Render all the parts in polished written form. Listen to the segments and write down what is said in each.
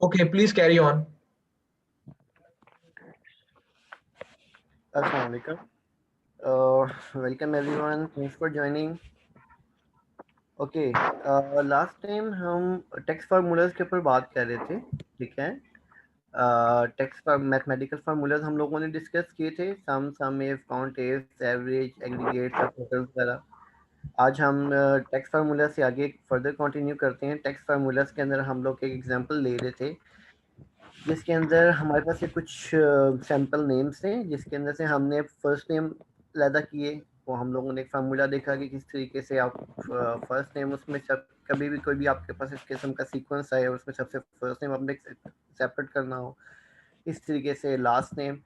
Okay, please carry on. Assalamu alaikum. Welcome everyone. Thanks for joining. Okay, last time हम text formulas के ऊपर बात कर रहे थे, ठीक है। टेक्स्ट मैथमेटिकल फार्मूलाज हम लोगों ने डिस्कस किए थे, sum if, count if, average, aggregate, subtotal वगैरह। आज हम टेक्स्ट फार्मूला से आगे फर्दर कंटिन्यू करते हैं। टेक्स्ट फार्मूलाज के अंदर हम लोग एक एग्जांपल ले रहे थे, जिसके अंदर हमारे पास ये कुछ सैम्पल नेम्स हैं, जिसके अंदर से हमने फर्स्ट नेम पैदा किए। वो हम लोगों ने एक फार्मूला देखा कि किस तरीके से आप फर्स्ट नेम, उसमें सब कभी भी कोई भी आपके पास इस किस्म का सीक्वेंस आए और उसमें सबसे फर्स्ट नेम आपने सेपरेट करना हो, इस तरीके से लास्ट नेम,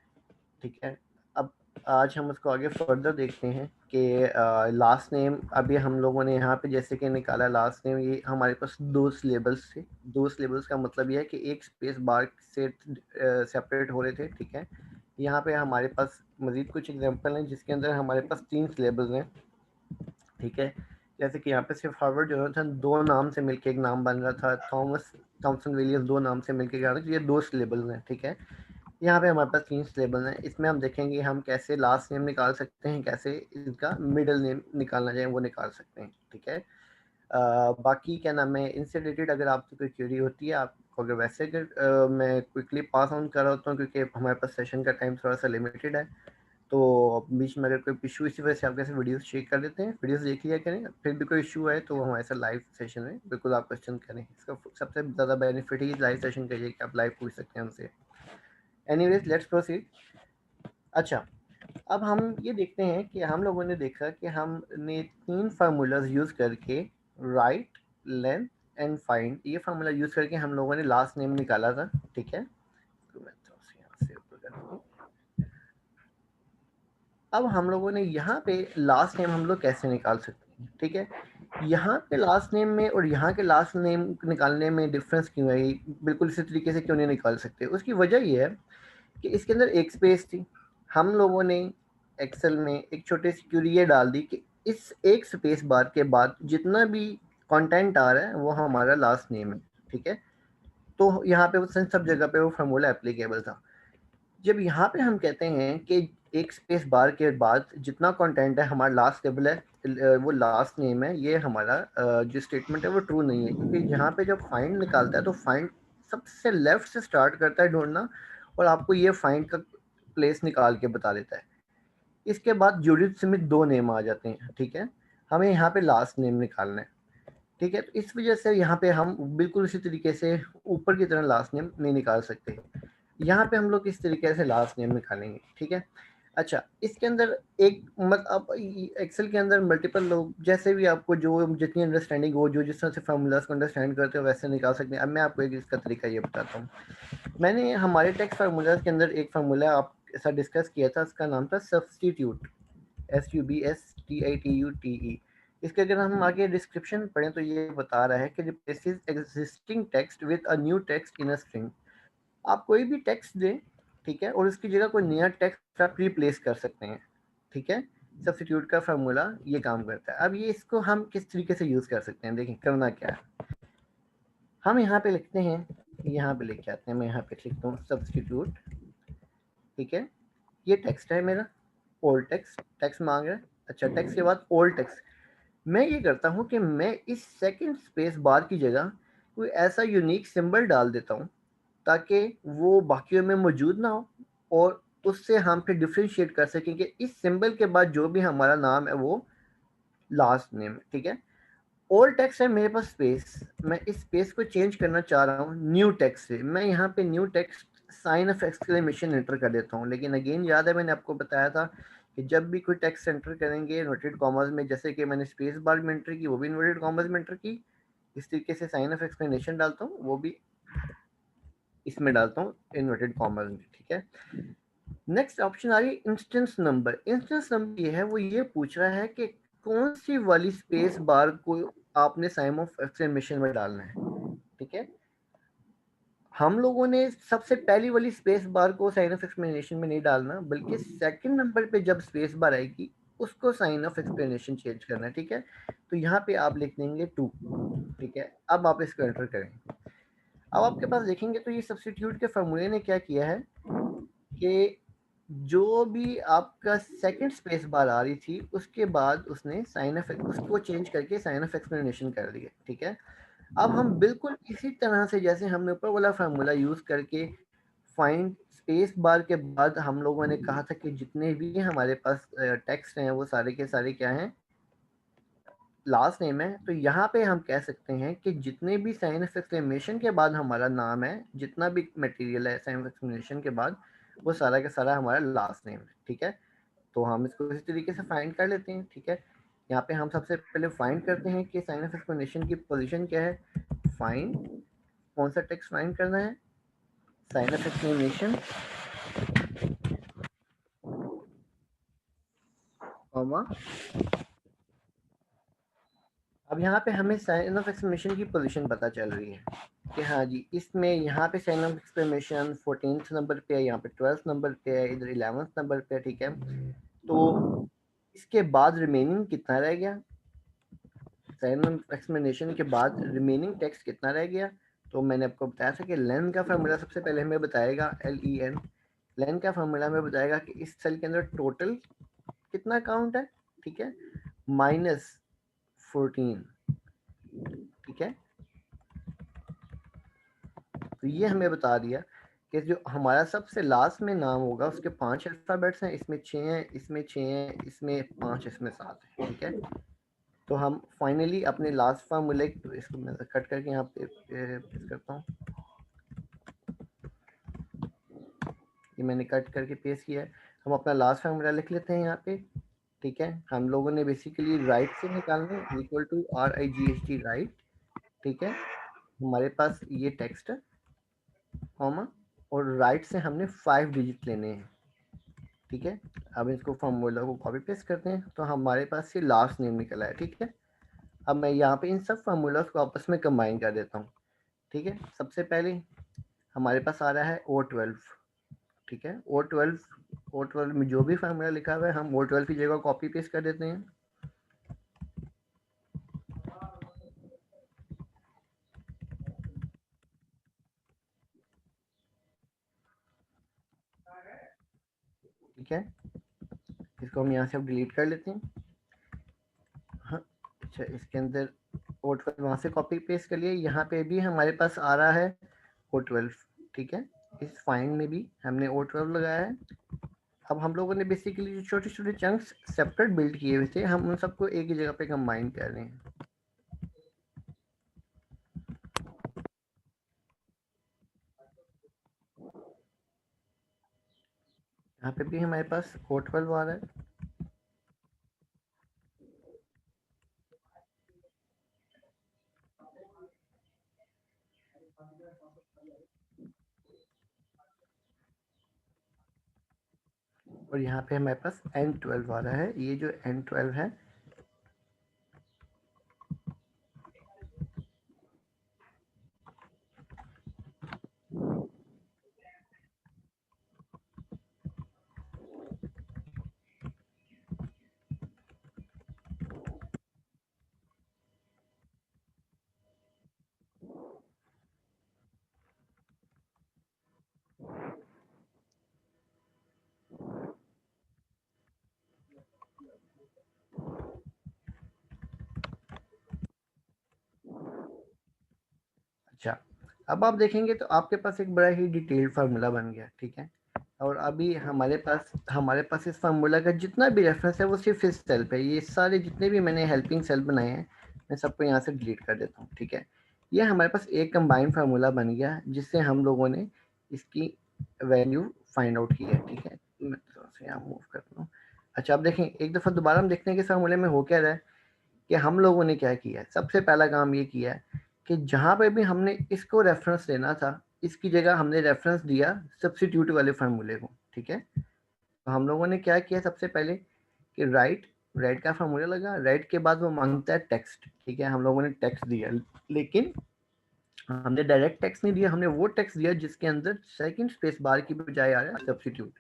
ठीक है। अब आज हम उसको आगे फर्दर देखते हैं कि लास्ट नेम अभी हम लोगों ने यहाँ पे जैसे कि निकाला लास्ट नेम, ये हमारे पास दो सिलेबल्स थे। दो सिलेबल्स का मतलब ये है कि एक स्पेस बार से सेपरेट हो रहे थे, ठीक है। यहाँ पे हमारे पास मजीद कुछ एग्जांपल हैं जिसके अंदर हमारे पास तीन सिलेबल्स हैं, ठीक है। जैसे कि यहाँ पे सिर्फ हार्वर्ड जोनाथन दो नाम से मिलके एक नाम बन रहा था, थॉमसन विलियम्स दो नाम से मिलके गा रहा था। ये दो सिलेबल्स हैं, ठीक है। यहाँ पे हमारे पास तीन सिलेबल हैं। इसमें हम देखेंगे हम कैसे लास्ट नेम निकाल सकते हैं, कैसे इनका मिडिल नेम निकालना चाहें वो निकाल सकते हैं, ठीक है। बाकी क्या नाम है, इनसे रिलेटेड अगर आपकी कोई क्वेरी होती है, आपको अगर वैसे अगर मैं क्विकली पास ऑन कर रहा होता हूँ क्योंकि हमारे पास सेशन का टाइम थोड़ा सा लिमिटेड है, तो बीच में अगर कोई इशू इसी वजह से आप कैसे वीडियोस चेक कर लेते हैं, वीडियोस देख लिया करें। फिर भी कोई इशू है तो हमारे साथ लाइव सेशन में बिल्कुल आप क्वेश्चन करें। इसका सबसे ज़्यादा बेनिफिट ही लाइव सेशन का ये कि आप लाइव पूछ सकते हैं हमसे। Anyways let's proceed. अच्छा, अब हम ये देखते हैं कि हम लोगों ने देखा कि हमने तीन फार्मूलाज यूज़ करके राइट, लेंथ एंड फाइंड, ये फार्मूला यूज़ करके हम लोगों ने लास्ट नेम निकाला था, ठीक है। तो मैं थोड़ा सा यहाँ से ऊपर करता हूँ। अब हम लोगों ने यहाँ पे लास्ट नेम हम लोग कैसे निकाल सकते हैं, ठीक है। यहाँ पे लास्ट नेम में और यहाँ के लास्ट नेम निकालने में डिफरेंस क्यों है, बिल्कुल इसी तरीके से क्यों नहीं निकाल सकते? उसकी वजह ये है कि इसके अंदर एक स्पेस थी। हम लोगों ने एक्सेल में एक छोटी सी क्वेरी ये डाल दी कि इस एक स्पेस बार के बाद जितना भी कंटेंट आ रहा है वो हमारा लास्ट नेम है, ठीक है। तो यहाँ पे वो सब जगह पे वो फार्मूला एप्लीकेबल था। जब यहाँ पे हम कहते हैं कि एक स्पेस बार के बाद जितना कंटेंट है हमारा लास्ट लेवल है, वो लास्ट नेम है, ये हमारा जो स्टेटमेंट है वो ट्रू नहीं है, क्योंकि यहाँ पे जब फाइंड निकालता है तो फाइंड सबसे लेफ्ट से स्टार्ट करता है ढूंढना, और आपको ये फाइंड का प्लेस निकाल के बता देता है। इसके बाद जूडिथ स्मिथ दो नेम आ जाते हैं, ठीक है। हमें यहाँ पे लास्ट नेम निकालना है, ठीक है। तो इस वजह से यहाँ पे हम बिल्कुल उसी तरीके से ऊपर की तरह लास्ट नेम नहीं निकाल सकते। यहाँ पे हम लोग इस तरीके से लास्ट नेम निकालेंगे, ठीक है। अच्छा, इसके अंदर एक अब एक्सेल के अंदर मल्टीपल लोग जैसे भी आपको जो जितनी अंडरस्टैंडिंग हो, जो जिस तरह से फार्मूलाज को अंडरस्टैंड करते हो वैसे निकाल सकते हैं। अब मैं आपको एक इसका तरीका ये बताता हूँ। मैंने हमारे टेक्स्ट फार्मूलाज के अंदर एक फार्मूला आप ऐसा डिस्कस किया था, उसका नाम था सब्सटीट्यूट, SUBSTITUTE। इसके अगर हम आगे डिस्क्रिप्शन पढ़ें तो ये बता रहा है कि replaces existing text with a new text in a string. आप कोई भी टेक्स्ट दें, ठीक है, और उसकी जगह कोई नया टेक्स्ट आप रिप्लेस कर सकते हैं, ठीक है। सब्स्टिट्यूट का फार्मूला ये काम करता है। अब ये इसको हम किस तरीके से यूज़ कर सकते हैं, देखिए करना क्या है। हम यहाँ पे लिखते हैं, यहाँ पे लिख के आते हैं, मैं यहाँ पे लिखता हूँ सब्स्टिट्यूट, ठीक है। ये टेक्स्ट है मेरा, ओल्ड टेक्स्ट, टेक्स्ट मांग रहा है। अच्छा, टेक्स्ट के बाद ओल्ड टेक्स्ट। मैं ये करता हूँ कि मैं इस सेकंड स्पेस बार की जगह कोई ऐसा यूनिक सिंबल डाल देता हूँ ताकि वो बाकियों में मौजूद ना हो, और उससे हम फिर डिफ्रेंशिएट कर सकें कि इस सिंबल के बाद जो भी हमारा नाम है वो लास्ट नेम है, ठीक है। ओल्ड टेक्स्ट है मेरे पास स्पेस, मैं इस स्पेस को चेंज करना चाह रहा हूँ न्यू टेक्स्ट से। मैं यहाँ पे new text sign of exclamation enter कर देता हूँ। लेकिन अगेन याद है मैंने आपको बताया था कि जब भी कोई टेक्स्ट एंटर करेंगे इन्वर्टेड कॉमर्स में, जैसे कि मैंने स्पेस बार में एंटर की वो भी इन्वर्टेड कॉमर्स में एंटर की, इस तरीके से साइन ऑफ एक्सप्लेनेशन डालता हूँ वो भी इसमें डालता हूँ इन्वर्टेड कॉमर्स में, ठीक है। नेक्स्ट ऑप्शन आ रही है इंस्टेंस नंबर। इंस्टेंस नंबर ये है, वो ये पूछ रहा है कि कौन सी वाली स्पेस बार को आपने साइन ऑफ एक्सक्लेमेशन में डालना है, ठीक है। हम लोगों ने सबसे पहली वाली स्पेस बार को साइन ऑफ एक्सप्लेनेशन में नहीं डालना, बल्कि सेकंड नंबर पे जब स्पेस बार आएगी उसको साइन ऑफ एक्सप्लेनेशन चेंज करना है, ठीक है। तो यहाँ पे आप लिख देंगे 2, ठीक है। अब आप इसको एंटर करें। अब आपके पास देखेंगे तो ये सब्स्टिट्यूट के फार्मूले ने क्या किया है कि जो भी आपका सेकंड स्पेस बार आ रही थी उसके बाद उसने साइन ऑफ उसको चेंज करके साइन ऑफ एक्सप्लेनेशन कर दिया, ठीक है। अब हम बिल्कुल इसी तरह से जैसे हमने ऊपर वाला फार्मूला यूज करके फाइंड स्पेस बार के बाद हम लोगों ने कहा था कि जितने भी हमारे पास टेक्स्ट हैं वो सारे के सारे क्या हैं, लास्ट नेम है। तो यहाँ पे हम कह सकते हैं कि जितने भी साइन ऑफ एक्सक्लेमेशन के बाद हमारा नाम है, जितना भी मटेरियल है साइन ऑफ एक्सक्लेमेशन के बाद, वो सारा का सारा हमारा लास्ट नेम है, ठीक है। तो हम इसको इस तरीके से फाइंड कर लेते हैं, ठीक है। यहाँ पे हम सबसे पहले फाइंड करते हैं कि साइन ऑफ एक्सप्लेनेशन की पोजीशन क्या है। फाइंड, कौन सा टेक्स्ट फाइंड करना है, साइन ऑफ एक्सप्लेनेशन कॉमा। अब यहाँ पे हमें साइन ऑफ एक्सप्लेनेशन की पोजीशन पता चल रही है कि हाँ जी, इसमें यहाँ पे sign of explanation 14th number पे है, यहाँ पे 12th नंबर पे है, इधर 11th नंबर पे है, ठीक है। तो इसके बाद रिमेनिंग कितना रह गया, साइन ऑफ एक्सप्लेनेशन के बाद रिमेनिंग टेक्स्ट कितना रह गया। तो मैंने आपको बताया था कि लेन का फार्मूला सबसे पहले हमें बताएगा, LEN, लेन का फार्मूला हमें बताएगा कि इस सेल के अंदर टोटल कितना काउंट है, ठीक है, -14, ठीक है। तो ये हमें बता दिया कि जो हमारा सबसे लास्ट में नाम होगा उसके 5 अल्फ़ाबेट्स हैं, इसमें 6 हैं, इसमें 6 हैं, इसमें 5, इसमें 7 है, ठीक है। तो हम फाइनली अपने लास्ट फार्मूले, इसको मैं कट करके यहाँ पे पेस्ट करता हूँ, ये मैंने कट करके पेस्ट किया है। हम अपना लास्ट फार्मूला लिख लेते हैं यहाँ पे, ठीक है। हम लोगों ने बेसिकली राइट से निकालना है, इक्वल टू RIGHT, राइट, ठीक है। हमारे पास ये टेक्स्ट है, कॉमा, और राइट से हमने 5 डिजिट लेने हैं, ठीक है। अब इसको फॉर्मूला को कॉपी पेस्ट करते हैं तो हमारे पास ये लास्ट नेम निकला है, ठीक है। अब मैं यहाँ पे इन सब फार्मूलाज को आपस में कंबाइन कर देता हूँ, ठीक है। सबसे पहले हमारे पास आ रहा है O12, ठीक है। O12 में जो भी फार्मूला लिखा हुआ है हम O12 की जगह कॉपी पेस्ट कर देते हैं। ठीक है, इसको हम यहाँ से अब डिलीट कर लेते हैं। हाँ, अच्छा, इसके अंदर O12 वहाँ से कॉपी पेस्ट कर लिए, यहाँ पे भी हमारे पास आ रहा है O12, ठीक है। इस फाइंड में भी हमने O12 लगाया है। अब हम लोगों ने बेसिकली जो छोटे छोटे चंक्स सेपरेट बिल्ड किए हुए थे, हम उन सबको एक ही जगह पे कंबाइन कर रहे हैं। यहाँ पे भी हमारे पास O12 आ रहा है, और यहाँ पे हमारे पास N12 आ रहा है। ये जो N12 है, अच्छा, अब आप देखेंगे तो आपके पास एक बड़ा ही डिटेल्ड फार्मूला बन गया, ठीक है। और अभी हमारे पास इस फार्मूला का जितना भी रेफरेंस है वो सिर्फ इस सेल पे, ये सारे जितने भी मैंने हेल्पिंग सेल बनाए हैं मैं सबको यहाँ से डिलीट कर देता हूँ, ठीक है। ये हमारे पास एक कंबाइंड फार्मूला बन गया जिससे हम लोगों ने इसकी वैल्यू फाइंड आउट की है, ठीक है। मैं थोड़ा सा यहाँ मूव करता हूँ। अच्छा, अब देखें, एक दफ़ा दोबारा हम देखते हैं कि इस फार्मूले में हो क्या रहा है। कि हम लोगों ने क्या किया है, सबसे पहला काम ये किया है कि जहाँ पे भी हमने इसको रेफरेंस लेना था, इसकी जगह हमने रेफरेंस दिया सब्स्टिट्यूट वाले फार्मूले को, ठीक है। तो हम लोगों ने क्या किया, सबसे पहले कि राइट का फार्मूला लगा, राइट के बाद वो मांगता है टेक्स्ट, ठीक है। हम लोगों ने टेक्स्ट दिया, लेकिन हमने डायरेक्ट टेक्स्ट नहीं दिया, हमने वो टेक्स्ट दिया जिसके अंदर सेकंड स्पेस बार की बजाय आ रहा है सब्स्टिट्यूट,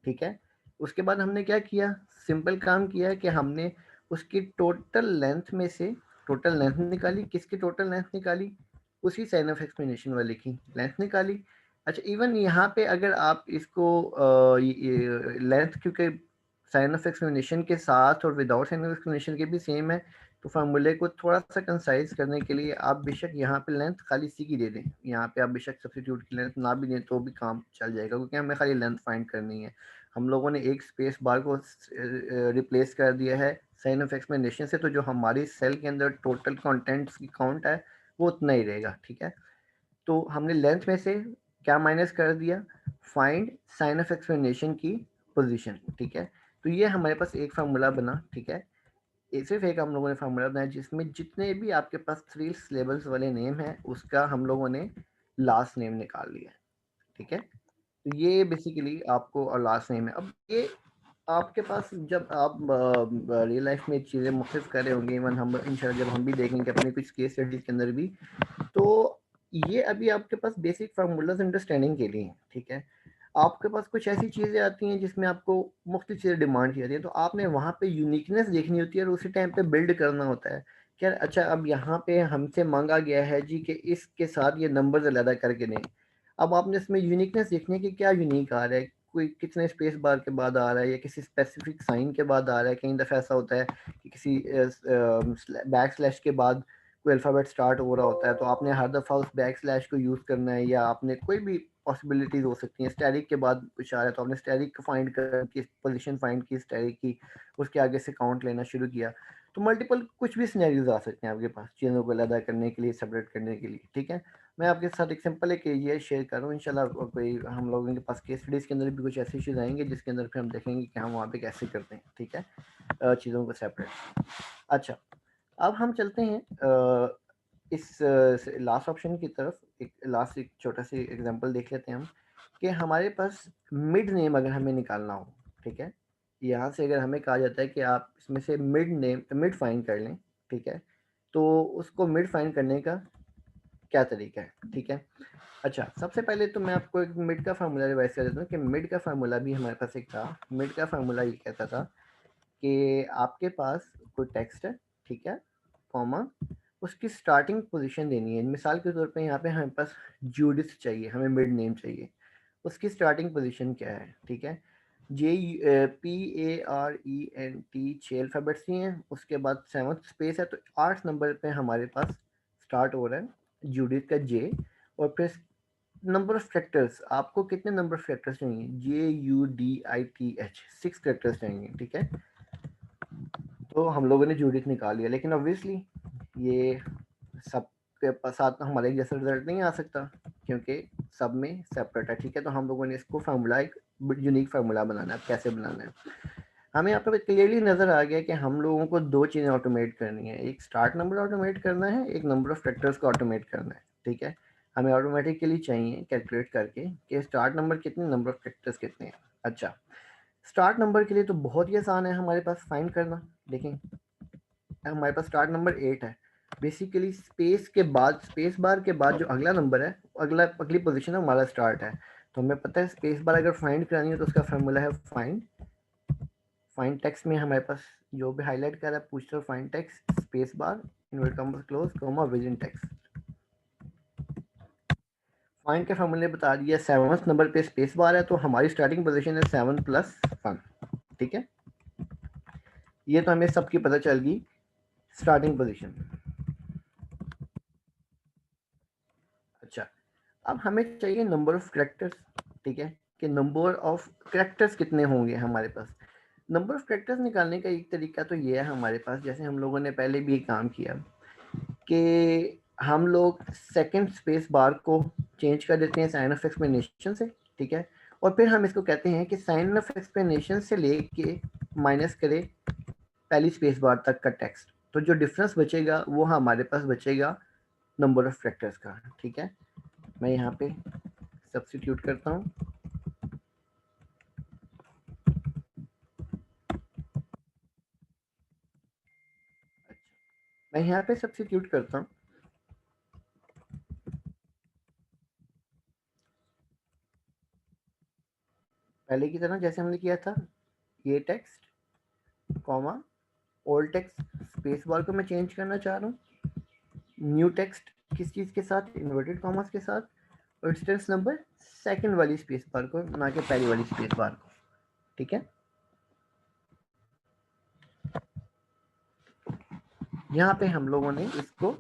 ठीक है। उसके बाद हमने क्या किया, सिंपल काम किया है कि हमने उसकी टोटल लेंथ में से टोटल लेंथ निकाली। किसकी टोटल लेंथ निकाली, उसी साइन ऑफ एक्सप्लेनेशन वाले की लेंथ निकाली। अच्छा, इवन यहाँ पे अगर आप इसको लेंथ, क्योंकि साइन ऑफ एक्सप्लेनेशन के साथ और विदाउट साइन ऑफ एक्सप्लेनेशन के भी सेम है, तो फार्मूले को थोड़ा सा कंसाइज करने के लिए आप बेशक यहाँ पे लेंथ खाली सी की दे दें। यहाँ पे आप बेशक सब्स्टिट्यूट की लेंथ ना भी दें तो भी काम चल जाएगा, क्योंकि हमें खाली लेंथ फाइंड करनी है। हम लोगों ने एक स्पेस बार को रिप्लेस कर दिया है साइन ऑफ एक्सप्लेनेशन से, तो जो हमारी सेल के अंदर टोटल कंटेंट्स की काउंट है वो उतना ही रहेगा। ठीक है, तो हमने लेंथ में से क्या माइनस कर दिया, फाइंड साइन ऑफ एक्सप्लेनेशन की पोजीशन। ठीक है, तो ये हमारे पास एक फार्मूला बना। ठीक है, सिर्फ एक हम लोगों ने फार्मूला बनाया जिसमें जितने भी आपके पास 3 सिलेबल्स वाले नेम है उसका हम लोगों ने लास्ट नेम निकाल लिया। ठीक है, तो ये बेसिकली आपको और लास्ट नेम है। अब ये आपके पास जब आप रियल लाइफ में चीज़ें मुख्तलिफ कर रहे होंगे, इवन हम इंशाल्लाह जब हम भी देखेंगे अपनी कुछ केस स्टडीज के अंदर भी, तो ये अभी आपके पास बेसिक फार्मूलाज अंडरस्टैंडिंग के लिए। ठीक है, आपके पास कुछ ऐसी चीज़ें आती हैं जिसमें आपको मुख्तलिफ चीज़ें डिमांड की जाती है, तो आपने वहाँ पे यूनिकनेस देखनी होती है और उसी टाइम पे बिल्ड करना होता है कि अच्छा अब यहाँ पे हमसे मांगा गया है जी कि इसके साथ ये नंबर्स अलग करके दें। अब आपने इसमें यूनिकनेस देखनी है कि क्या यूनिक आ रहा है, कोई कितने स्पेस बार के बाद आ रहा है या किसी स्पेसिफिक साइन के बाद आ रहा है। कई दफ़ा ऐसा होता है कि किसी बैक स्लैश के बाद कोई अल्फ़ाबेट स्टार्ट हो रहा होता है, तो आपने हर दफ़ा उस बैक स्लैश को यूज़ करना है, या आपने कोई भी पॉसिबिलिटीज़ हो सकती हैं। स्टैरिक के बाद कुछ आ रहा है तो आपने स्टैरिक को फाइंड कर की पोजीशन फाइंड की स्टैरिक की, उसके आगे से काउंट लेना शुरू किया। तो मल्टीपल कुछ भी सिनेरियोज आ सकते हैं आपके पास चीज़ों को अलग करने के लिए, सेपरेट करने के लिए। ठीक है, मैं आपके साथ एक सिंपल एक ये शेयर कर रहा हूँ। इंशाल्लाह कोई हम लोगों के पास केस स्टडीज़ के अंदर भी कुछ ऐसे इश्यूज आएंगे जिसके अंदर फिर हम देखेंगे कि हम वहाँ पे कैसे करते हैं। ठीक है, चीज़ों को सेपरेट। अच्छा, अब हम चलते हैं इस लास्ट ऑप्शन की तरफ। एक छोटा सी एग्जांपल देख लेते हैं हम कि हमारे पास मिड नेम अगर हमें निकालना हो। ठीक है, यहाँ से अगर हमें कहा जाता है कि आप इसमें से मिड फाइंड कर लें। ठीक है, तो उसको मिड फाइंड करने का क्या तरीका है। ठीक है, अच्छा, सबसे पहले तो मैं आपको एक मिड का फार्मूला रिवाइज कर देता हूँ कि मिड का फार्मूला भी हमारे पास एक था। मिड का फार्मूला ये कहता था कि आपके पास कोई टेक्स्ट है। ठीक है, कॉमा, उसकी स्टार्टिंग पोजीशन देनी है। मिसाल के तौर पे यहाँ पे हमारे पास जूडिथ चाहिए, हमें मिड नेम चाहिए, उसकी स्टार्टिंग पोजीशन क्या है। ठीक है, JPARENT 6 अल्फ़ाबेट्स ही हैं, उसके बाद 7th स्पेस है, तो 8 नंबर पे हमारे पास स्टार्ट हो रहा है जूडिथ का जे। और फिर नंबर ऑफ कैरेक्टर्स, आपको कितने नंबर ऑफ कैरेक्टर्स चाहिए, JUDITH 6 कैरेक्टर्स चाहिए। ठीक है, तो हम लोगों ने जूडिथ निकाल लिया, लेकिन ऑब्वियसली ये सब के साथ हमारे जैसा रिजल्ट नहीं आ सकता क्योंकि सब में सेपरेट है। ठीक है, तो हम लोगों ने इसको फार्मूला एक यूनिक फार्मूला बनाना है। कैसे बनाना है, हमें यहाँ पे क्लियरली नजर आ गया कि हम लोगों को दो चीज़ें ऑटोमेट करनी है, एक स्टार्ट नंबर ऑटोमेट करना है, एक नंबर ऑफ फैक्टर्स को ऑटोमेट करना है। ठीक है, हमें ऑटोमेटिकली चाहिए कैलकुलेट करके कि स्टार्ट नंबर कितने, नंबर ऑफ फैक्टर्स कितने हैं। अच्छा, स्टार्ट नंबर के लिए तो बहुत ही आसान है हमारे पास फाइंड करना। देखें, हमारे पास स्टार्ट नंबर 8 है। बेसिकली स्पेस के बाद, स्पेस बार के बाद जो अगला नंबर है, अगली पोजीशन है हमारा स्टार्ट है। तो हमें पता है स्पेस बार अगर फाइंड करानी है तो उसका फार्मूला है फाइंड टेक्स्ट में हमारे पास जो भी हाईलाइट कर रहा है, पूछते find text space bar invert commas close comma with text. Find के फार्मूले बता दिया, 7th नंबर पे स्पेस बार है तो हमारी स्टार्टिंग पोजीशन है 7 + 1। ठीक है, ये तो हमें सबकी पता चल गई स्टार्टिंग पोजीशन। अच्छा, अब हमें चाहिए नंबर ऑफ कैरेक्टर्स। ठीक है, कि नंबर ऑफ कैरेक्टर्स कितने होंगे हमारे पास। नंबर ऑफ कैरेक्टर्स निकालने का एक तरीका तो ये है हमारे पास, जैसे हम लोगों ने पहले भी एक काम किया कि हम लोग सेकंड स्पेस बार को चेंज कर देते हैं साइन ऑफ एक्सप्लेनेशन से। ठीक है, और फिर हम इसको कहते हैं कि साइन ऑफ एक्सप्लेनेशन से लेके माइनस करें पहली स्पेस बार तक का टेक्स्ट, तो जो डिफरेंस बचेगा वो हमारे पास बचेगा नंबर ऑफ कैरेक्टर्स का। ठीक है, मैं यहाँ पे सब्स्टिट्यूट करता हूँ। मैं यहाँ पे सब्स्टिट्यूट करता हूँ, पहले की तरह जैसे हमने किया था, ये text comma old text, space बार को मैं चेंज करना चाह रहा हूँ, न्यू टेक्स्ट किस चीज़ के साथ, इन्वर्टेड कॉमास के साथ, और इंस्टेंस नंबर सेकंड वाली स्पेस बार को, ना कि पहली वाली स्पेस बार को, ठीक है। यहाँ पे हम लोगों ने इसको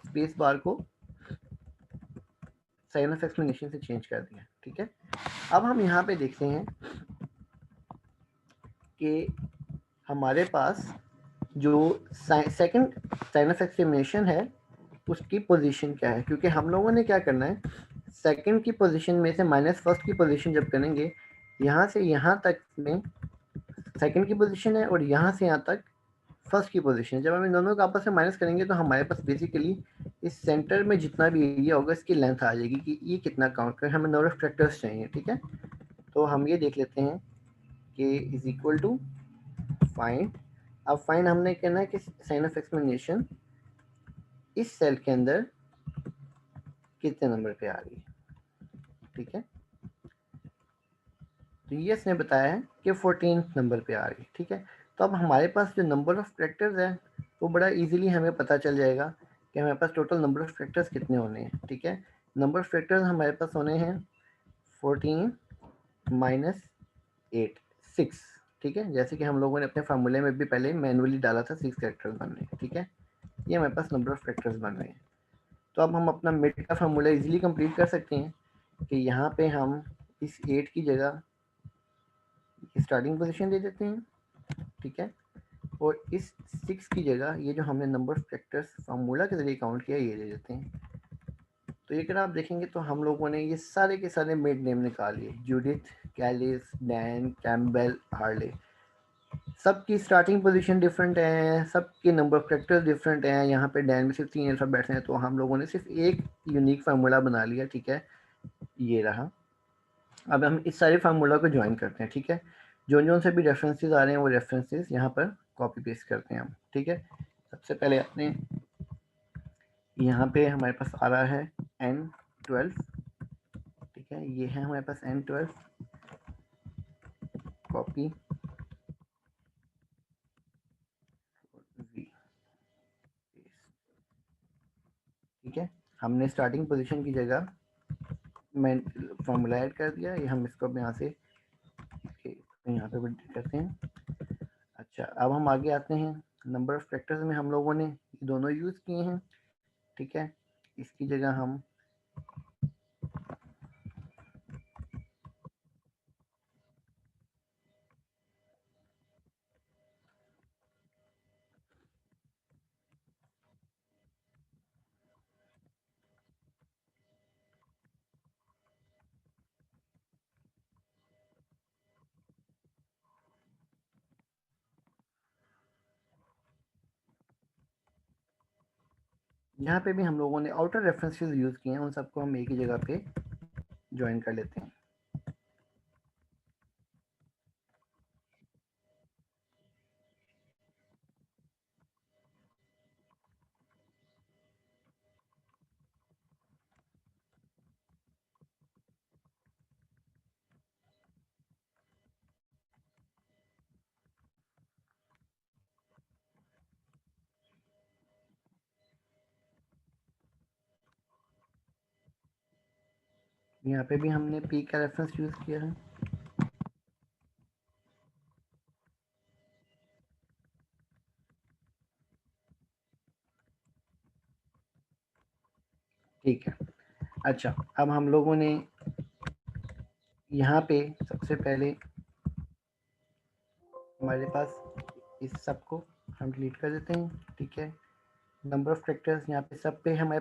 स्पेस बार को साइन ऑफ एक्सप्लेनेशन से चेंज कर दिया, ठीक है। अब हम यहाँ पे देखते हैं कि हमारे पास जो सेकंड साइन ऑफ एक्सप्लेनेशन है उसकी पोजीशन क्या है, क्योंकि हम लोगों ने क्या करना है, सेकंड की पोजीशन में से माइनस फर्स्ट की पोजीशन जब करेंगे, यहाँ से यहाँ तक में सेकंड की पोजीशन है और यहाँ से यहाँ तक फर्स्ट की पोजीशन है। जब हम इन दोनों को आपस में माइनस करेंगे तो हमारे पास बेसिकली इस सेंटर में जितना भी एरिया होगा इसकी लेंथ आ जाएगी कि ये कितना काउंट करें, हमें नंबर ऑफ फैक्टर्स चाहिए, ठीक है। तो हम ये देख लेते हैं कि इज इक्वल टू फाइंड, अब फाइंड हमने कहना है कि साइन ऑफ एक्सप्लेनेशन इस सेल के अंदर कितने नंबर पे आ रही है, ठीक है। तो ये इसने बताया है कि 14 नंबर पे आ रही है, ठीक है। तो अब हमारे पास जो नंबर ऑफ कैरेक्टर्स है वो बड़ा इजीली हमें पता चल जाएगा कि हमारे पास टोटल नंबर ऑफ कैरेक्टर्स कितने होने हैं, ठीक है। नंबर ऑफ कैरेक्टर्स हमारे पास होने हैं 14 माइनस 8 6, ठीक है। जैसे कि हम लोगों ने अपने फार्मूले में भी पहले मैनुअली डाला था 6 कैरेक्टर्स बन रहे हैं, ठीक है। ये हमारे पास नंबर ऑफ कैरेक्टर्स बन रहे हैं। तो अब हम अपना मिड का फार्मूला इजीली कंप्लीट कर सकते हैं कि यहाँ पे हम इस 8 की जगह स्टार्टिंग पोजीशन दे देते हैं, ठीक है। और इस 6 की जगह ये जो हमने नंबर ऑफ फैक्टर्स फार्मूला के जरिए काउंट किया ये दे देते हैं। तो ये अगर आप देखेंगे तो हम लोगों ने ये सारे के सारे मिड नेम निकाल लिए, Judith, Kallis, Dan, Campbell, Harley. सबकी स्टार्टिंग पोजीशन डिफरेंट है, सबके नंबर ऑफ कैरेक्टर्स डिफरेंट हैं। यहाँ पे डैन में सिर्फ 3 अल्फाबेट्स हैं, तो हम लोगों ने सिर्फ एक यूनिक फार्मूला बना लिया, ठीक है। ये रहा। अब हम इस सारे फार्मूला को ज्वाइन करते हैं, ठीक है। जो से भी रेफरेंसेस आ रहे हैं वो रेफरेंसेस यहाँ पर कॉपी पेस्ट करते हैं हम, ठीक है। सबसे पहले अपने यहाँ पे हमारे पास आ रहा है N12, ठीक है। ये है हमारे पास N12, कॉपी V, ठीक है। हमने स्टार्टिंग पोजीशन की जगह मैं फॉर्मूला ऐड कर दिया, ये हम इसको यहाँ से यहाँ पे करते हैं। अच्छा, अब हम आगे आते हैं। नंबर ऑफ फैक्टर्स में हम लोगों ने ये दोनों यूज़ किए हैं, ठीक है। इसकी जगह हम यहाँ पे भी हम लोगों ने आउटर रेफरेंसेस यूज़ किए हैं, उन सबको हम एक ही जगह पे ज्वाइन कर लेते हैं। यहाँ पे भी हमने पी का रेफरेंस यूज़ किया है, ठीक है। अच्छा, अब हम लोगों ने यहाँ पे सबसे पहले हमारे पास इस सब को हम डिलीट कर देते हैं, ठीक है। नंबर ऑफ कैरेक्टर्स यहाँ पे सब पे हमारे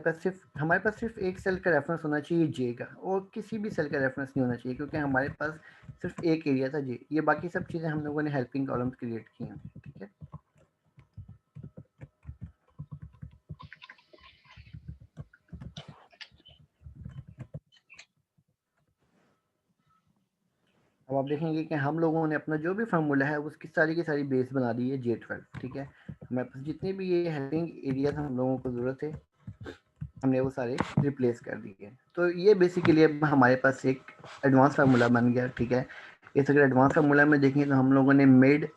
पास सिर्फ एक सेल का रेफरेंस होना चाहिए जे का, और किसी भी सेल का रेफरेंस नहीं होना चाहिए, क्योंकि हमारे पास सिर्फ एक एरिया था जे। ये बाकी सब चीज़ें हम लोगों ने हेल्पिंग कॉलम्स क्रिएट की हैं, ठीक है। अब आप देखेंगे कि हम लोगों ने अपना जो भी फार्मूला है उसकी सारी की सारी बेस बना दी है J12, ठीक है। हमारे पास जितने भी ये हेल्पिंग एरिया हम लोगों को ज़रूरत है हमने वो सारे रिप्लेस कर दिए। तो ये बेसिकली अब हमारे पास एक एडवांस फार्मूला बन गया, ठीक है। इस अगर एडवांस फार्मूला में देखें तो हम लोगों ने मेड,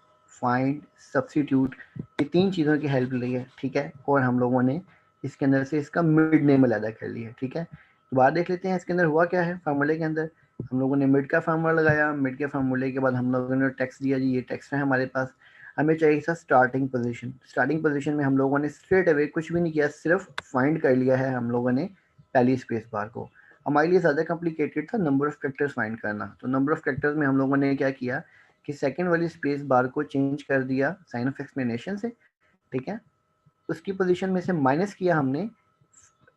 फाइंड, सब्स्टिट्यूट, ये 3 चीज़ों की हेल्प ली है, ठीक है। और हम लोगों ने इसके अंदर से इसका मिड नेम अलग कर लिया, ठीक है। तो बात देख लेते हैं इसके अंदर हुआ क्या है। फार्मूले के अंदर हम लोगों ने मिड का फार्मूला लगाया, मिड के फार्मूले के बाद हम लोगों ने टेक्स्ट दिया जी, ये टेक्स्ट है हमारे पास। हमें चाहिए था स्टार्टिंग पोजीशन। स्टार्टिंग पोजीशन में हम लोगों ने स्ट्रेट अवे कुछ भी नहीं किया, सिर्फ फाइंड कर लिया है हम लोगों ने पहली स्पेस बार को। हमारे लिए ज़्यादा कॉम्प्लिकेटेड था नंबर ऑफ कैरेक्टर्स फाइंड करना। तो नंबर ऑफ कैरेक्टर्स में हम लोगों ने क्या किया कि सेकंड वाली स्पेस बार को चेंज कर दिया साइन ऑफ एक्सप्लेनेशन से, ठीक है। उसकी पोजीशन में से माइनस किया हमने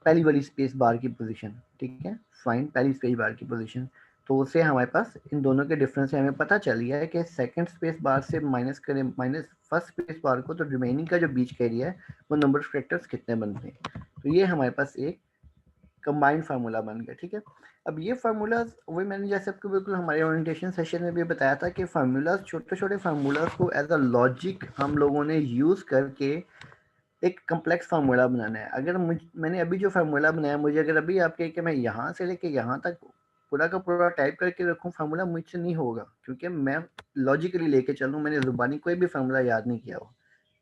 पहली वाली स्पेस बार की पोजीशन, ठीक है। फाइंड पहली स्पेस बार की पोजीशन, तो उससे हमारे पास इन दोनों के डिफरेंस से हमें पता चल गया है कि सेकंड स्पेस बार से माइनस करें माइनस फर्स्ट स्पेस बार को, तो रिमेनिंग का जो बीच का एरिया है वो नंबर ऑफ कैरेक्टर्स कितने बनते हैं। तो ये हमारे पास एक कंबाइंड फार्मूला बन गया, ठीक है। अब ये फार्मूलाज वही मैंने जैसे आपको बिल्कुल हमारे ओरिएंटेशन सेशन में भी बताया था कि फार्मूलाज छोटे छोटे फार्मूलाज को एज अ लॉजिक हम लोगों ने यूज करके एक कम्प्लेक्स फार्मूला बनाना है। अगर मैंने अभी जो फार्मूला बनाया, मुझे अगर अभी आप कहें कि मैं यहाँ से लेके यहाँ तक पूरा का पूरा टाइप करके रखूँ फार्मूला, मुझसे नहीं होगा, क्योंकि मैं लॉजिकली लेके चलूँ, मैंने जुबानी कोई भी फार्मूला याद नहीं किया हो,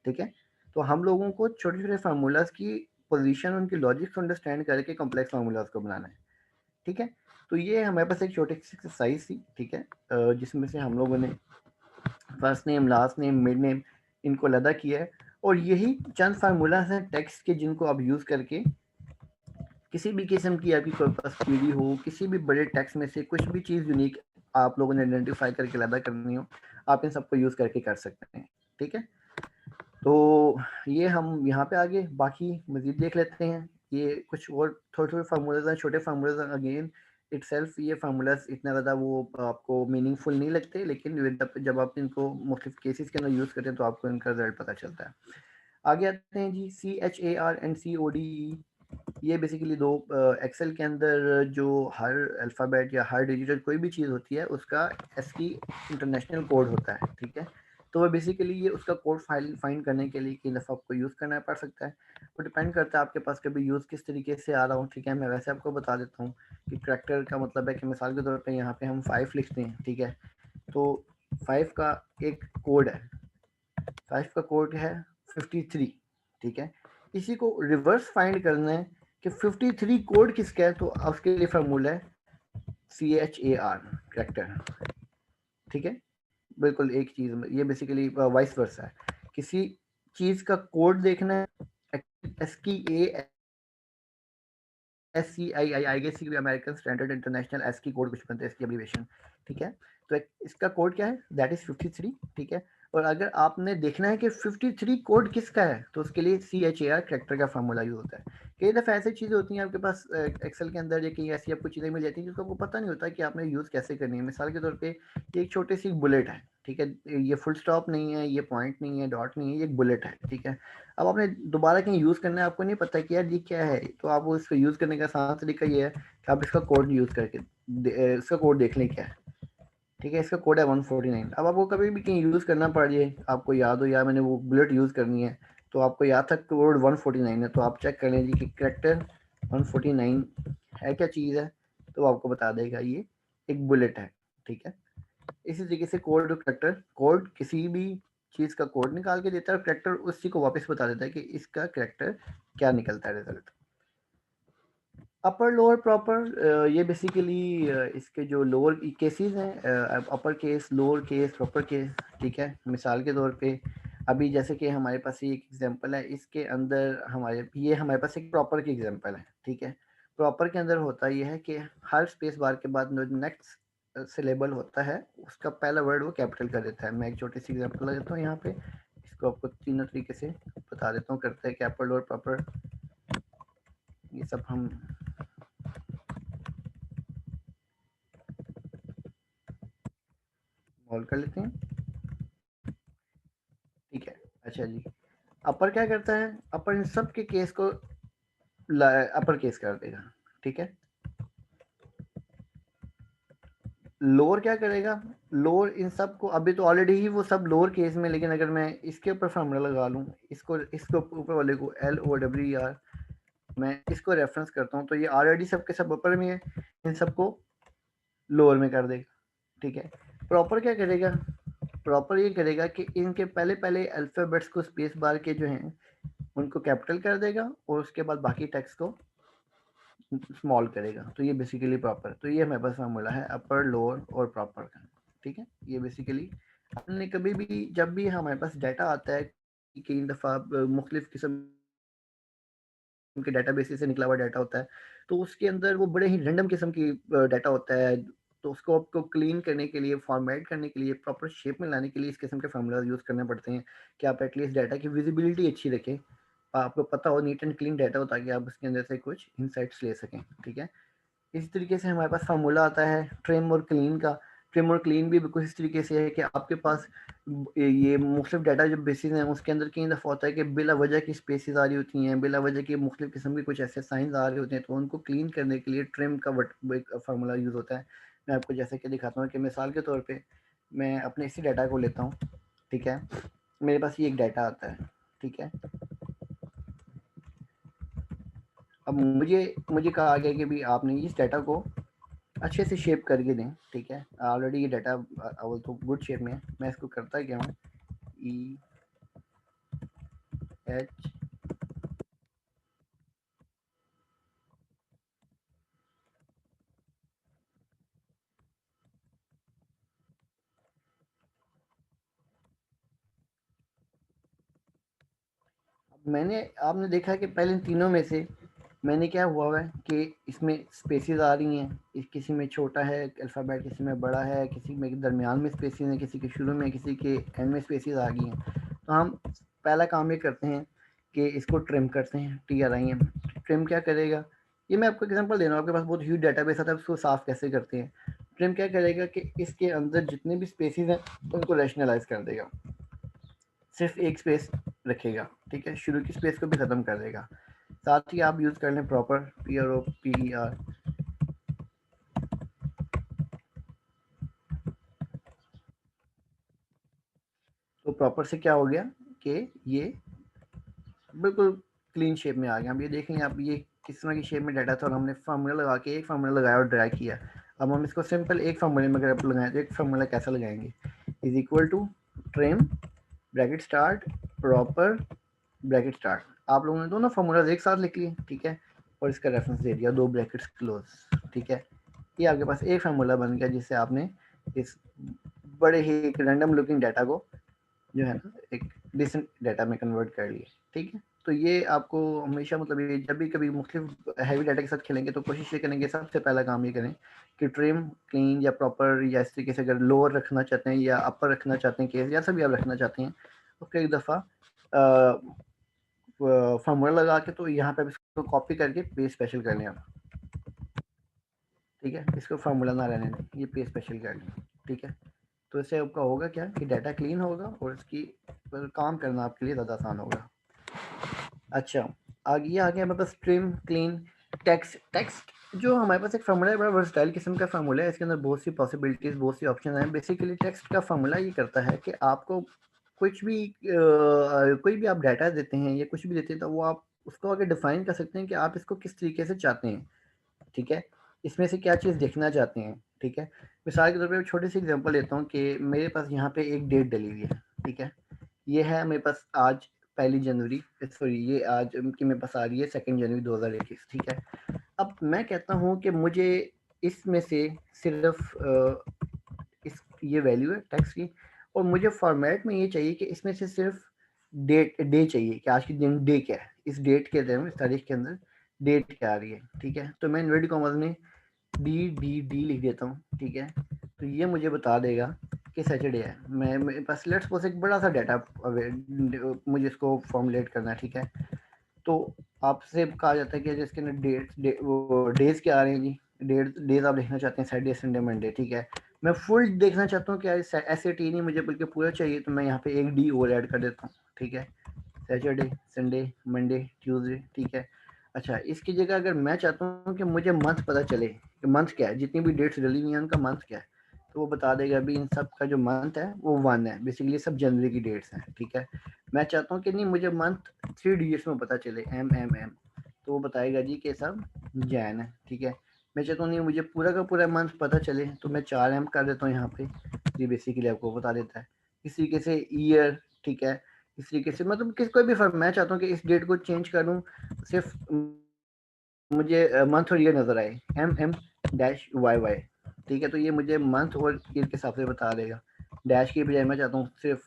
ठीक है। तो हम लोगों को छोटे छोटे फार्मूलाज की पोजीशन, उनकी लॉजिक को अंडरस्टैंड करके कॉम्प्लेक्स फार्मूलाज को बनाना है, ठीक है। तो ये हमारे पास एक छोटी सी एक्सरसाइज थी, ठीक है, जिसमें से हम लोगों ने first name, last name, mid name इनको अलग किया है। और यही चंद फार्मूलाज हैं टेक्स्ट के जिनको आप यूज़ करके किसी भी किस्म की आपकी कोई पास क्वेरी हो, किसी भी बड़े टेक्स्ट में से कुछ भी चीज़ यूनिक आप लोगों ने आइडेंटिफाई करके अलग करनी हो, आप इन सबको यूज़ करके कर सकते हैं, ठीक है। तो ये हम यहाँ पे आगे बाकी मजीद देख लेते हैं। ये कुछ और थोड़े थोड़े फार्मूलाज हैं, छोटे फार्मूलाज हैं। अगेन इटसेल्फ ये फार्मूलाज इतना ज़्यादा वो आपको मीनिंगफुल नहीं लगते, लेकिन जब आप इनको मुख्तलिफ केसेस के अंदर यूज़ करते हैं तो आपको इनका रिजल्ट पता चलता है। आगे आते हैं जी, CHAR एंड CODE। ये बेसिकली दो एक्सेल के अंदर जो हर अल्फ़ाबेट या हर डिजिट कोई भी चीज़ होती है उसका ASCII इंटरनेशनल कोड होता है, ठीक है। तो वह बेसिकली ये उसका कोड फाइल फाइंड करने के लिए कई दफ़ा आपको यूज़ करना पड़ सकता है। वो डिपेंड करता है आपके पास कभी यूज़ किस तरीके से आ रहा हूँ, ठीक है। मैं वैसे आपको बता देता हूँ कि करैक्टर का मतलब है कि मिसाल के तौर पे यहाँ पे हम 5 लिखते हैं, ठीक है। तो 5 का एक कोड है, 5 का कोड है 53, ठीक है। इसी को रिवर्स फाइंड करना है कि 53 कोड किसका है, तो उसके लिए फार्मूला है CHAR करैक्टर, ठीक है। बिल्कुल एक चीज में ये बेसिकली वाइस वर्सा है। किसी चीज का कोड देखना है, SCII I guess American standard international ASCII code कुछ बनता है इसकी एब्रीविएशन, ठीक है। तो इसका कोड क्या है, दैट इज 53, ठीक है। और अगर आपने देखना है कि 53 कोड किसका है, तो उसके लिए CHAR कैरेक्टर का फार्मूला यूज होता है। कई दफ़ा ऐसी चीज़ें होती हैं आपके पास एक्सेल के अंदर, या कहीं ऐसी आपको चीज़ें मिल जाती हैं जिसको आपको पता नहीं होता कि आपने यूज़ कैसे करनी है। मिसाल के तौर पे ये एक छोटी सी बुलेट है, ठीक है। ये फुल स्टॉप नहीं है, ये पॉइंट नहीं है, डॉट नहीं है, ये एक बुलेट है, ठीक है। अब आपने दोबारा कहीं यूज़ करना है, आपको नहीं पता कि यार ये क्या है, तो आप इसको यूज़ करने का आसान तरीका ये है कि आप इसका कोड यूज़ करके इसका कोड देख लें क्या है, ठीक है। इसका कोड है 149। अब आपको कभी भी कहीं यूज़ करना पड़ जाए, आपको याद हो यार मैंने वो बुलेट यूज़ करनी है, तो आपको याद था कोड 149 है, तो आप चेक कर लें जी कि करेक्टर 149 है क्या चीज़ है, तो आपको बता देगा ये एक बुलेट है, ठीक है। इसी तरीके से कोड और करेक्टर, कोड किसी भी चीज़ का कोड निकाल के देता है और करेक्टर उसी को वापस बता देता है कि इसका करेक्टर क्या निकलता है रिजल्ट। अपर लोअर प्रॉपर, ये बेसिकली इसके जो लोअर केसेस हैं, upper case, lower case, proper case, ठीक है। मिसाल के तौर पे अभी जैसे कि हमारे पास एक एग्जांपल है, इसके अंदर हमारे पास एक प्रॉपर की एग्जांपल है, ठीक है। प्रॉपर के अंदर होता यह है कि हर स्पेस बार के बाद नेक्स्ट सिलेबल होता है उसका पहला वर्ड वो कैपिटल कर देता है। मैं एक छोटी सी एग्जांपल लगाता हूँ यहाँ पे, इसको आपको तीनों तरीके से बता देता हूँ, करते हैं कि अपर लोअर प्रॉपर ये सब हम सॉल्व कर लेते हैं, ठीक है। अच्छा जी, अपर क्या करता है, अपर इन सब के केस को अपर केस कर देगा, ठीक है। लोअर क्या करेगा, लोअर इन सब को, अभी तो ऑलरेडी ही वो सब लोअर केस में, लेकिन अगर मैं इसके ऊपर फार्मूला लगा लूँ, इसको ऊपर वाले को LOWER, मैं इसको रेफरेंस करता हूँ, तो ये ऑलरेडी सबके सब ऊपर में है, इन सबको लोअर में कर देगा, ठीक है। प्रॉपर क्या करेगा, प्रॉपर ये करेगा कि इनके पहले पहले अल्फ़ाबेट्स को स्पेस बार के जो हैं उनको कैपिटल कर देगा और उसके बाद बाकी टेक्स्ट को स्मॉल करेगा। तो ये बेसिकली प्रॉपर, तो ये हमारे पास फार्मूला है अपर, लोअर और प्रॉपर का। ठीक है, ये बेसिकली हमने कभी भी जब भी हमारे पास डाटा आता है कि कई दफ़ा मुख्तलिफ किस्म के डाटा बेसिस से निकला हुआ डाटा होता है, तो उसके अंदर वो बड़े ही रैंडम किस्म की डाटा होता है। तो उसको आपको क्लीन करने के लिए, फॉर्मेट करने के लिए, प्रॉपर शेप में लाने के लिए इस किस्म के फार्मूलाज यूज़ करने पड़ते हैं कि आप एटलीस्ट डाटा की विजिबिलिटी अच्छी रखें, आपको पता हो नीट एंड क्लीन डाटा हो, ताकि आप उसके अंदर से कुछ इंसाइट्स ले सकें। ठीक है, इसी तरीके से हमारे पास फार्मूला आता है ट्रिम और क्लीन का। ट्रिम और क्लीन भी बिल्कुल इस तरीके से है कि आपके पास ये मुख्तलिफ डाटा जो बेसिस हैं उसके अंदर कई दफ़ा होता है कि बिला वजह की स्पेसिस आ रही होती हैं, बिला वजह की मुख्तलिफ किस्म के कुछ ऐसे साइंस आ रहे होते हैं, तो उनको क्लीन करने के लिए ट्रिम का एक फार्मूला यूज़ होता है। मैं आपको जैसे कि दिखाता हूँ कि मिसाल के तौर पर मैं अपने इसी डाटा को लेता हूँ। ठीक है, मेरे पास ये एक डाटा आता है। ठीक है, अब मुझे मुझे कहा गया कि भाई आपने इस डाटा को अच्छे से शेप करके दें। ठीक है, ऑलरेडी ये डाटा अव्वल तो गुड शेप में है। मैं इसको करता क्या हूँ, ई एच मैंने आपने देखा कि पहले इन तीनों में से मैंने क्या हुआ है कि इसमें स्पेसेस आ रही हैं, किसी में छोटा है अल्फ़ाबेट, किसी में बड़ा है, किसी में दरमियान में स्पेसेस हैं, किसी के शुरू में, किसी के एंड में स्पेसेस आ गई हैं। तो हम पहला काम ये करते हैं कि इसको ट्रिम करते हैं, TRIM। ट्रिम क्या करेगा, ये मैं आपको एग्जांपल दे रहा हूँ, आपके पास बहुत ह्यूज डाटाबेस आता है, उसको साफ कैसे करते हैं। ट्रिम क्या करेगा कि इसके अंदर जितने भी स्पेसेस हैं उनको रैशनलाइज कर देगा, सिर्फ एक स्पेस रखेगा। ठीक है, शुरू की स्पेस को भी ख़त्म कर देगा। साथ ही आप यूज़ कर लें प्रॉपर, PROPER। तो प्रॉपर से क्या हो गया कि ये बिल्कुल क्लीन शेप में आ गया। अब ये देखेंगे आप, ये किस तरह की शेप में डाटा था और हमने फार्मूला लगा के एक फार्मूला लगाया और ड्रा किया। अब हम इसको सिंपल एक फार्मूले में अगर लगाएं तो एक फार्मूला कैसा लगाएंगे, is equal to trim bracket start proper bracket start. आप लोगों ने दोनों फार्मूलाज एक साथ लिख लिए। ठीक है, और इसका रेफरेंस दे दिया, दो ब्रैकेट्स क्लोज। ठीक है, ये आपके पास एक फार्मूला बन गया जिससे आपने इस बड़े ही एक रैंडम लुकिंग डाटा को जो है ना एक डिसेंट डाटा में कन्वर्ट कर लिए। ठीक है, तो ये आपको हमेशा मतलब ये जब भी कभी मुख्तलिफ हैवी डाटा के साथ खेलेंगे तो कोशिश ये करेंगे, सबसे पहला काम ये करें कि ट्रिम क्लीन या प्रॉपर या इस तरीके से अगर लोअर रखना चाहते हैं या अपर रखना चाहते हैं केस, जैसा भी आप रखना चाहते हैं, उसको एक दफ़ा फार्मूला लगा के तो यहाँ पे इसको कॉपी करके पेस्ट स्पेशल कर लें आप। ठीक है, इसको फार्मूला ना रहने दें, ये पेस्ट स्पेशल कर लें। ठीक है, तो इससे आपका होगा क्या कि डाटा क्लीन होगा और इसकी काम करना आपके लिए ज़्यादा आसान होगा। अच्छा, आगे हमारे पास ट्रिम क्लीन टेक्स्ट। टेक्स्ट जो हमारे पास एक फार्मूला है, बड़ा वर्सटाइल किस्म का फार्मूला है। इसके अंदर बहुत सी पॉसिबिलिटीज़, बहुत सी ऑप्शन हैं। बेसिकली टेक्स्ट का फार्मूला ये करता है कि आपको कुछ भी कोई भी आप डाटा देते हैं या कुछ भी देते हैं तो वो आप उसको आगे डिफाइन कर सकते हैं कि आप इसको किस तरीके से चाहते हैं। ठीक है, इसमें से क्या चीज़ देखना चाहते हैं। ठीक है, मिसाल के तौर पे छोटी सी एग्जांपल लेता हूँ कि मेरे पास यहाँ पे एक डेट डली हुई है। ठीक है, ये है मेरे पास आज 1 जनवरी, सॉरी ये आज की मेरे पास आ रही है 2 जनवरी 2021। ठीक है, अब मैं कहता हूँ कि मुझे इसमें से सिर्फ इस ये वैल्यू है टैक्स की, और मुझे फॉर्मेट में ये चाहिए कि इसमें से सिर्फ डे चाहिए कि आज के दिन डे क्या है, इस डेट के दिन, इस तारीख के अंदर डेट क्या आ रही है। ठीक है, तो मैं इन्वर्टेड कॉमर्स में डी लिख देता हूँ। ठीक है, तो ये मुझे बता देगा कि सैटरडे है। मैं मेरे पास लेट्स सपोज एक बड़ा सा डाटा मुझे इसको फॉर्मुलेट करना है। ठीक है, तो आपसे कहा जाता है कि जिसके अंदर वो डेज क्या आ रहे हैं जी, डेज आप देखना चाहते हैं सैटरडे संडे मंडे। ठीक है, मैं फुल देखना चाहता हूँ कि ऐसे टी नहीं मुझे बल्कि पूरा चाहिए, तो मैं यहाँ पे एक डी और ऐड कर देता हूँ। ठीक है, सैटरडे संडे मंडे ट्यूसडे। ठीक है, अच्छा इसकी जगह अगर मैं चाहता हूँ कि मुझे मंथ पता चले कि मंथ क्या है, जितनी भी डेट्स डली हुई हैं उनका मंथ क्या है, तो वो बता देगा अभी इन सब का जो मंथ है वो 1 है। बेसिकली सब जनवरी की डेट्स हैं। ठीक है, मैं चाहता हूँ कि नहीं मुझे मंथ 3 डिजिट्स में पता चले, एम, तो वो बताएगा जी कि सब जैन है। ठीक है, मैं चाहता हूँ नहीं मुझे पूरा का पूरा मंथ पता चले, तो मैं 4M कर देता हूँ यहाँ पे। ये बेसिकली आपको बता देता है। इस तरीके से ईयर। ठीक है, इस तरीके से, मतलब किस कोई भी फर्म, मैं चाहता हूँ कि इस डेट को चेंज करूँ, सिर्फ मुझे मंथ और ईयर नज़र आए, MM-YY, ठीक है। तो ये मुझे मंथ और ईयर के हिसाब से बता देगा। डैश की बजाय मैं चाहता हूँ सिर्फ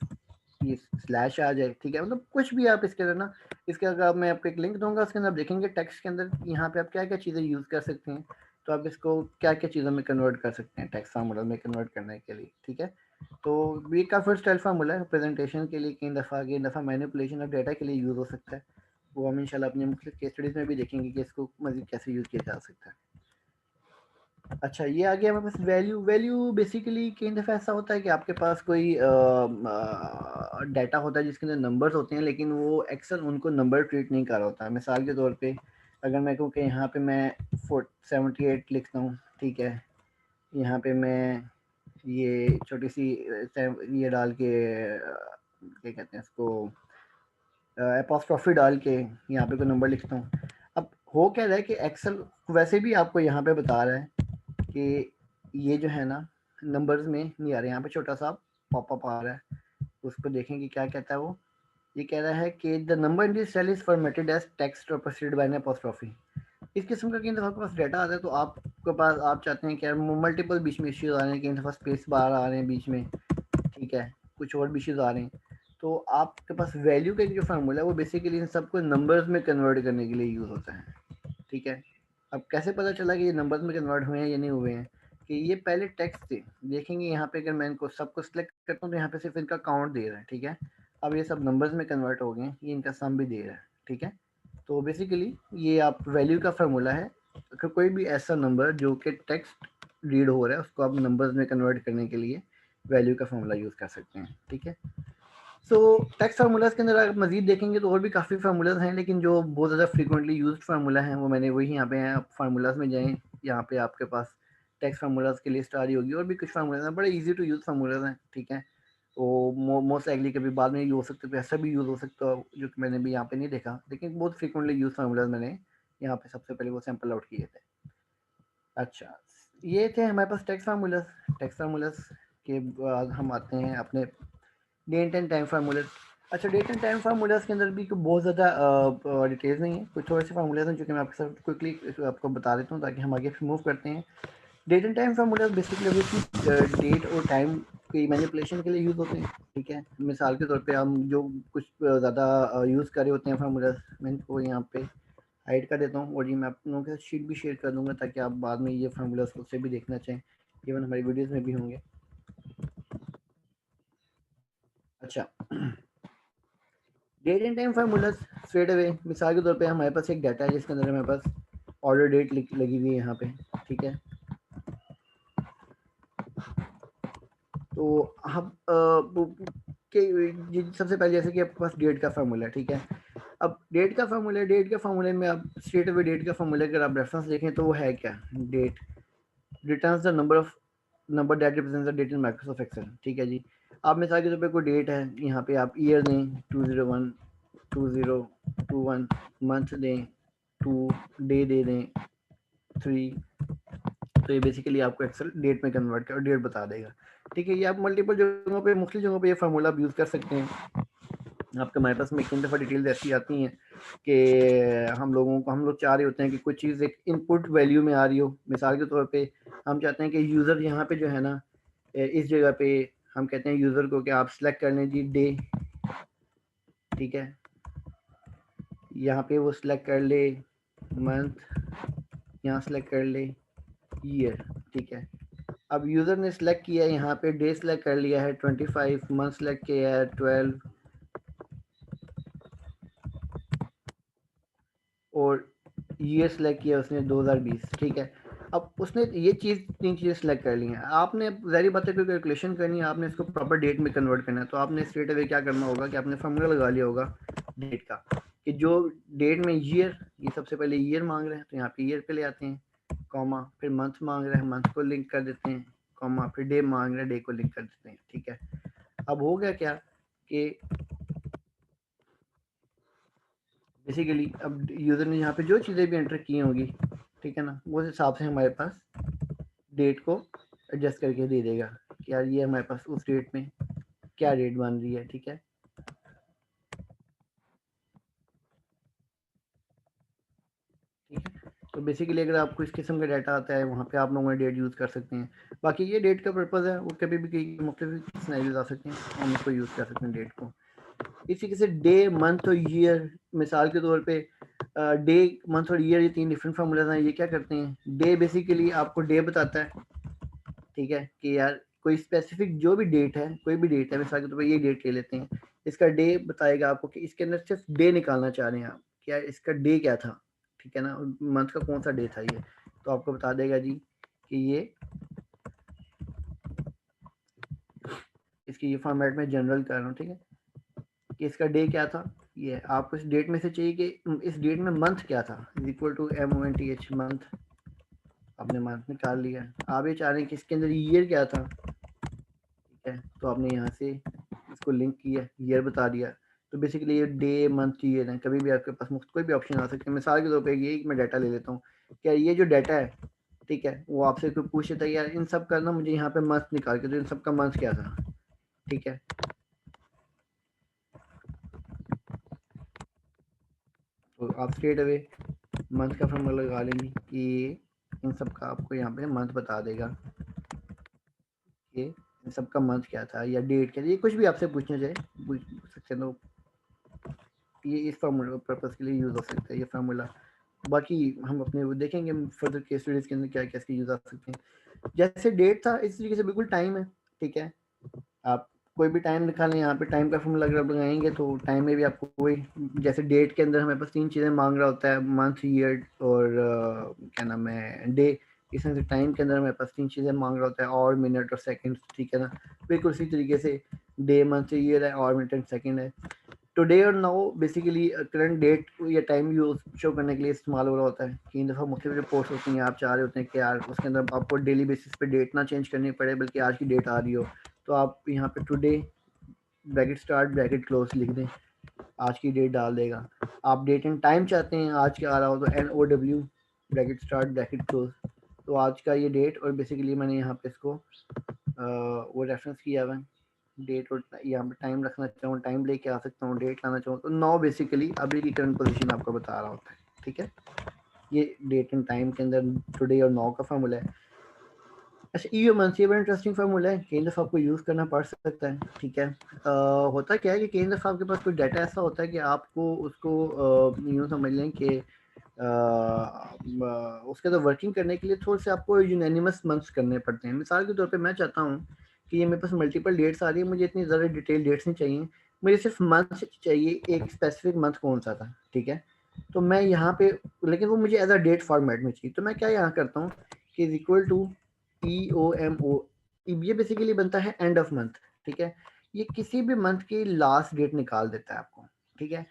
ये स्लैश आ जाए, ठीक है। मतलब कुछ भी आप इसके अंदर ना, इसके अगर मैं आपको एक लिंक दूंगा, उसके अंदर आप देखेंगे टेक्स्ट के अंदर यहाँ पे आप क्या क्या चीज़ें यूज़ कर सकते हैं। तो आप इसको क्या क्या चीज़ों में कन्वर्ट कर सकते हैं टेक्स्ट फार्मूला में कन्वर्ट करने के लिए, ठीक है। तो ये का फर्स्ट स्टाइल फार्मूला है प्रेजेंटेशन के लिए, कई दफ़ा मैनिपुलेशन ऑफ डेटा के लिए यूज़ हो सकता है। वो हम इंशाल्लाह अपने मुख्तलिफ केस स्टडीज़ में भी देखेंगे कि इसको मज़ीद कैसे यूज़ किया जा सकता है। अच्छा, ये आ गया हमारे पास वैल्यू। वैल्यू बेसिकली कई दफ़ा ऐसा होता है कि आपके पास कोई डाटा होता है जिसके अंदर नंबर्स होते हैं, लेकिन वो एक्सेल उनको नंबर ट्रीट नहीं कर रहा होता है। मिसाल के तौर पे अगर मैं कहूँ कि यहाँ पे मैं 78 लिखता हूँ, ठीक है। यहाँ पे मैं ये छोटी सी ये डाल के क्या कहते हैं इसको, एपोस्ट्रोफी डाल के यहाँ पे कोई नंबर लिखता हूँ। अब हो क्या रहा है कि एक्सेल वैसे भी आपको यहाँ पे बता रहा है कि ये जो है ना नंबर्स में नहीं आ रहे, यहाँ पे छोटा सा पॉपअप आ रहा है, उसको देखेंगे क्या कहता है वो। ये कह रहा है कि the number in this cell is formatted as text और प्रोसीडेड बाय एन एपोस्ट्रोफी। इस किस्म का कई दफ़ा आपके पास डाटा आता है, तो आपके पास आप चाहते हैं कि यार मल्टीपल बीच में इश्यूज आ रहे हैं, कई दफ़ा स्पेस बार आ रहे हैं बीच में, ठीक है, कुछ और भी इश्यूज आ रहे हैं। तो आपके पास वैल्यू का एक जो फार्मूला है वो बेसिकली इन सबको नंबर्स में कन्वर्ट करने के लिए यूज़ होता है, ठीक है। अब कैसे पता चला कि ये नंबर्स में कन्वर्ट हुए हैं या नहीं हुए हैं, कि ये पहले टेक्स्ट थे, देखेंगे यहाँ पे अगर मैं इनको सबको सिलेक्ट करता हूँ तो यहाँ पे सिर्फ इनका काउंट दे रहा है, ठीक है। अब ये सब नंबर्स में कन्वर्ट हो गए, ये इनका सम भी दे रहा है, ठीक है। तो बेसिकली ये आप वैल्यू का फार्मूला है। अगर कोई भी ऐसा नंबर जो कि टेक्स्ट रीड हो रहा है उसको आप नंबर्स में कन्वर्ट करने के लिए वैल्यू का फार्मूला यूज़ कर सकते हैं, ठीक है। सो टेक्स्ट फार्मूलाज के अंदर अगर मजीद देखेंगे तो और भी काफ़ी फार्मूलाज हैं, लेकिन जो बहुत ज़्यादा फ्रीक्वेंटली यूज्ड फार्मूला है वो मैंने वही यहाँ पे हैं। आप फार्मूलाज में जाएँ, यहाँ पे आपके पास टेक्स्ट फार्मूलाज की लिस्ट आ रही होगी, और भी कुछ फार्मूलाज हैं, बड़े इजी टू यूज़ फार्मूलाज हैं, ठीक है। वो मोस्ट लाइकली कभी बाद में यूज़ हो सकते हैं, ऐसा भी यूज़ हो सकता है जो कि मैंने भी यहाँ पे नहीं देखा, लेकिन बहुत फ्रीक्वेंटली यूज फार्मूलाज मैंने यहाँ पे सबसे पहले वो सैम्पल आउट किए थे। अच्छा, ये थे हमारे पास टेक्स्ट फार्मूलाज। टेक्स्ट फार्मूलाज के बाद हम आते हैं अपने डेट एंड टाइम फार्मूलाज। अच्छा, डेट एंड टाइम फार्मूलाज के अंदर भी बहुत ज़्यादा डिटेल्स नहीं है, कुछ थोड़े से फार्मूलाज हैं जो कि मैं आपके साथ क्विकली आपको बता देता हूँ ताकि हम आगे मूव करते हैं। Date and time formulas basically date और टाइम की मैनिपुलेशन के लिए यूज़ होते हैं, ठीक है। मिसाल के तौर पे हम जो कुछ ज़्यादा यूज़ कर रहे होते हैं फार्मूलाज, मैं इनको यहाँ पे हाइड कर देता हूँ, और ये मैं आप लोगों के साथ शीट भी शेयर कर दूँगा ताकि आप बाद में ये फार्मूलाज खुद से भी देखना चाहें, इवन हमारी वीडियोज़ में भी होंगे। अच्छा, date and time formula straight away, मिसाल के तौर पे हमारे पास एक डाटा है जिसके अंदर हमारे पास ऑर्डर डेट लगी हुई है यहाँ पे, ठीक है। तो हम सबसे पहले जैसे कि आपके पास डेट का फार्मूला है, ठीक है। अब डेट का फार्मूले में आप स्ट्रेट अवे डेट का फार्मूला अगर आप रेफरेंस देखें तो वो है क्या, date returns the number that represents the date in Microsoft Excel, ठीक है जी। आप मिसाल के तौर पे कोई डेट है, यहाँ पे आप ईयर दें 201 2021, मंथ दें 2, डे दे दें 3, तो ये बेसिकली आपको एक्सेल डेट में कन्वर्ट कर डेट बता देगा, ठीक है। ये आप मल्टीपल जगहों पे मुख्तलिफ जगहों पे ये फार्मूला आप यूज़ कर सकते हैं। आपके हमारे पास में कई दफ़ा डिटेल्स ऐसी आती हैं कि हम लोग चाह रहे होते हैं कि कोई चीज़ एक इनपुट वैल्यू में आ रही हो। मिसाल के तौर पे हम चाहते हैं कि यूज़र यहाँ पे जो है ना, इस जगह पे हम कहते हैं यूज़र को कि आप सिलेक्ट कर लें जी डे, ठीक है। यहाँ पे वो सिलेक्ट कर ले मंथ, यहाँ सेलेक्ट कर ले ईयर, ठीक है। अब यूज़र ने सेलेक्ट किया है, यहाँ पे डे सेलेक्ट कर लिया है 25, मंथ सेलेक्ट किया है 12, और ईयर सेलेक्ट किया उसने 2020, ठीक है। अब उसने ये तीन चीज़ें सेलेक्ट कर ली हैं। आपने ज़ाहिर बात है कोई कैलकुलेशन करनी है, आपने इसको प्रॉपर डेट में कन्वर्ट करना है, तो आपने स्ट्रेट अवे क्या करना होगा कि आपने फार्मूला लगा लिया होगा डेट का, कि जो डेट में ईयर, ये सबसे पहले ईयर मांग रहे हैं तो यहाँ पे ईयर पे ले आते हैं, कॉमा, फिर मंथ मांग रहे हैं, मंथ को लिंक कर देते हैं, कॉमा, फिर डे मांग रहे हैं, डे को लिंक कर देते हैं, ठीक है। अब हो गया क्या कि बेसिकली अब यूज़र ने यहाँ पे जो चीज़ें भी एंटर की होंगी, ठीक है ना, उस हिसाब से हमारे पास डेट को एडजस्ट करके दे देगा कि यार ये हमारे पास उस डेट में क्या डेट बन रही है, ठीक है। तो बेसिकली अगर आपको इस किस्म का डाटा आता है वहाँ पे आप लोगों ने डेट यूज़ कर सकते हैं। बाकी ये डेट का पर्पज़ है, वो कभी भी कई मुख्तलिफ सिनेरियोज आ सकते हैं, हम उसको यूज़ कर सकते हैं डेट को। इसी के से डे, मंथ और ईयर, मिसाल के तौर पे डे, मंथ और ईयर, ये 3 डिफरेंट फार्मूलाज हैं। ये क्या करते हैं, डे बेसिकली आपको डे बताता है, ठीक है, कि यार कोई स्पेसिफिक जो भी डेट है, कोई भी डेट है, मिसाल के तौर पे ये डेट ले लेते हैं, इसका डे बताएगा आपको कि इसके अंदर सिर्फ डे निकालना चाह रहे हैं आप, क्या इसका डे क्या था, ठीक है ना, मंथ का कौन सा डे था ये, तो आपको बता देगा जी कि ये इसकी ये फॉर्मेट में जनरल कर रहा हूँ, ठीक है, कि इसका डे क्या था, ये आपको इस डेट में से चाहिए कि इस डेट में मंथ क्या था, इक्वल टू MONTH मंथ, आपने मंथ निकाल लिया। आप ये चाह रहे हैं कि इसके अंदर ईयर क्या था, ठीक है, तो आपने यहाँ से इसको लिंक किया, ईयर बता दिया। तो बेसिकली ये डे, मंथ, ईयर है, कभी भी आपके पास मुफ्त कोई भी ऑप्शन आ सकते हैं। मिसाल के तौर पे ये मैं डाटा ले लेता हूँ, क्या ये जो डाटा है, ठीक है, वो आपसे कोई पूछ लेता है यार इन सब का ना मुझे यहाँ पे मंथ निकाल के, तो इन सब का मंथ क्या था, ठीक है, तो आप स्ट्रेट अवे मंथ का फॉर्मूला लगा लेंगे कि इन सब का आपको यहाँ पे मंथ बता देगा कि इन सब का मंथ क्या था या डेट क्या था, ये कुछ भी आपसे पूछना चाहे पूछ सकते हैं। तो ये इस फार्मूला पर्पज़ के लिए यूज़ हो सकता है ये फार्मूला। बाकी हम अपने वो देखेंगे फर्दर केस स्टडीज़ के अंदर क्या क्या इसके यूज़ आ सकते हैं। जैसे डेट था इस तरीके से बिल्कुल टाइम है, ठीक है, आप कोई भी टाइम निकालें, यहाँ पे टाइम का फॉर्मूला अगर आप लगाएंगे तो टाइम में भी आपको वही, जैसे डेट के अंदर हमें पास 3 चीज़ें मांग रहा होता है, मंथ, ईयर और क्या नाम है डे। इस तरह से टाइम के अंदर हमें पास 3 चीज़ें मांग रहा होता है, और मिनट और सेकंड, ठीक है ना, बिल्कुल उसी तरीके से डे, मंथ, ईयर है, और मिनट एंड सेकंड है। टुडे और नाउ बेसिकली करंट डेट या टाइम यूज शो करने के लिए इस्तेमाल हो रहा होता है। कई दफ़ा मुख्तलिफ रिपोर्ट्स होती हैं, आप चाह रहे होते हैं कि यार उसके अंदर आपको डेली बेसिस पे डेट ना चेंज करनी पड़े, बल्कि आज की डेट आ रही हो, तो आप यहाँ पे today bracket start bracket close लिख दें, आज की डेट डाल देगा। आप डेट एंड टाइम चाहते हैं आज क्या आ रहा हो, तो NOW bracket start bracket close, तो आज का ये डेट, और बेसिकली मैंने यहाँ पे इसको वो रेफरेंस किया हुआ है, डेट और यहाँ पे टाइम रखना चाहूँ, टाइम लेके आ सकता हूँ, डेट लाना चाहूँ, तो 9 बेसिकली अभी की करंट पोजीशन आपको बता रहा होता है, ठीक है, ये डेट एंड टाइम के अंदर टुडे और 9 का फार्मूला है। अच्छा, ईयर मंथ, ये बड़ा इंटरेस्टिंग फार्मूला है, कई दफ़ा आपको यूज़ करना पड़ सकता है, ठीक है। होता क्या है कि कई दफ़ा आपके पास कोई डाटा ऐसा होता है कि आपको उसको यूँ समझ लें कि उसके अंदर वर्किंग करने के लिए थोड़े से आपको यूनानिमस मंथ्स करने पड़ते हैं। मिसाल के तौर पे मैं चाहता हूँ कि ये मेरे पास मल्टीपल डेट्स आ रही है, मुझे इतनी ज़्यादा डिटेल डेट्स नहीं चाहिए, मुझे सिर्फ मंथ चाहिए, एक स्पेसिफिक मंथ कौन सा था, ठीक है। तो मैं यहाँ पे, लेकिन वो मुझे एज अ डेट फॉर्मेट में चाहिए, तो मैं क्या यहाँ करता हूँ कि इज इक्वल टू EOMO, ये बेसिकली बनता है एंड ऑफ मंथ, ठीक है, ये किसी भी मंथ की लास्ट डेट निकाल देता है आपको, ठीक है।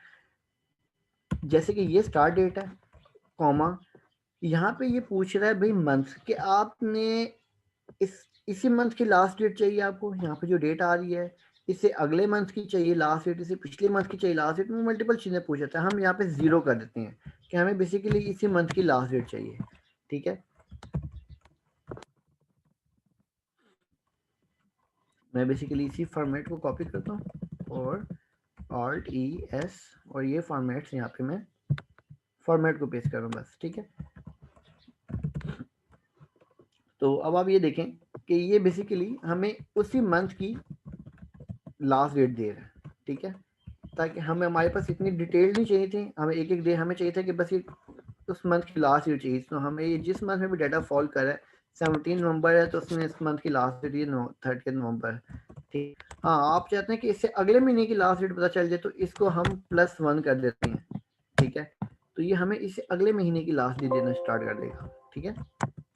जैसे कि ये स्टार्ट डेट है, कॉमा, यहाँ पे ये पूछ रहा है भाई मंथ कि आपने इसी मंथ की लास्ट डेट चाहिए आपको, यहाँ पे जो डेट आ रही है इससे अगले मंथ की चाहिए लास्ट डेट, इससे पिछले मंथ की चाहिए लास्ट डेट, में मल्टीपल चीज़ें पूछ जाता है। हम यहाँ पे 0 कर देते हैं कि हमें बेसिकली इसी मंथ की लास्ट डेट चाहिए, ठीक है। मैं बेसिकली इसी फॉर्मेट को कॉपी करता हूँ और Alt+E+S, और ये फॉर्मेट्स यहाँ पे मैं फॉर्मेट को पेस्ट कर रहा हूँ बस, ठीक है। तो अब आप ये देखें कि ये बेसिकली हमें उसी मंथ की लास्ट डेट दे रहा है, ठीक है, ताकि हमें, हमारे पास इतनी डिटेल नहीं चाहिए थी, हमें एक एक डे हमें चाहिए था कि बस ये उस मंथ की लास्ट डेट चाहिए। तो हमें ये जिस मंथ में भी डाटा फॉल कर रहा है, 17 नवंबर है तो उसमें इस मंथ की लास्ट डेट ये 30 नवंबर, ठीक। हाँ, आप चाहते हैं कि इससे अगले महीने की लास्ट डेट पता चल जाए, तो इसको हम +1 कर देते हैं, ठीक है, तो ये हमें इससे अगले महीने की लास्ट डेट देना स्टार्ट कर देगा, ठीक है।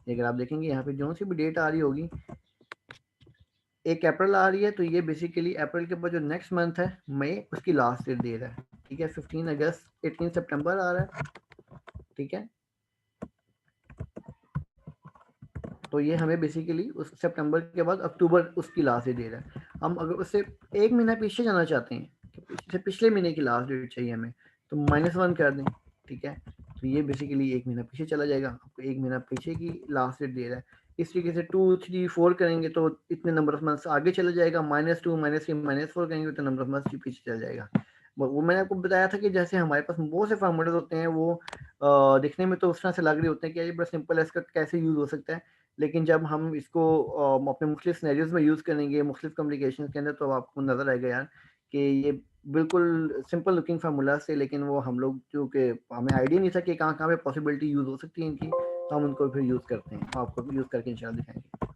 अगर आप देखेंगे यहाँ पे जो सी भी डेट आ रही होगी, 1 अप्रैल आ रही है, तो ये बेसिकली अप्रैल के बाद जो नेक्स्ट मंथ है मई, उसकी लास्ट डेट दे रहा है, ठीक है। 15 अगस्त, 18 सितंबर आ रहा है, ठीक है, तो ये हमें बेसिकली उस सितंबर के बाद अक्टूबर उसकी लास्ट डेट दे रहा है। हम अगर उससे एक महीना पीछे जाना चाहते हैं कि पिछले महीने की लास्ट डेट चाहिए हमें, तो -1 कर दें, ठीक है, तो ये बेसिकली एक महीना पीछे चला जाएगा, आपको एक महीना पीछे की लास्ट डेट दे रहा है। इस तरीके से 2, 3, 4 करेंगे तो इतने नंबर ऑफ मंथ्स आगे चला जाएगा, -2, -3, -4 करेंगे तो नंबर ऑफ मंथ्स पीछे चल जाएगा। वो मैंने आपको बताया था कि जैसे हमारे पास बहुत से फार्मूले होते हैं, वो दिखने में तो उस तरह से लग रहे होते हैं कि ये बड़ा सिंपल है, इसका कैसे यूज़ हो सकता है, लेकिन जब हम इसको अपने मुख्तलिफ सिनेरियोज में यूज़ करेंगे मुख्तलिफ कम्युनिकेशन के अंदर, तो आपको नज़र आएगा यार कि ये बिल्कुल सिंपल लुकिंग फार्मूला से, लेकिन वो हम लोग चूँकि हमें आइडिया नहीं था कि कहाँ कहाँ पे पॉसिबिलिटी यूज़ हो सकती है इनकी, तो हम उनको फिर यूज़ करते हैं, आपको यूज़ करके इंशाल्लाह दिखाएंगे।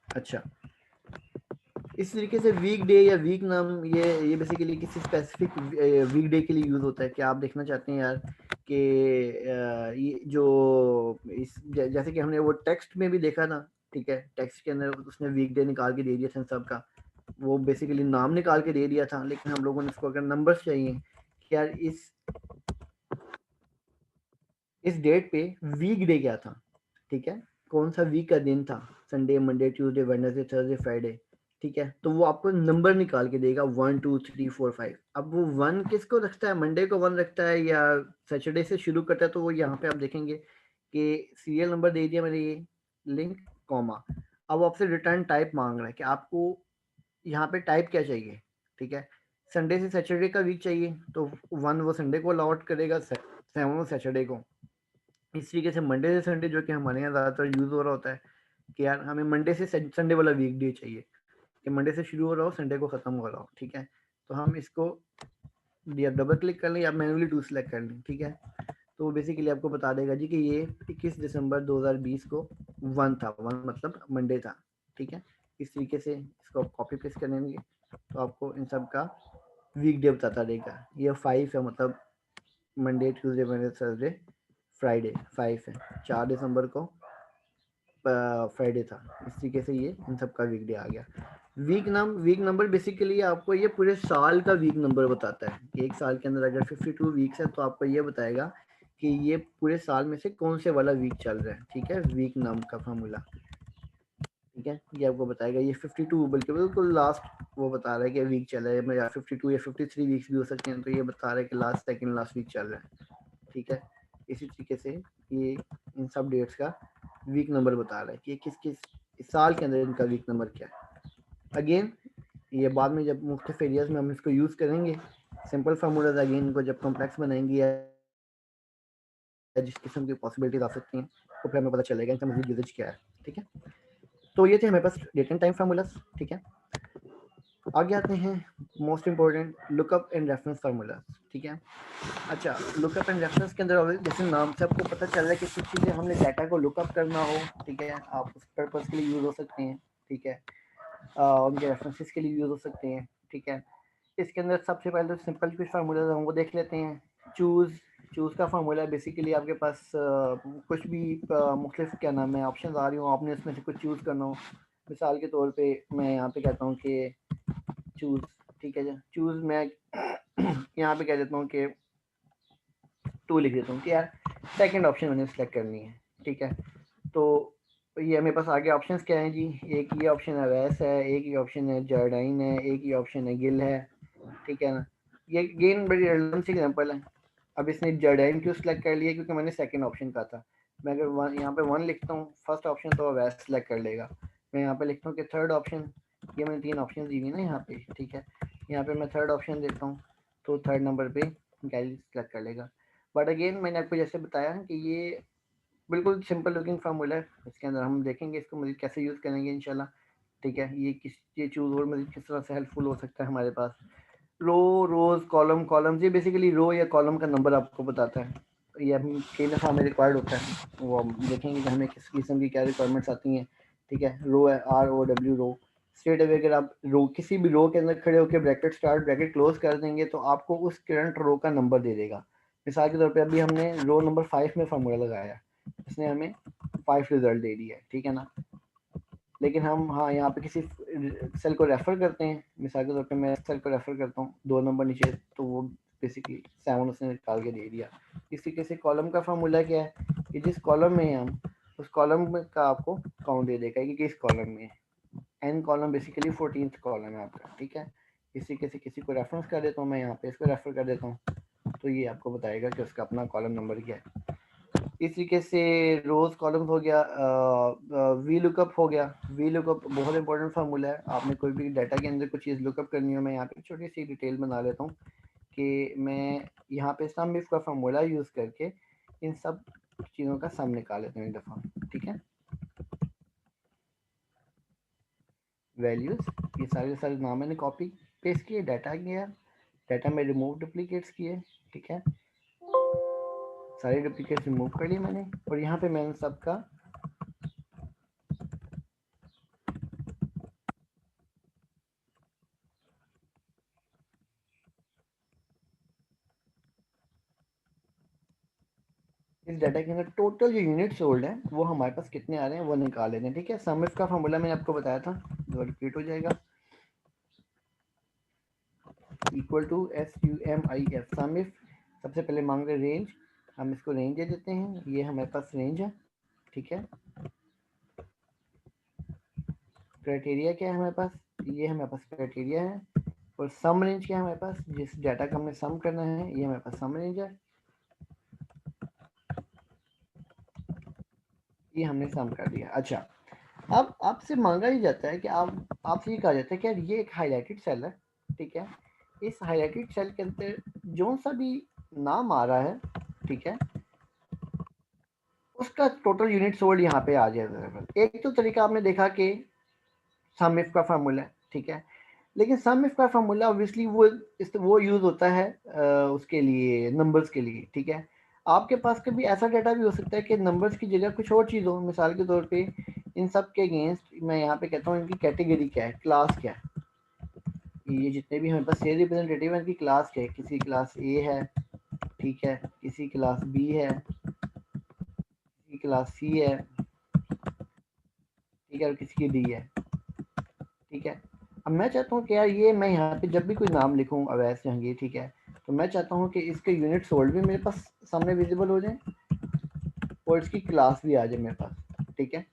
अच्छा, इस तरीके से वीक डे या वीक नाम ये बेसिकली किसी स्पेसिफिक वीक डे के लिए यूज़ होता है कि आप देखना चाहते हैं यार कि ये जो जैसे कि हमने वो टेक्स्ट में भी देखा ना, ठीक है, टेक्स्ट के अंदर उसने वीक डे निकाल के दे दिया था सबका, वो बेसिकली नाम निकाल के दे दिया था, लेकिन हम लोगों ने इसको अगर नंबर्स चाहिए कि यार इस डेट पे वीक डे क्या था, ठीक है, कौन सा वीक का दिन था, Sunday, Monday, Tuesday, Wednesday, Thursday, Friday, ठीक है, तो वो आपको नंबर निकाल के देगा 1 2 3 4 5। अब वो 1 किसको रखता है, मंडे को 1 रखता है या सैटरडे से शुरू करता है, तो वो यहाँ पे आप देखेंगे कि सीरियल नंबर दे दिया मैंने, ये लिंक कॉमा। अब आपसे रिटर्न टाइप मांग रहा है कि आपको यहाँ पे टाइप क्या चाहिए, ठीक है, संडे से सैटरडे का वीक चाहिए तो 1 वो संडे को अलॉट करेगा, 7 वो सैटरडे को। इस तरीके से मंडे से संडे जो कि हमारे यहाँ ज़्यादातर यूज़ हो रहा होता है कि यार हमें मंडे से संडे वाला वीक डे चाहिए कि मंडे से शुरू हो रहा हो, संडे को ख़त्म हो रहा हो, ठीक है, तो हम इसको या डबल क्लिक कर लें या मैनुअली टू सेलेक्ट कर लें, ठीक है, तो बेसिकली आपको बता देगा जी कि ये 21 दिसंबर 2020 को 1 था, 1 मतलब मंडे था, ठीक है। इस तरीके से इसको कॉपी पेस्ट कर लेंगे तो आपको इन सब का वीक डे बताता रहेगा। ये 5 है, मतलब Monday, Tuesday, Wednesday, Thursday, Friday 5 है, 4 दिसंबर को फ्राइडे था। इस तरीके से ये इन सब का वीक डे आ गया। वीक नंबर बेसिकली आपको ये पूरे साल का वीक नंबर बताता है। एक साल के अंदर अगर 52 वीक्स है तो आपको ये बताएगा कि ये पूरे साल में से कौन से वाला वीक चल रहा है, ठीक है, वीक नाम का फार्मूला, ठीक है, ये आपको बताएगा। ये 52 बल्कि बिल्कुल लास्ट वो बता रहा है कि वीक चल रहा है, या 52 या 53 वीक्स भी हो सकते हैं, तो ये बता रहा है कि सेकंड लास्ट वीक चल रहा है, ठीक है। इसी तरीके से ये इन सब डेट्स का वीक नंबर बता रहा है कि किस किस साल के अंदर इनका वीक नंबर क्या है। अगेन ये बाद में जब मुख्तलिफ एरियाज में हम इसको यूज़ करेंगे, सिंपल फार्मूलाज अगेन इनको जब कॉम्प्लेक्स बनाएंगे या जिस किस्म की पॉसिबिलिटीज आ सकती हैं, तो फिर हमें पता चलेगा इनका मजीद यूजेज क्या है, ठीक है। तो ये थे हमारे पास डेट एंड टाइम फार्मूलाज, ठीक है। आगे आते हैं most important lookup and reference formula, ठीक है। अच्छा, लुकअप एंड रेफरेंस के अंदर जैसे नाम से आपको पता चल रहा है कि कुछ चीज़ें हमने डाटा को लुकअप करना हो, ठीक है, आप उस पर्पज़ के लिए यूज़ हो सकते हैं, ठीक है, उनके रेफरेंसेस के लिए यूज़ हो सकते हैं, ठीक है। इसके अंदर सबसे पहले तो सिंपल कुछ फार्मूला हम वो देख लेते हैं। चूज़ का फार्मूला बेसिकली आपके पास कुछ भी मुख्तलिफ क्या नाम है ऑप्शन आ रही हो, आपने उसमें से कुछ चूज़ करना हो। मिसाल के तौर पे मैं यहाँ पे कहता हूँ कि चूज़, ठीक है, चूज़ मैं यहाँ पे कह देता हूँ कि 2 लिख देता हूँ कि यार सेकंड ऑप्शन मैंने सेलेक्ट करनी है, ठीक है। तो ये मेरे पास आगे ऑप्शंस क्या हैं जी, एक ये ऑप्शन है वैस है, एक ये ऑप्शन है जर्डाइन है, एक ये ऑप्शन है गिल है, ठीक है ना। ये गेन बड़ी रेलेवेंट एग्जांपल है। अब इसने जर्डाइन क्यों सेलेक्ट कर लिया, क्योंकि मैंने सेकंड ऑप्शन का था। मैं अगर यहाँ पे 1 लिखता हूँ फर्स्ट ऑप्शन, तो वैस सेलेक्ट कर लेगा। मैं यहाँ पे लिखता हूँ कि थर्ड ऑप्शन, ये मैंने 3 ऑप्शन दी हुई ना यहाँ पे, ठीक है, यहाँ पे मैं थर्ड ऑप्शन देता हूँ तो थर्ड नंबर पे गैली सेलेक्ट कर लेगा। बट अगेन मैंने आपको जैसे बताया कि ये बिल्कुल सिंपल लुकिंग फार्मूला है। इसके अंदर हम देखेंगे इसको मज़ीद कैसे यूज़ करेंगे इंशाल्लाह, ठीक है। ये चूज़ और मज़ीद किस तरह से हेल्पफुल हो सकता है हमारे पास। रोज़, कॉलम्स, ये बेसिकली रो या कॉलम का नंबर आपको बताता है। ये हम कई दफ़ा हमें रिक्वायर्ड होता है, वो हम देखेंगे कि हमें किस किस्म की क्या रिक्वायरमेंट्स आती हैं, ठीक है। रो है ROW रो। स्ट्रेट अवे अगर आप रो किसी भी रो के अंदर खड़े होकर ब्रैकेट स्टार्ट ब्रैकेट क्लोज कर देंगे तो आपको उस करंट रो का नंबर दे देगा। मिसाल के तौर पे अभी हमने रो नंबर 5 में फार्मूला लगाया, इसने हमें 5 रिजल्ट दे दिया है, ठीक है ना। लेकिन हम हाँ यहाँ पे किसी सेल को रेफर करते हैं, मिसाल के तौर पे मैं सेल को रेफर करता हूँ 2 नंबर नीचे, तो वो बेसिकली 7 उसने निकाल के दे दिया। इस तरीके से कॉलम का फार्मूला क्या है कि जिस कॉलम में हम उस कॉलम का आपको काउंट दे देगा कि किस कॉलम में है। N column basically 14th column है आपका, ठीक है। इस तरीके से किसी को रेफरेंस कर देता हूँ मैं, यहाँ पे इसको रेफर कर देता हूँ, तो ये आपको बताएगा कि उसका अपना कॉलम नंबर क्या है। इस तरीके से रोज कॉलम हो गया, वी लुकअप हो गया। वी लुकअप बहुत इंपॉर्टेंट फार्मूला है। आपने कोई भी डाटा के अंदर कुछ चीज़ लुकअप करनी हो, मैं यहाँ पे छोटी सी डिटेल बना लेता हूँ कि मैं यहाँ पे सम इफ का फॉर्मूला यूज करके इन सब चीजों का सम निकाल लेता हूँ एक दफा, ठीक है। वैल्यूज, ये सारे सारे नाम मैंने कॉपी पेस्ट किए, डाटा किया, डाटा में रिमूव डुप्लीकेट्स किए, ठीक है, सारे डुप्लीकेट्स रिमूव कर लिए मैंने, और यहाँ पे मैंने सबका इस डाटा के अंदर टोटल जो यूनिट सोल्ड है वो हमारे पास कितने आ रहे हैं वो निकाल लेते हैं, ठीक है। सम इफ का फॉर्मूला मैंने आपको बताया था, जो रिपीट हो जाएगा, equal to SUMIF, sum if. सबसे पहले मांग रहे रेंज, हम इसको रेंज दे देते हैं, ये हमारे पास रेंज है, ठीक है। क्राइटेरिया क्या है हमारे पास, ये हमारे पास क्राइटेरिया है, और सम रेंज क्या है हमारे पास, जिस डाटा का हमने सम करना है ये हमारे पास सम रेंज है, ये हमने सम कर दिया। अच्छा, अब आपसे मांगा ही जाता है कि आपसे ये कहा जाता है कि यार ये एक हाईलाइटेड सेल है, ठीक है, इस हाईलाइटेड सेल के अंदर जो सा भी नाम आ रहा है, ठीक है, उसका टोटल यूनिट सोल्ड यहाँ पे आ जाएगा। एक तो तरीका आपने देखा कि सम इफ का फार्मूला है, ठीक है, लेकिन सम इफ का फार्मूला ऑब्वियसली वो यूज होता है उसके लिए, नंबर्स के लिए, ठीक है। आपके पास कभी ऐसा डाटा भी हो सकता है कि नंबर्स की जगह कुछ और चीज़ हो, मिसाल के तौर पे इन सब के अगेंस्ट मैं यहाँ पे कहता हूँ इनकी कैटेगरी क्या है, क्लास क्या है, ये जितने भी हमारे पास ये रिप्रेजेंटेटिव है इनकी क्लास क्या है, किसी क्लास ए है, ठीक है, किसी क्लास बी है, किसी क्लास सी है, ठीक है, और किसी की डी है, ठीक है। अब मैं चाहता हूँ कि यार ये मैं यहाँ पे जब भी कोई नाम लिखूँ अवैस जहांगीर, ठीक है, तो मैं चाहता हूँ कि इसके यूनिट सोल्ड भी मेरे पास सामने विजिबल हो जाए और इसकी क्लास भी आ जाए मेरे पास, ठीक है।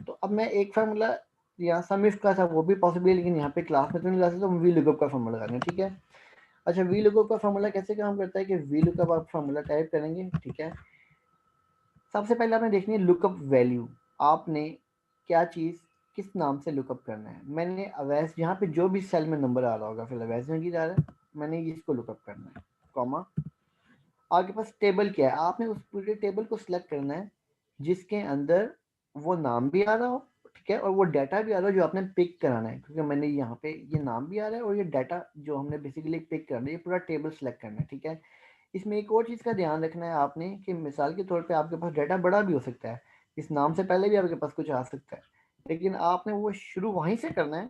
तो अब मैं एक फार्मूला यहाँ सम इफ का था वो भी पॉसिबल है, लेकिन यहाँ पे क्लास में तो नहीं ला सकता, तो वी लुकअप का फार्मूला लगाना है, ठीक है। अच्छा, वी लुकअप का फार्मूला कैसे काम करता है कि वी लुकअप आप फार्मूला टाइप करेंगे, ठीक है। सबसे पहले आपने देखनी है लुकअप वैल्यू, आपने क्या चीज़ किस नाम से लुकअप करना है। मैंने अवैस, यहाँ पे जो भी सेल में नंबर आ रहा होगा, फिर अवैस जहांगीर आ रहा है, मैंने इसको लुकअप करना है, कॉमा, आपके पास टेबल क्या है, आपने उस पूरे टेबल को सिलेक्ट करना है जिसके अंदर वो नाम भी आ रहा हो, ठीक है, और वो डाटा भी आ रहा हो जो आपने पिक कराना है, क्योंकि मैंने यहाँ पे ये नाम भी आ रहा है और ये डाटा जो हमने बेसिकली पिक करना है, ये पूरा टेबल सेलेक्ट करना है, ठीक है। इसमें एक और चीज़ का ध्यान रखना है आपने कि मिसाल के तौर पे आपके पास डाटा बड़ा भी हो सकता है, इस नाम से पहले भी आपके पास कुछ आ सकता है, लेकिन आपने वो शुरू वहीं से करना है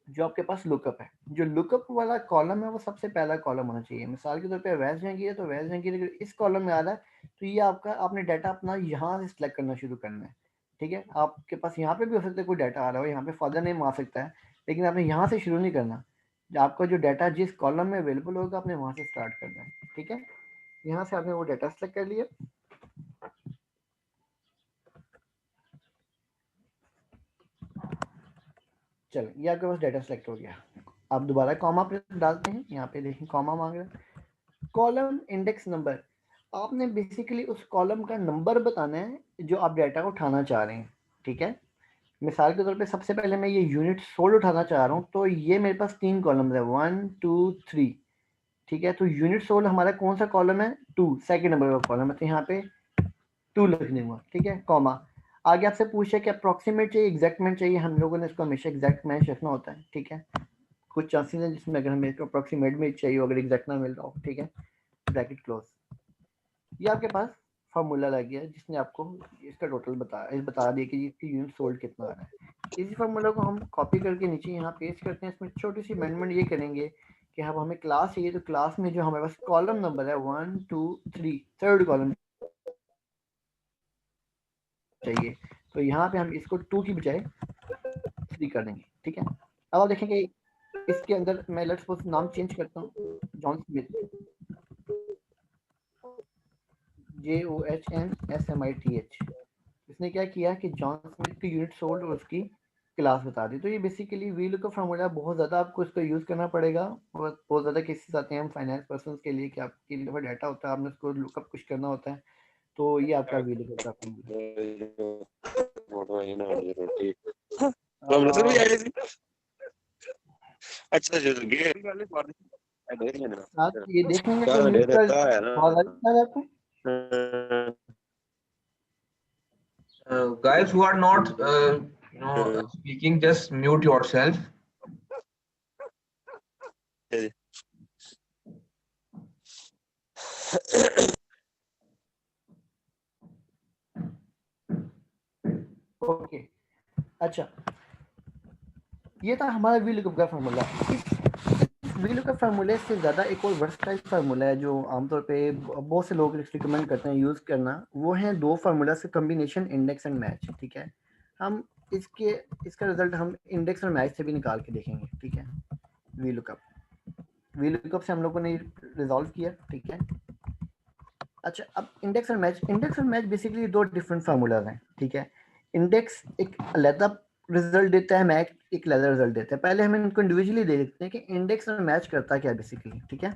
जो आपके पास लुकअप है। जो लुकअप वाला कॉलम है वो सबसे पहला कॉलम होना चाहिए। मिसाल के तौर पे वैस जहांगीर है, तो वैस जहांगीर अगर इस कॉलम में आ रहा है तो ये आपका, आपने डाटा अपना यहाँ से सिलेक्ट करना शुरू करना है, ठीक है। आपके पास यहाँ पे भी हो सकता है कोई डाटा आ रहा हो, यहाँ पे फादर नेम आ सकता है, लेकिन आपने यहाँ से शुरू नहीं करना, आपका जो डाटा जिस कॉलम में अवेलेबल होगा आपने वहाँ से स्टार्ट करना है, ठीक है। यहाँ से आपने वो डाटा सेलेक्ट कर लिया, चलो ये आपके पास डाटा सेलेक्ट हो गया। आप दोबारा कॉमा पे डालते हैं, यहाँ पे देखें कॉमा मांग रहा है, कॉलम इंडेक्स नंबर, आपने बेसिकली उस कॉलम का नंबर बताना है जो आप डाटा उठाना चाह रहे हैं, ठीक है। मिसाल के तौर पे सबसे पहले मैं ये यूनिट सोल्ड उठाना चाह रहा हूँ, तो ये मेरे पास 3 कॉलम है, 1 2 3, ठीक है। तो यूनिट सोल्ड हमारा कौन सा कॉलम है, 2, सेकेंड नंबर का कॉलम है, तो यहाँ पे 2 लिख दूंगा, ठीक है, कॉमा। आगे आपसे पूछे कि अप्रोक्सीमेट चाहिए, एग्जैक्ट मैच चाहिए, हम लोगों ने इसको हमेशा एग्जैक्ट मैच रखना होता है, ठीक है। कुछ चांसेस हैं जिसमें अगर हमें अप्रोक्सीमेट में चाहिए अगर एग्जैक्ट ना मिल रहा हो, ठीक है, ब्रैकेट क्लोज। ये आपके पास फार्मूला लग गया जिसने आपको इसका टोटल बता दिया कि इसकी यूनिट सोल्ड कितना आ रहा है। इसी फार्मूला को हम कॉपी करके नीचे यहाँ पेस्ट करते हैं। इसमें छोटी सी अमेंडमेंट ये करेंगे कि अब हमें क्लास चाहिए, तो क्लास में जो हमारे पास कॉलम नंबर है 1 2 3, थर्ड कॉलम चाहिए, तो यहाँ पे हम इसको 2 की बजाय 3 कर देंगे, ठीक है। अब आप देखेंगे इसके अंदर मैं लेट्स सपोज नाम चेंज करता हूँ, जॉन स्मिथ, JOHNSMITH। इसने क्या किया कि जॉन स्मिथ की यूनिट सोल्ड और उसकी क्लास बता दी। तो ये बेसिकली वी लुकअप फार्मूला बहुत ज़्यादा आपको इसको यूज़ करना पड़ेगा, और बहुत ज़्यादा केसेस आते हैं हम फाइनेंस पर्सन के लिए कि आपकी दफ़ा डाटा होता है, आपने उसको लुकअप कुछ करना होता है, तो ये आपका वी लुकअप का फार्मूला। अच्छा आप ये देखेंगे कि म्यूट का आवाज आ रही है आपको? Guys who are not speaking, just mute yourself. Okay, अच्छा, ये था हमारा VLOOKUP का फार्मूला। VLOOKUP फार्मूले से ज़्यादा एक और वर्सटाइल फार्मूला है जो आमतौर पे बहुत से लोग रिकमेंड करते हैं यूज़ करना। वो है दो फार्मूला से कम्बिनेशन, इंडेक्स एंड मैच। ठीक है, हम इसका रिजल्ट हम इंडेक्स और मैच से भी निकाल के देखेंगे। ठीक है, VLOOKUP से हम लोगों ने रिजॉल्व किया। ठीक है, अच्छा, अब इंडेक्स और मैच बेसिकली दो डिफरेंट फार्मूलाज हैं। ठीक है, इंडेक्स एक अलग रिजल्ट देता है, मैच एक अलग रिजल्ट देता है। पहले हम इनको इंडिविजुअली देखते हैं कि इंडेक्स और मैच करता क्या बेसिकली। ठीक है,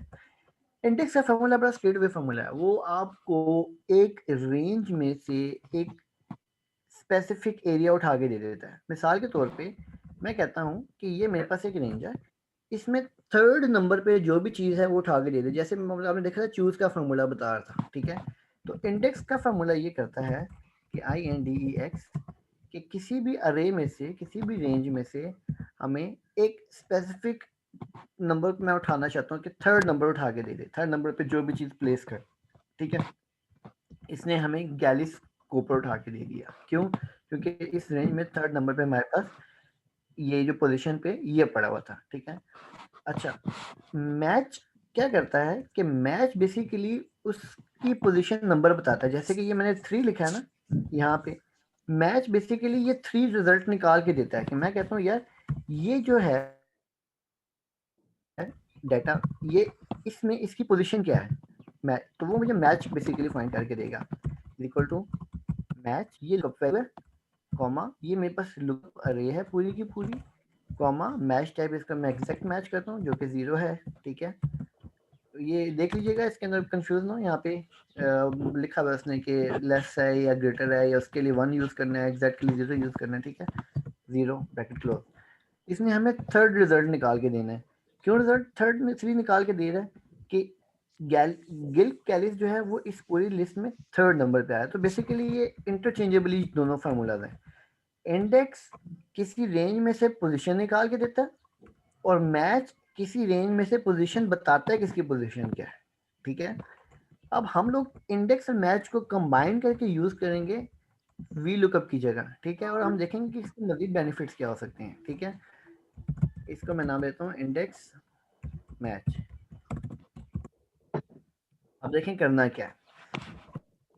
इंडेक्स का फार्मूला बड़ा स्ट्रेट वे फार्मूला है। वो आपको एक रेंज में से एक स्पेसिफिक एरिया उठा के दे देता है। मिसाल के तौर पे मैं कहता हूँ कि ये मेरे पास एक रेंज है, इसमें थर्ड नंबर पे जो भी चीज़ है वो उठा के दे दे। जैसे आपने देखा था चूज का फार्मूला बता रहा था। ठीक है, तो इंडेक्स का फार्मूला ये करता है कि INDEX कि किसी भी अरे में से, किसी भी रेंज में से हमें एक स्पेसिफिक नंबर मैं उठाना चाहता हूँ कि थर्ड नंबर उठा के दे दे, थर्ड नंबर पे जो भी चीज़ प्लेस कर। ठीक है, इसने हमें 41 कोपर उठा के दे दिया। क्यों? क्योंकि इस रेंज में थर्ड नंबर पे हमारे पास ये जो पोजीशन पे ये पड़ा हुआ था। ठीक है, अच्छा, मैच क्या करता है कि मैच बेसिकली उसकी पोजीशन नंबर बताता है। जैसे कि ये मैंने 3 लिखा है ना यहाँ पे, मैच बेसिकली ये 3 रिजल्ट निकाल के देता है कि मैं कहता हूँ यार ये जो है डाटा, ये इसमें इसकी पोजीशन क्या है, मैच, तो वो मुझे मैच बेसिकली फाइंड करके देगा। इक्वल टू मैच, ये लुकअप वैल्यू है, कॉमा ये मेरे पास लुकअप अरे है पूरी की पूरी, कॉमा मैच टाइप इसका मैं एग्जैक्ट मैच करता हूँ जो कि 0 है। ठीक है, तो ये देख लीजिएगा, इसके अंदर कंफ्यूज ना हो। यहाँ पे लिखा हुआ है उसने कि लेस है या ग्रेटर है, या उसके लिए 1 यूज़ करना है, एग्जैक्ट के लिए 0 यूज़ करना है। ठीक है, 0 ब्रैकेट क्लोज। इसने हमें थर्ड रिजल्ट निकाल के देना है। क्यों रिजल्ट थर्ड में 3 निकाल के दे रहा है कि गिल कैलिस जो है वो इस पूरी लिस्ट में थर्ड नंबर पे आया। तो बेसिकली ये इंटरचेंजेबली दोनों फार्मूलाज हैं। इंडेक्स किसी रेंज में से पोजीशन निकाल के देता है, और मैच किसी रेंज में से पोजीशन बताता है किसकी पोजीशन क्या है। ठीक है, अब हम लोग इंडेक्स और मैच को कंबाइन करके यूज करेंगे VLOOKUP की जगह। ठीक है, और हम देखेंगे कि इसके मजीद बेनिफिट्स क्या हो सकते हैं। ठीक है, इसको मैं नाम देता हूँ इंडेक्स मैच। अब देखें करना क्या है।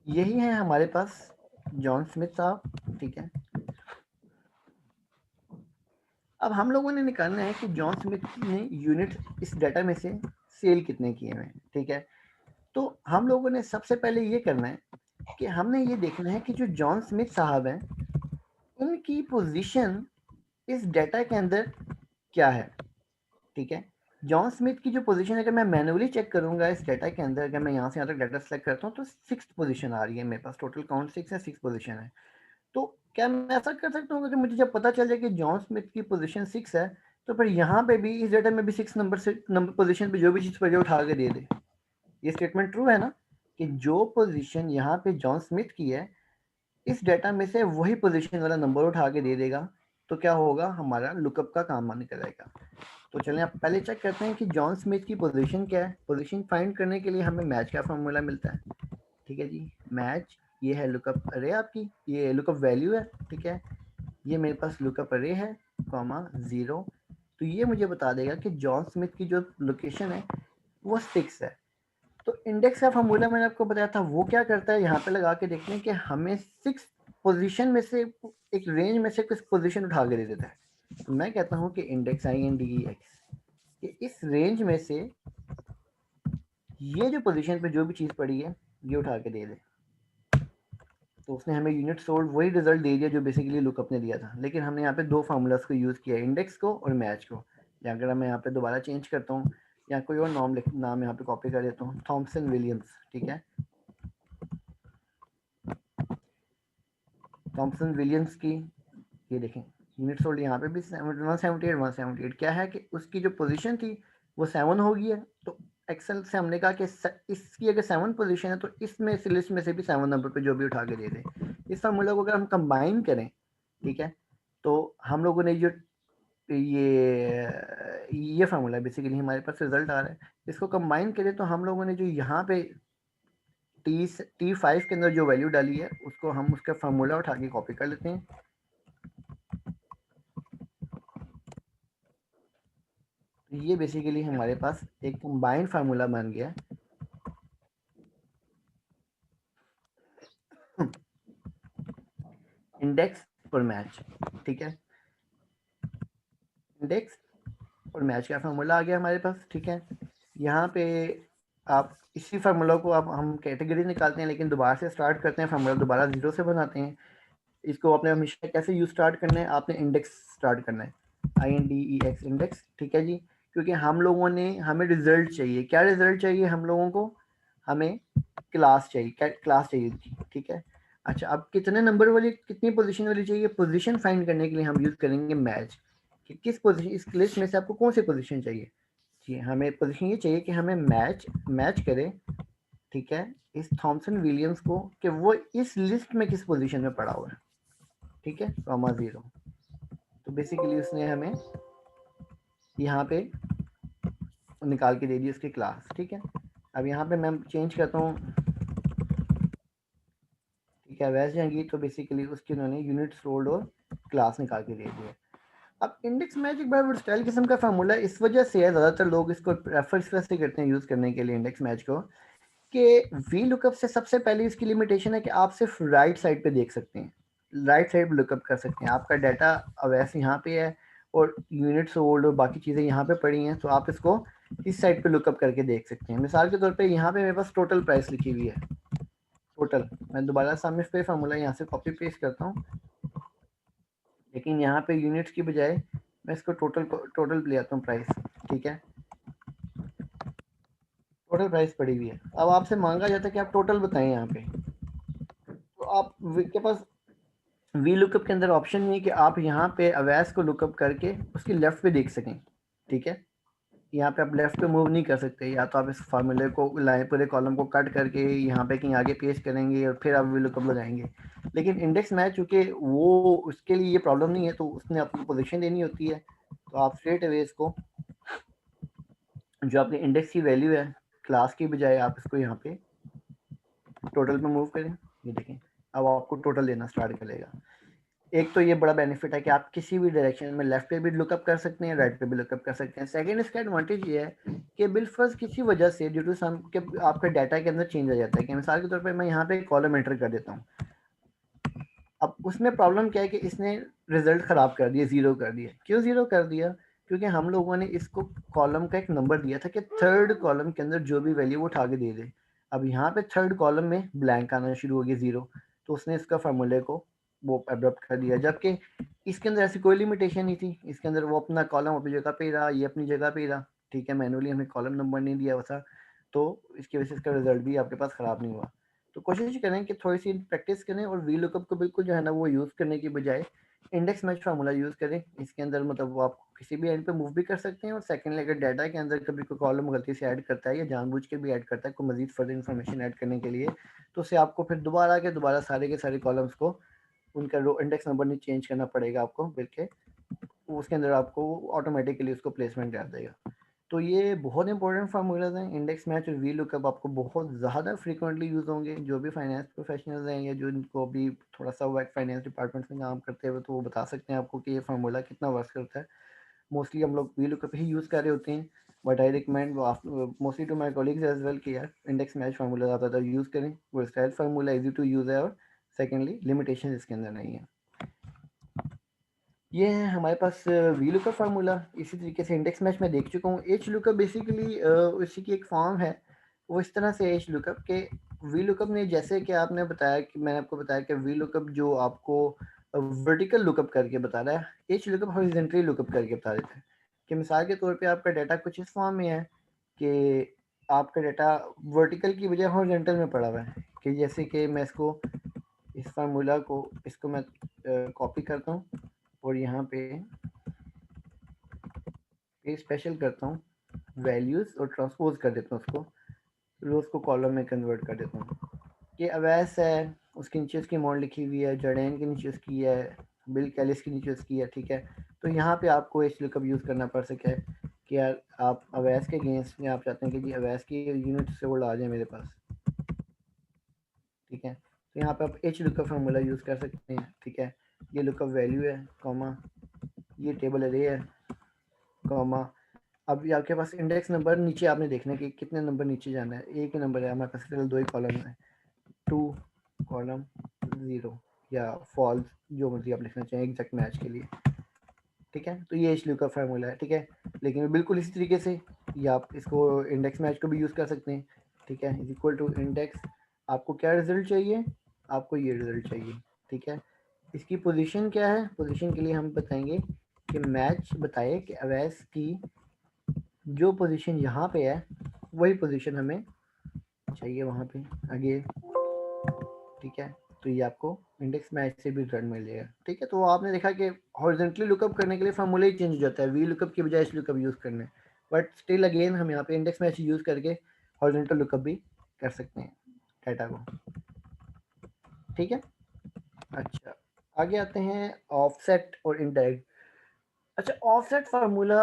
यही है हमारे पास जॉन स्मिथ साहब। ठीक है, अब हम लोगों ने निकालना है कि जॉन स्मिथ ने यूनिट इस डाटा में से सेल कितने किए हुए हैं। ठीक है, तो हम लोगों ने सबसे पहले ये करना है कि हमने ये देखना है कि जो जॉन स्मिथ साहब हैं उनकी पोजीशन इस डाटा के अंदर क्या है। ठीक है, जॉन स्मिथ की जो पोजीशन अगर मैं मैनुअली चेक करूंगा इस डाटा के अंदर, अगर मैं यहाँ से यहाँ तक डाटा सेलेक्ट करता हूँ तो 6th पोजीशन आ रही है मेरे पास। टोटल काउंट 6 है, 6 पोजीशन है। तो क्या मैं ऐसा कर सकता हूँ कि मुझे जब पता चल जाए कि जॉन स्मिथ की पोजीशन 6 है, तो फिर यहाँ पे भी इस डाटा में भी 6 नंबर से नंबर पोजीशन पे जो भी चीज़ पड़े उठा के दे दे। ये स्टेटमेंट ट्रू है ना, कि जो पोजीशन यहाँ पे जॉन स्मिथ की है इस डाटा में से वही पोजीशन वाला नंबर उठा के दे देगा। तो क्या होगा, हमारा लुकअप का काम निकल आएगा। तो चलें आप पहले चेक करते हैं कि जॉन स्मिथ की पोजीशन क्या है। पोजीशन फाइंड करने के लिए हमें मैच का फॉर्मूला मिलता है। ठीक है जी, मैच ये है लुकअप अरे आपकी, ये लुकअप वैल्यू है। ठीक है, ये मेरे पास लुकअप अरे है, कॉमा 0। तो ये मुझे बता देगा कि जॉन स्मिथ की जो लोकेशन है वो 6 है। तो इंडेक्स का फॉर्मूला मैंने आपको बताया था वो क्या करता है, यहाँ पे लगा के देखते हैं कि हमें 6 पोजीशन में से एक रेंज में से कुछ पोजीशन उठा के दे देता है। तो मैं कहता हूँ कि इंडेक्स INDEX कि इस रेंज में से ये जो पोजीशन पे जो भी चीज़ पड़ी है ये उठा के दे दे। तो उसने हमें यूनिट सोल्ड वही रिजल्ट दे दिया जो बेसिकली लुकअप ने दिया था, लेकिन हमने यहाँ पे दो फार्मूलाज को यूज़ किया, इंडेक्स को और मैच को। या अगर मैं यहाँ पे दोबारा चेंज करता हूँ या कोई और नाम यहाँ पे कॉपी कर देता हूँ, थॉमसन विलियम्स। ठीक है, थॉमसन विलियम्स की ये देखें यूनिट सोल्ड यहाँ पे भी 178 178 क्या है कि उसकी जो पोजीशन थी वो 7 होगी है, तो एक्सेल से हमने कहा कि इसकी अगर 7 पोजीशन है तो इसमें इस लिस्ट में से भी 7 नंबर पे जो भी उठा के दे दे। इस फार्मूला को अगर हम कंबाइन करें, ठीक है, तो हम लोगों ने जो ये फार्मूला बेसिकली हमारे पास रिजल्ट आ रहा है, इसको कंबाइन करें तो हम लोगों ने जो यहाँ पे T5 के अंदर जो वैल्यू डाली है उसको हम उसका फार्मूला उठा के कॉपी कर लेते हैं। ये बेसिकली हमारे पास एक कंबाइंड फार्मूला बन गया। इंडेक्स और मैच, ठीक है, इंडेक्स और मैच का फार्मूला आ गया हमारे पास, ठीक है। यहाँ पे आप इसी फार्मूला को आप हम कैटेगरी निकालते हैं, लेकिन दोबारा से स्टार्ट करते हैं, फार्मूला दोबारा 0 से बनाते हैं। इसको आपने हमेशा कैसे यूज स्टार्ट करना है, आपने इंडेक्स स्टार्ट करना है, INDEX इंडेक्स, ठीक है जी। क्योंकि हम लोगों ने हमें रिजल्ट चाहिए, क्या रिजल्ट चाहिए हम लोगों को, हमें क्लास चाहिए, क्लास चाहिए थी, ठीक है। अच्छा, अब कितने नंबर वाली कितनी पोजीशन वाली चाहिए, पोजीशन फाइंड करने के लिए हम यूज करेंगे मैच, कि किस पोजीशन इस लिस्ट में से आपको कौन सी पोजीशन चाहिए। जी, हमें पोजीशन ये चाहिए कि हमें मैच करे, ठीक है, इस थॉमसन विलियम्स को, कि वो इस लिस्ट में किस पोजीशन में पड़ा हुआ है, ठीक है, कॉमा 0। तो बेसिकली उसने हमें यहाँ पे निकाल के दे दी उसकी क्लास, ठीक है। अब यहाँ पे मैं चेंज करता हूँ, ठीक है, वैसे जाएंगी तो बेसिकली उसकी उन्होंने यूनिट्स रोल्ड और क्लास निकाल के दे दिया। अब इंडेक्स मैच एक बार वर्सटाइल किस्म का फार्मूला इस वजह से है, ज़्यादातर लोग इसको प्रेफर इस वजह से करते हैं यूज़ करने के लिए इंडेक्स मैच को, कि वी लुकअप से सबसे पहले इसकी लिमिटेशन है कि आप सिर्फ राइट साइड पे देख सकते हैं, राइट साइड पे लुकअप कर सकते हैं। आपका डाटा वैसे यहाँ पे है और यूनिट्स ओल्ड और बाकी चीज़ें यहाँ पे पड़ी हैं, तो आप इसको इस साइड पे लुकअप करके देख सकते हैं। मिसाल के तौर पे यहाँ पे मेरे पास टोटल प्राइस लिखी हुई है, टोटल, मैं दोबारा सामने पे फार्मूला यहाँ से कॉपी पेस्ट करता हूँ, लेकिन यहाँ पे यूनिट्स की बजाय मैं इसको टोटल ले आता हूँ प्राइस, ठीक है, टोटल प्राइस पड़ी हुई है। अब आपसे मांगा जाता है कि आप टोटल बताएं यहाँ पे, तो आप के पास वी लुकअप के अंदर ऑप्शन नहीं है कि आप यहाँ पे अवैस को लुकअप करके उसकी लेफ्ट पे देख सकें, ठीक है। यहाँ पे आप लेफ्ट पे मूव नहीं कर सकते, या तो आप इस फार्मूले को लाइन पूरे कॉलम को कट करके यहाँ पे कहीं आगे पेस्ट करेंगे और फिर आप वी लुकअप लगाएंगे। लेकिन इंडेक्स मैच चूँकि वो उसके लिए ये प्रॉब्लम नहीं है, तो उसने आपको पोजीशन देनी होती है, तो आप स्ट्रेट अवे इसको जो आपकी इंडेक्स की वैल्यू है क्लास की बजाय आप इसको यहाँ पे टोटल पे मूव करें। ये देखें, अब आपको टोटल देना स्टार्ट करेगा। एक तो ये बड़ा बेनिफिट है कि आप किसी भी डायरेक्शन में लेफ्ट पे भी लुकअप कर सकते हैं, राइट पे भी लुकअप कर सकते हैं। सेकंड, इसका एडवांटेज ये है कि बिलफर्ज किसी वजह से ड्यू टू सम के आपके डाटा के अंदर चेंज आ जाता है, कि मिसाल के तौर पे मैं यहाँ पे कॉलम एंटर कर देता हूँ, अब उसमें प्रॉब्लम क्या है कि इसने रिजल्ट ख़राब कर दिया, ज़ीरो कर दिया। क्यों ज़ीरो कर दिया, क्योंकि हम लोगों ने इसको कॉलम का एक नंबर दिया था कि थर्ड कॉलम के अंदर जो भी वैल्यू वो उठा के दे दे। अब यहाँ पे थर्ड कॉलम में ब्लैंक आना शुरू हो गया, ज़ीरो, तो उसने इसका फार्मूले को वो अडॉप्ट कर दिया, जबकि इसके अंदर ऐसी कोई लिमिटेशन नहीं थी। इसके अंदर वो अपना कॉलम अपनी जगह पे ही रहा, ये अपनी जगह पे ही रहा, ठीक है, मैनुअली हमें कॉलम नंबर नहीं दिया हुआ था, तो इसकी वजह से इसका रिजल्ट भी आपके पास ख़राब नहीं हुआ। तो कोशिश करें कि थोड़ी सी प्रैक्टिस करें और वी लुकअप को बिल्कुल जो है ना वो यूज़ करने की बजाय इंडेक्स मैच फार्मूला यूज़ करें। इसके अंदर मतलब वो आप किसी भी एंड पे मूव भी कर सकते हैं, और सेकंडली अगर डाटा के अंदर कभी कोई कॉलम गलती से ऐड करता है या जानबूझ के भी ऐड करता है कोई मजीद फर्दर इन्फॉर्मेशन ऐड करने के लिए, तो उससे आपको फिर दोबारा सारे के सारे कॉलम्स को उनका रो इंडेक्स नंबर नहीं चेंज करना पड़ेगा आपको, बल्कि उसके अंदर आपको ऑटोमेटिकली उसको प्लेसमेंट कर देगा। तो ये बहुत इंपॉर्टेंट फार्मूलाज हैं, इंडेक्स मैच और वी लुकअप आपको बहुत ज़्यादा फ्रीक्वेंटली यूज़ होंगे। जो भी फाइनेंस प्रोफेशनल्स हैं या जो इनको भी थोड़ा सा वर्क फाइनेंस डिपार्टमेंट में काम करते हुए, तो वो बता सकते हैं आपको कि ये फार्मूला कितना वर्क करता है। मोस्टली हम लोग वी लुकअप ही यूज़ कर रहे होते हैं, but I recommend mostly to my colleagues as well कि यार इंडेक्स मैच फार्मूला ज़्यादातर यूज़ करें। Versatile formula easy to use है, और सेकेंडली लिमिटेशन इसके अंदर नहीं है। ये है हमारे पास वी लुकअप फार्मूला। इसी तरीके से इंडेक्स मैच में देख चुका हूँ। एच लुकअप बेसिकली उसी की एक फॉर्म है, वो इस तरह से एच लुकअप के वी लुकअप ने, जैसे कि आपने बताया कि मैंने आपको बताया कि वी लुकअप जो आपको वर्टिकल लुकअप करके बता रहा है, एच लुकअप हॉरिजॉन्टली लुकअप करके बता देता है। कि मिसाल के तौर पे आपका डाटा कुछ इस फॉर्म में है कि आपका डाटा वर्टिकल की बजाय हॉरिजॉन्टल में पड़ा हुआ है, कि जैसे कि मैं इसको इस फार्मूला को इसको मैं कॉपी करता हूँ और यहाँ पे स्पेशल करता हूँ, वैल्यूज और ट्रांसपोज कर देता हूँ उसको, रोज को कॉलम में कन्वर्ट कर देता हूँ। कि अवैस है, उसके नीचे उसकी अमाउंट लिखी हुई है, जर्डेन के नीचे उसकी है, बिल कैलिस के नीचे उसकी है, ठीक है। तो यहाँ पे आपको एच लुकअप यूज़ करना पड़ सके कि यार आप अवैस के अगेंस्ट में आप चाहते हैं कि जी अवैस की यूनिट से वो आ जाए मेरे पास, ठीक है। तो यहाँ पे आप एच लुकअप फार्मूला यूज़ कर सकते हैं, ठीक है। ये लुकअप वैल्यू है, कॉमा, ये टेबल अरे है, कॉमा। अब ये आपके पास इंडेक्स नंबर नीचे आपने देखना है कि कितने नंबर नीचे जाना है। एक ही नंबर है हमारे पास, केवल 2 ही कॉलम है, 2 कॉलम 0 या फॉल्स, जो मर्जी आप लिखना चाहें एग्जैक्ट मैच के लिए, ठीक है। तो ये एच का फार्मूला है, ठीक है। लेकिन बिल्कुल इसी तरीके से या आप इसको इंडेक्स मैच को भी यूज़ कर सकते हैं, ठीक है। इज इक्वल टू इंडेक्स, आपको क्या रिजल्ट चाहिए, आपको ये रिजल्ट चाहिए, ठीक है। इसकी पोजीशन क्या है, पोजीशन के लिए हम बताएंगे कि मैच बताए कि अवैस की जो पोजीशन यहाँ पे है वही पोजीशन हमें चाहिए वहाँ पे आगे, ठीक है। तो ये आपको इंडेक्स मैच से भी रिजल्ट मिल जाएगा, ठीक है। तो आपने देखा कि हॉरिजॉन्टली लुकअप करने के लिए फार्मूला ही चेंज हो जाता है, वी लुकअप की बजाय एच लुकअप यूज़ करने, बट स्टिल अगेन हम यहाँ पे इंडेक्स मैच यूज़ करके हॉरिजॉन्टल लुकअप भी कर सकते हैं डाटा को, ठीक है। अच्छा, आगे आते हैं ऑफसेट और इनडायरेक्ट। अच्छा, ऑफसेट फार्मूला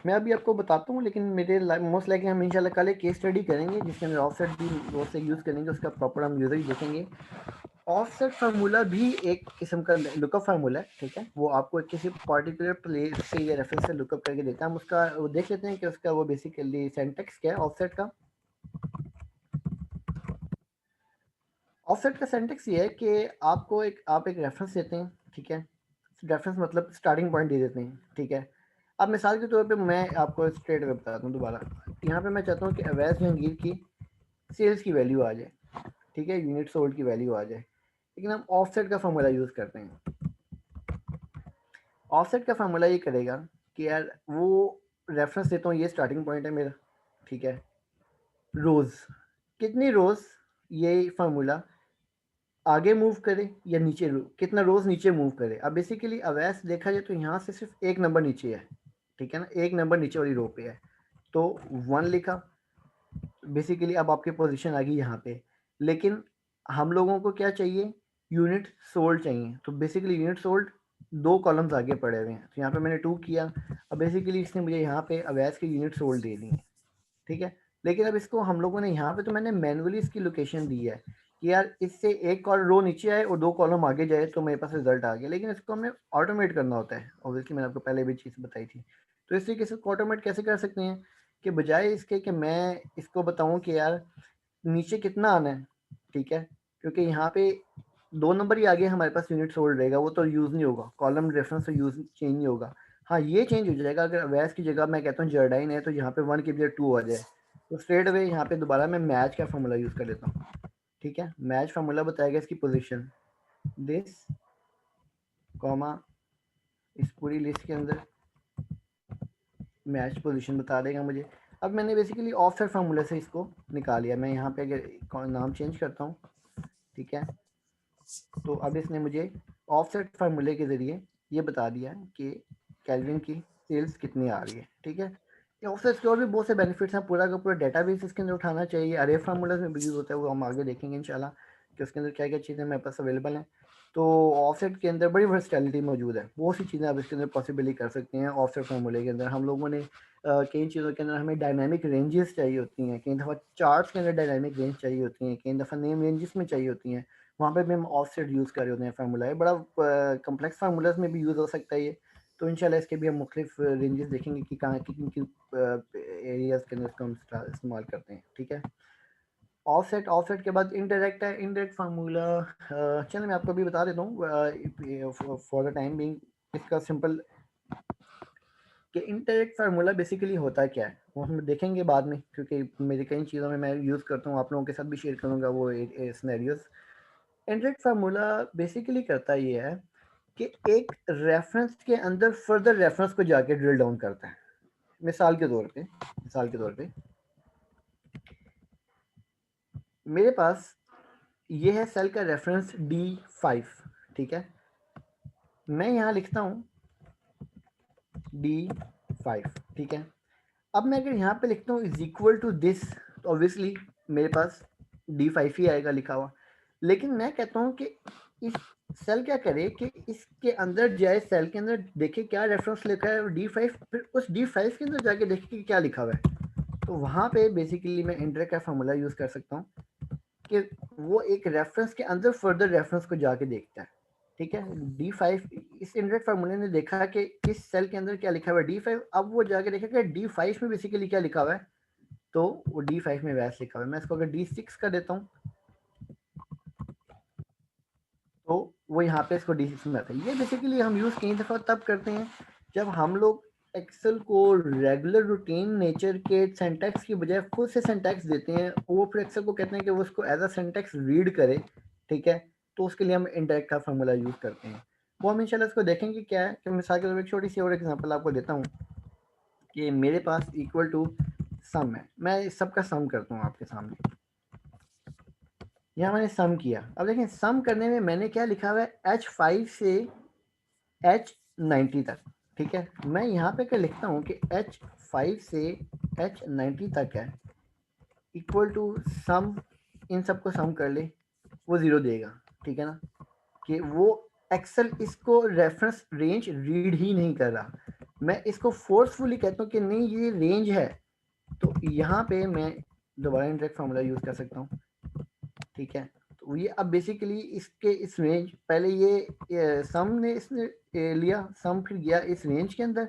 मैं अभी आपको बताता हूँ, लेकिन मेरे मोस्ट लाइकली हम इंशाल्लाह कल एक केस स्टडी करेंगे जिसके अंदर ऑफसेट भी वो से यूज़ करेंगे, उसका प्रॉपर हम यूज़ देखेंगे। ऑफसेट फार्मूला भी एक किस्म का लुकअप फार्मूला है, ठीक है। वो आपको किसी पर्टिकुलर प्लेस से या रेफरेंस से लुकअप करके देता है। हम उसका वो देख लेते हैं कि उसका वो बेसिकली सिंटैक्स क्या है ऑफसेट का। ऑफसेट का सिंटैक्स ये है कि आपको आप एक रेफरेंस देते हैं, ठीक है। रेफरेंस मतलब स्टार्टिंग पॉइंट दे देते हैं, ठीक है। अब मिसाल के तौर पे मैं आपको स्ट्रेट वे बताता हूँ दोबारा। यहाँ पे मैं चाहता हूँ कि अवैस जहांगीर की सेल्स की वैल्यू आ जाए, ठीक है, यूनिट सोल्ड की वैल्यू आ जाए, लेकिन हम ऑफसेट का फार्मूला यूज़ करते हैं। ऑफसेट का फार्मूला ये करेगा कि यार वो रेफरेंस देता हूँ, ये स्टार्टिंग पॉइंट है मेरा, ठीक है। रोज़, कितनी रोज़ ये फार्मूला आगे मूव करे या नीचे, कितना रोज़ नीचे मूव करे। अब बेसिकली अवैस देखा जाए तो यहाँ से सिर्फ एक नंबर नीचे है, ठीक है ना, एक नंबर नीचे वाली रो पे है, तो 1 लिखा। बेसिकली अब आपकी पोजीशन आ गई यहाँ पे, लेकिन हम लोगों को क्या चाहिए, यूनिट सोल्ड चाहिए। तो बेसिकली यूनिट सोल्ड 2 कॉलम्स आगे पड़े हुए हैं, तो यहाँ पे मैंने 2 किया। अब बेसिकली इसने मुझे यहाँ पे अवैस के यूनिट सोल्ड दे दी है, ठीक है। लेकिन अब इसको हम लोगों ने यहाँ पे तो मैंने मैनुअली इसकी लोकेशन दी है कि यार इससे एक कॉल रो नीचे आए और 2 कॉलम आगे जाए तो मेरे पास रिजल्ट आ गया, लेकिन इसको हमने ऑटोमेट करना होता है। ऑब्वियसली मैंने आपको पहले भी चीज़ बताई थी। तो इस तरीके से ऑटोमेट कैसे कर सकते हैं कि बजाय इसके कि मैं इसको बताऊं कि यार नीचे कितना आना है, ठीक है, क्योंकि यहाँ पे 2 नंबर ही आगे हमारे पास यूनिट सोल्ड रहेगा, वो तो यूज़ नहीं होगा, कॉलम रेफरेंस तो यूज़ चेंज नहीं होगा। हाँ, ये चेंज हो जाएगा अगर अवैस की जगह मैं कहता हूँ जर्डाइन है, तो यहाँ पे 1 की बजाय 2 आ जाए, तो स्ट्रेट अवे यहाँ पे दोबारा मैं मैच का फार्मूला यूज़ कर लेता हूँ, ठीक है। मैच फार्मूला बताएगा इसकी पोजीशन, दिस कॉमा इस पूरी लिस्ट के अंदर मैच पोजीशन बता देगा मुझे। अब मैंने बेसिकली ऑफसेट फार्मूला से इसको निकाल लिया। मैं यहाँ पे अगर नाम चेंज करता हूँ, ठीक है, तो अब इसने मुझे ऑफसेट फार्मूले के ज़रिए ये बता दिया कि कैल्विन की सेल्स कितनी आ रही है, ठीक है। ऑफसेट के और भी बहुत से बेनिफिट्स हैं, पूरा का पूरा डेटाबेस इसके अंदर उठाना चाहिए, अरे फार्मूलाज में भी यूज़ होता है, वो हम आगे देखेंगे इंशाल्लाह कि उसके अंदर क्या क्या चीज़ें मेरे पास अवेलेबल हैं। तो ऑफसेट के अंदर बड़ी वर्सटैलिटी मौजूद है, बहुत सी चीज़ें आप इसके अंदर पॉसिबली कर सकते हैं। ऑफसेट फार्मूले के अंदर हम लोगों ने कई चीज़ों के अंदर हमें डायनामिक रेंजेस चाहिए होती हैं, कई दफ़ा चार्ट्स के अंदर डायनामिक रेंज चाहिए होती हैं, कई दफ़ा नेम रेंजेस में चाहिए होती हैं, वहाँ पे भी हम ऑफसेट यूज़ कर रहे होते हैं फार्मूला। है बड़ा कम्प्लेक्स फार्मूलाज में भी यूज़ हो सकता है ये, तो इंशाल्लाह इसके भी हम मुख्तलिफ रेंजेस देखेंगे कि कहाँ किन एरियाज़ के अंदर इसको हम इस्तेमाल करते हैं, ठीक है। ऑफसेट, ऑफसेट के बाद इनडायरेक्ट है। इनडायरेक्ट फार्मूला चलिए मैं आपको अभी बता देता हूँ फॉर द टाइम बीइंग। इसका सिंपल कि इनडायरेक्ट फार्मूला बेसिकली होता क्या है वो हम देखेंगे बाद में, क्योंकि मेरी कई चीज़ों में मैं यूज़ करता हूँ, आप लोगों के साथ भी शेयर करूँगा वो सिनेरियोज। इनडायरेक्ट फार्मूला बेसिकली करता ये है कि एक रेफरेंस के अंदर फर्दर रेफरेंस को जाके ड्रिल डाउन करता है। मिसाल के तौर पे मेरे पास ये है सेल का रेफरेंस D5, ठीक है। मैं यहाँ लिखता हूँ D5, ठीक है। अब मैं अगर यहाँ पे लिखता हूँ इज इक्वल टू दिस, तो ऑब्वियसली मेरे पास D5 ही आएगा लिखा हुआ। लेकिन मैं कहता हूँ कि इस सेल क्या करे कि इसके अंदर जाए, सेल के अंदर देखे क्या रेफरेंस लिखा है D5, फिर उस D5 के अंदर जाके देखे कि क्या लिखा हुआ है। तो वहाँ पे बेसिकली मैं इंटरेक्ट का फार्मूला यूज़ कर सकता हूँ कि वो एक रेफरेंस के अंदर फर्दर रेफरेंस को जाके देखता है। ठीक है, D5 इस इंटरेक्ट फार्मूले ने देखा कि किस सेल के अंदर क्या लिखा हुआ है D5, अब वो जाके देखा कि D5 में बेसिकली क्या लिखा हुआ है, तो वो D5 में वैसे लिखा हुआ है। मैं इसको अगर D6 कर देता हूँ तो वो यहाँ पे इसको D6 में आता है। ये बेसिकली हम यूज़ कई दफ़ा तब करते हैं जब हम लोग एक्सेल को रेगुलर रूटीन नेचर के सिंटैक्स की बजाय खुद से सिंटैक्स देते हैं, वो फिर एक्सेल को कहते हैं कि वो उसको एज अ सिंटैक्स रीड करे। ठीक है, तो उसके लिए हम इंटरेक्ट का फार्मूला यूज़ करते हैं। वो हम इंशाल्लाह इसको देखेंगे क्या है। कि मिसाल के तौर पर एक छोटी सी और एग्जांपल आपको देता हूँ कि मेरे पास इक्वल टू सम है। मैं इस सब का सम करता हूँ आपके सामने। यहाँ मैंने सम किया। अब देखें सम करने में मैंने क्या लिखा हुआ है H5 से H90 तक। ठीक है, मैं यहाँ पे क्या लिखता हूँ कि H5 से H90 तक है इक्वल टू सम, इन सबको सम कर ले, वो ज़ीरो देगा। ठीक है ना, कि वो एक्सेल इसको रेफरेंस रेंज रीड ही नहीं कर रहा। मैं इसको फोर्सफुली कहता हूँ कि नहीं ये रेंज है, तो यहाँ पे मैं दोबारा इंटरेक्ट फार्मूला यूज़ कर सकता हूँ। ठीक है, तो ये अब बेसिकली इसके इस रेंज, पहले ये सम ने इसने लिया सम, फिर गया इस रेंज के अंदर,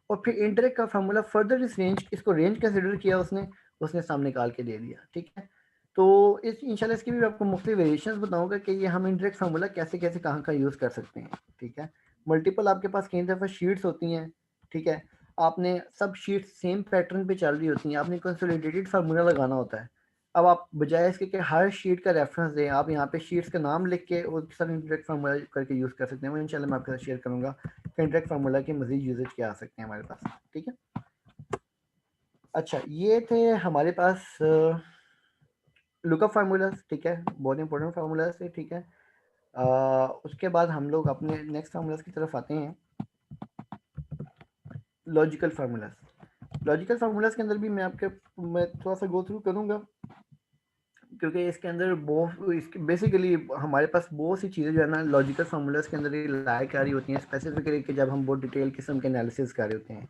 और फिर इंटरेक्ट का फार्मूला फर्दर इस रेंज, इसको रेंज कंसिडर किया उसने, उसने सम निकाल के दे दिया। ठीक है, तो इस इंशाल्लाह इसकी भी आपको मुख्तलिफ वेरिएशंस बताऊंगा कि ये हम इंटरेक्ट फार्मूला कैसे कैसे कहाँ का यूज़ कर सकते हैं। ठीक है, मल्टीपल आपके पास कई दफ़ा शीट्स होती हैं। ठीक है, आपने सब शीट्स सेम पैटर्न पे चल रही होती हैं, आपने कंसोलिडेटेड फार्मूला लगाना होता है। अब आप बजाय इसके कि हर शीट का रेफरेंस दें, आप यहाँ पे शीट्स का नाम लिख के उसके साथ इंटरेक्ट फार्मूला करके यूज़ कर सकते हैं। वो इंशाल्लाह मैं आपके साथ शेयर करूँगा कि इंटरेक्ट फार्मूला के मजीद यूजेज क्या आ सकते हैं हमारे पास। ठीक है, अच्छा ये थे हमारे पास लुकअप फार्मूलाज। ठीक है, बहुत इंपॉर्टेंट फार्मूलाज थे। ठीक है, उसके बाद हम लोग अपने नेक्स्ट फार्मूलाज की तरफ आते हैं, लॉजिकल फार्मूलाज। लॉजिकल फार्मूलाज के अंदर भी मैं थोड़ा सा गो थ्रू करूँगा, क्योंकि इसके अंदर बहुत इसके बेसिकली हमारे पास बहुत सी चीज़ें जो है ना लॉजिकल फार्मूलाज के अंदर लाइक आ रही होती हैं, स्पेसिफिकली कि जब हम बहुत डिटेल किस्म के एनालिसिस कर रहे होते हैं।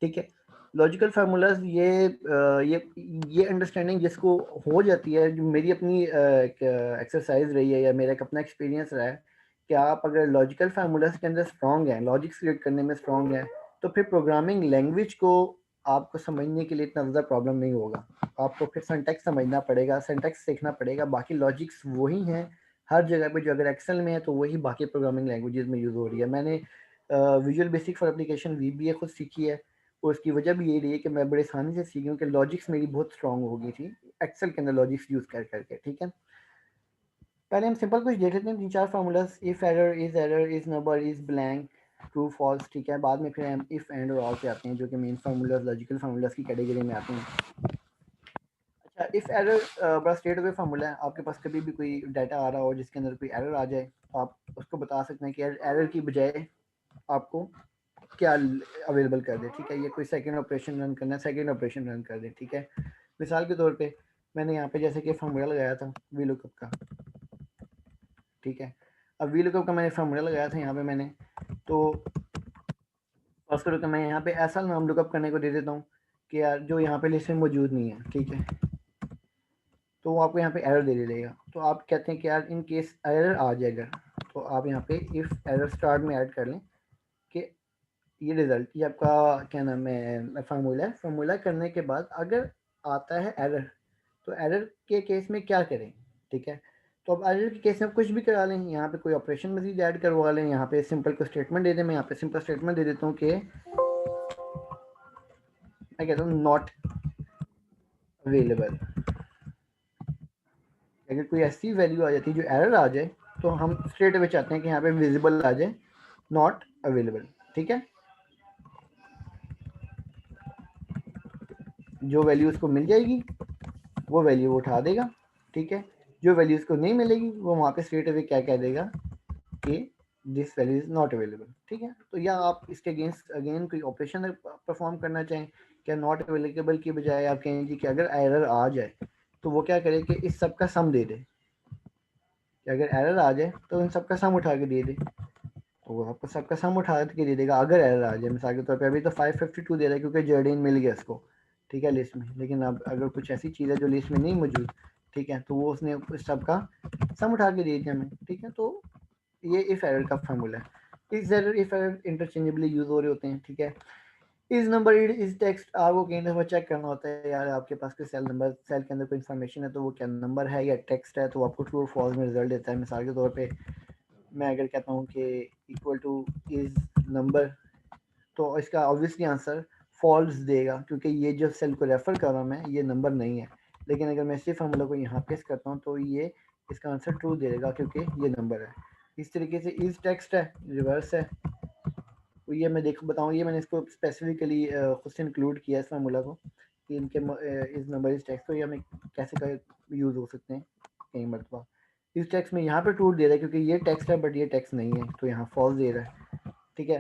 ठीक है, लॉजिकल फार्मूलाज ये अंडरस्टैंडिंग जिसको हो जाती है, जो मेरी अपनी एक्सरसाइज रही है या मेरा एक अपना एक्सपीरियंस रहा है कि आप अगर लॉजिकल फार्मूलाज के अंदर स्ट्रॉन्ग हैं, लॉजिक्स क्रिएट करने में स्ट्रॉन्ग हैं, तो फिर प्रोग्रामिंग लैंग्वेज को आपको समझने के लिए इतना ज़्यादा प्रॉब्लम नहीं होगा। आपको फिर सिंटैक्स समझना पड़ेगा, सिंटैक्स सीखना पड़ेगा, बाकी लॉजिक्स वही हैं हर जगह पे। जो अगर एक्सेल में है तो वही बाकी प्रोग्रामिंग लैंग्वेजेस में यूज़ हो रही है। मैंने visual basic for application VBA खुद सीखी है, और उसकी वजह भी ये रही है कि मैं बड़े आसानी से सीखी हूँ कि लॉजिक्स मेरी बहुत स्ट्रांग हो गई थी एक्सेल के अंदर लॉजिक्स यूज़ कर करके। ठीक है, पहले हम सिंपल कुछ देख लेते हैं, 3-4 formulas, if error is number is blank true false. ठीक है, बाद में फिर हम इफ एंड और ऑल पे आते हैं जो कि मेन फार्मूलाज लॉजिकल फार्मूलाज की कैटेगरी में आते हैं। अच्छा, इफ एरर बड़ा स्ट्रेट अवे फार्मूला है। आपके पास कभी भी कोई डाटा आ रहा हो जिसके अंदर कोई एरर आ जाए, तो आप उसको बता सकते हैं कि एरर की बजाय आपको क्या अवेलेबल कर दे। ठीक है, ये कोई सेकंड ऑपरेशन रन करना है, सेकंड ऑपरेशन रन कर दे। ठीक है, मिसाल के तौर पे मैंने यहाँ पे जैसे कि फार्मूला लगाया था वीलुकअप का। ठीक है, अब वीलुकअप का मैंने फार्मूला लगाया था यहाँ पे मैंने, तो फर्स्ट करो कि मैं यहाँ पे ऐसा नाम लुकअप करने को दे देता हूँ कि यार जो यहाँ पे लिस्ट में मौजूद नहीं है। ठीक है, तो वो आपको यहाँ पे एरर दे देगा। तो आप कहते हैं कि यार इन केस एरर आ जाएगा, तो आप यहाँ पे इफ एरर स्टार्ट में ऐड कर लें कि ये रिजल्ट, ये आपका क्या नाम है फार्मूला है। फार्मूला करने के बाद अगर आता है एरर, तो एरर के केस में क्या करें। ठीक है, तो अब एरर के केस में कुछ भी करा लें, यहाँ पे कोई ऑपरेशन मजीद ऐड करवा लें, यहाँ पे सिंपल को स्टेटमेंट दे दें। मैं यहाँ पे सिंपल स्टेटमेंट दे देता हूँ कि मैं कहता हूँ नॉट अवेलेबल। अगर कोई ऐसी वैल्यू आ जाती है जो एरर आ जाए, तो हम स्ट्रेट अवे चाहते हैं कि यहाँ पे विजिबल आ जाए नॉट अवेलेबल। ठीक है, जो वैल्यू उसको मिल जाएगी वो वैल्यू उठा देगा। ठीक है, जो वैल्यू उसको नहीं मिलेगी वो वहाँ पे स्ट्रेट अवे क्या कह देगा कि this value is not available. ठीक है, तो या आप इसके अगेंस्ट अगेन कोई ऑपरेशन परफॉर्म करना चाहें क्या नॉट अवेलेबल की बजाय आप कहें जी कि अगर एरर आ जाए तो वो क्या करे कि इस सब का सम दे दे, कि अगर एरर आ जाए तो इन सब का सम उठा के दे दे, तो वो आपको सबका सम उठा के दे देगा अगर एरर आ जाए। मिसाल के तौर पे अभी तो 552 दे रहा है क्योंकि जर्डीन मिल गया इसको, ठीक है, लिस्ट में, लेकिन अब अगर कुछ ऐसी चीज़ है जो लिस्ट में नहीं मौजूद, ठीक है, तो वो उसने उस सब का सम उठा के दे दिया हमें, ठीक है। तो ये इफ एरर का फार्मूला है। इस error if error interchangeably use हो रहे होते हैं, ठीक है। इस नंबर इस टेक्स्ट आपको कहीं दफा चेक करना होता है यार, आपके पास कोई सेल नंबर, सेल के अंदर कोई इन्फॉर्मेशन है तो वो क्या नंबर है या टेक्स्ट है, तो आपको ट्रू और फॉल्स में रिजल्ट देता है। मिसाल के तौर पे मैं अगर कहता हूँ कि इक्वल टू इज नंबर, तो इसका ऑब्वियसली आंसर फॉल्स देगा क्योंकि ये जो सेल को रेफर कर रहा हूँ मैं ये नंबर नहीं है। लेकिन अगर मैं इसी फार्मूला को यहाँ पेस्ट करता हूँ तो ये इसका आंसर ट्रू देगा क्योंकि ये नंबर है। इस तरीके से इज टेक्स्ट है, रिवर्स है, तो ये मैं देखो बताऊँ, ये मैंने इसको स्पेसिफिकली खुद से इंक्लूड किया इस फार्मूला को कि इनके इस नंबर इस टेक्स्ट को ये हमें कैसे यूज़ हो सकते हैं कई मरतबा। इस टेक्स्ट में यहाँ पे ट्रू दे रहा है क्योंकि ये टेक्स्ट है बट ये टेक्स्ट नहीं है, तो यहाँ फॉल्स दे रहा है, ठीक है।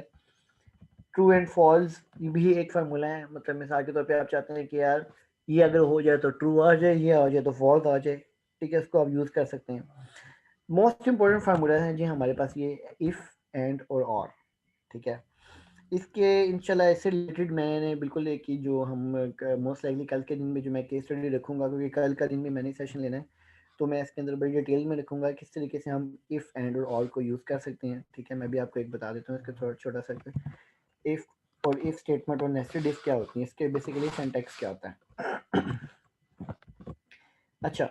ट्रू एंड फॉल्स भी एक फार्मूला है, मतलब मिसाल के तौर पे आप चाहते हैं कि यार ये अगर हो जाए तो ट्रू आ जाए, ये आ जाए तो फॉल्स आ जाए, ठीक है, इसको आप यूज़ कर सकते हैं। मोस्ट इंपॉर्टेंट फार्मूला है जी हमारे पास ये इफ़ एंड और, ठीक है। इसके इंशाल्लाह इससे रिलेटेड मैंने बिल्कुल एक ही जो हम मोस्ट लाइकली कल के दिन में जो मैं केस स्टडी रखूँगा, क्योंकि कल का दिन में मैंने सेशन लेना है, तो मैं इसके अंदर बड़ी डिटेल में रखूँगा किस तरीके से हम इफ़ एंड और ऑल को यूज़ कर सकते हैं, ठीक है। मैं भी आपको एक बता देता हूँ इसका थोड़ा छोटा सा, इफ़ और इफ़ स्टेटमेंट और नेस्टेड इफ क्या होती है, इसके बेसिकली सिंटैक्स क्या होता है। अच्छा,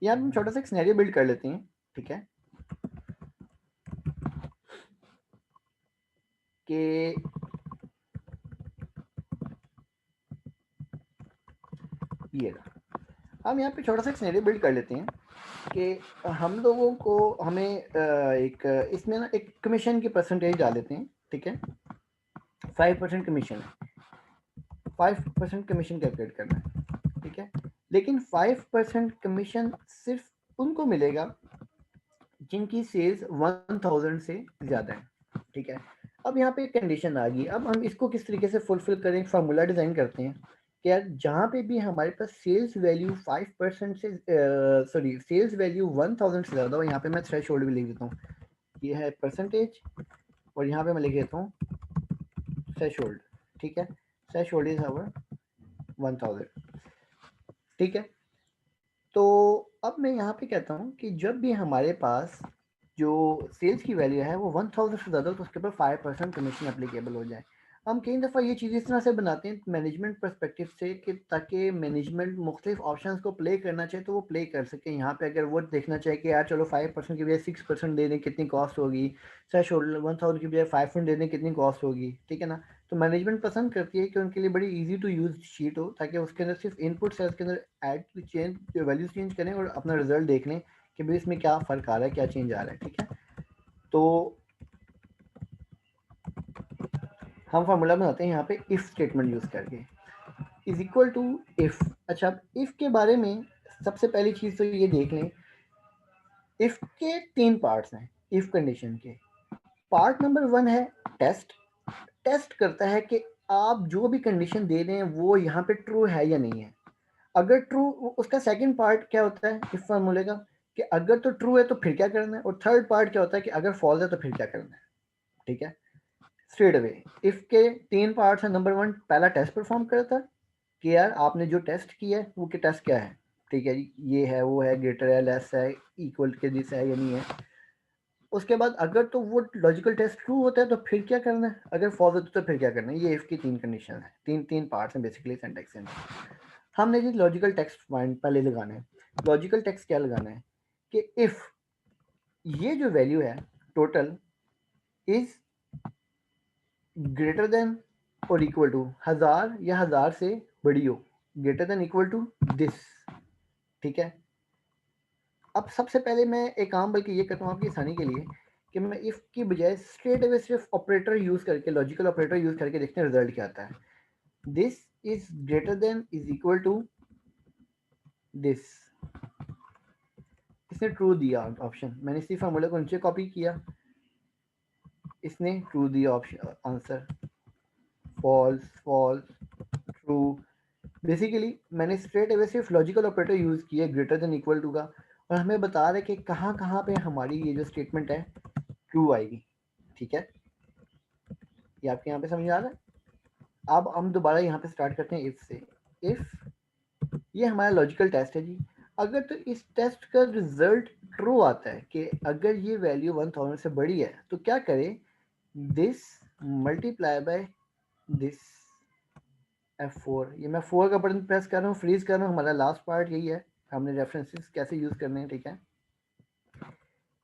यहाँ हम छोटा सा एक सिनेरियो बिल्ड कर लेते हैं, ठीक है, कि ये हम यहाँ पे छोटा सा एक सिनेरियो बिल्ड कर लेते हैं कि हम लोगों को हमें एक इसमें ना एक कमीशन की परसेंटेज डाल देते हैं, ठीक है। 5% कमीशन है, 5% कमीशन कैलकुलेट करना है, ठीक है। लेकिन 5% कमीशन सिर्फ उनको मिलेगा जिनकी सेल्स 1000 से ज़्यादा है, ठीक है। अब यहाँ पे एक कंडीशन आ गई, अब हम इसको किस तरीके से फुलफिल करें, फार्मूला डिज़ाइन करते हैं कि यार जहाँ पे भी हमारे पास सेल्स वैल्यू 5% से सॉरी सेल्स वैल्यू 1000 से ज़्यादा हो, यहाँ पे मैं थ्रेशोल्ड भी लिख देता हूँ, ये है परसेंटेज, और यहाँ पे मैं लिख देता हूँ थ्रेशोल्ड, ठीक है। थ्रेशोल्ड इज आवर 1000, ठीक है। तो अब मैं यहाँ पे कहता हूँ कि जब भी हमारे पास जो सेल्स की वैल्यू है वो 1000 से ज़्यादा, तो उसके ऊपर 5% कमीशन अप्लीकेबल हो जाए। हम कई दफ़ा ये चीज़ इस तरह से बनाते हैं मैनेजमेंट परस्पेक्टिव से कि ताकि मैनेजमेंट मुख्तलिफ ऑप्शंस को प्ले करना चाहे तो वो प्ले कर सके। यहाँ पे अगर वो देखना चाहे कि यार चलो 5% की बजाय 6% दे दें, कितनी कॉस्ट होगी, थ्रेशोल्ड 1000 की बजाय 5% दे दें, कितनी कॉस्ट होगी, ठीक है ना। तो मैनेजमेंट पसंद करती है कि उनके लिए बड़ी इजी टू यूज़ शीट हो, ताकि उसके अंदर सिर्फ इनपुट सेल्स के अंदर ऐड चेंज वैल्यूज चेंज करें और अपना रिजल्ट देख लें कि भाई इसमें क्या फ़र्क आ रहा है, क्या चेंज आ रहा है, ठीक है। तो हम फार्मूला बनाते हैं यहाँ पे इफ़ स्टेटमेंट यूज़ करके, इज इक्वल टू इफ़। अच्छा, अब इफ़ के बारे में सबसे पहली चीज़ तो ये देख लें, इफ़ के 3 पार्ट्स हैं इफ़ कंडीशन के। पार्ट नंबर 1 है टेस्ट, टेस्ट करता है कि आप जो भी कंडीशन दे रहे हैं वो यहाँ पे ट्रू है या नहीं है। अगर ट्रू, उसका सेकंड पार्ट क्या होता है इफ फार्मूले का, कि अगर तो ट्रू है तो फिर क्या करना है, और थर्ड पार्ट क्या होता है कि अगर फॉल्स है तो फिर क्या करना है, ठीक है। स्ट्रेट अवे इफ के 3 पार्ट्स हैं। नंबर 1 पहला टेस्ट परफॉर्म करता है कि यार आपने जो टेस्ट किया है वो के टेस्ट क्या है, ठीक है, ये है, वो है, ग्रेटर है, लेस है, इक्वल के दिस है या नहीं है। उसके बाद अगर तो वो लॉजिकल टेस्ट ट्रू होता है तो फिर क्या करना है, अगर फॉल्स होता है तो फिर क्या करना है। ये इफ की 3 कंडीशन है, तीन पार्ट्स हैं बेसिकली सिंटैक्स में। हमने जी लॉजिकल टेक्स्ट पहले लगाना है। लॉजिकल टेक्स्ट क्या लगाना है कि इफ ये जो वैल्यू है टोटल इज ग्रेटर देन और इक्वल टू 1000 या 1000 से बड़ी हो, greater than equal to this, ठीक है। अब सबसे पहले मैं एक काम बल्कि ये करता हूँ आपकी आसानी के लिए कि मैं इफ की बजाय स्ट्रेट अवे सिर्फ ऑपरेटर यूज करके, लॉजिकल ऑपरेटर यूज करके देखते हैं रिजल्ट क्या आता है। This is greater than is equal to this, इसने ट्रू दिया ऑप्शन, मैंने इसी फार्मूले को नीचे कॉपी किया, इसने ट्रू दिया option answer, false false true. Basically मैंने स्ट्रेट अवे सिर्फ लॉजिकल ऑपरेटर यूज किया ग्रेटर देन इक्वल टू का, और हमें बता रहा है कि कहाँ कहाँ पे हमारी ये जो स्टेटमेंट है ट्रू आएगी। ठीक है, ये आपके यहाँ पे समझ आ रहा है। अब हम दोबारा यहाँ पे स्टार्ट करते हैं इफ से। इफ ये हमारा लॉजिकल टेस्ट है जी, अगर तो इस टेस्ट का रिजल्ट ट्रू आता है कि अगर ये वैल्यू 1000 से बड़ी है तो क्या करें, this multiply by this F4। ये मैं 4 का बटन प्रेस कर रहा हूँ, फ्रीज कर रहा हूँ, हमारा लास्ट पार्ट यही है, हमने रेफरेंसेस कैसे यूज करने हैं। ठीक है,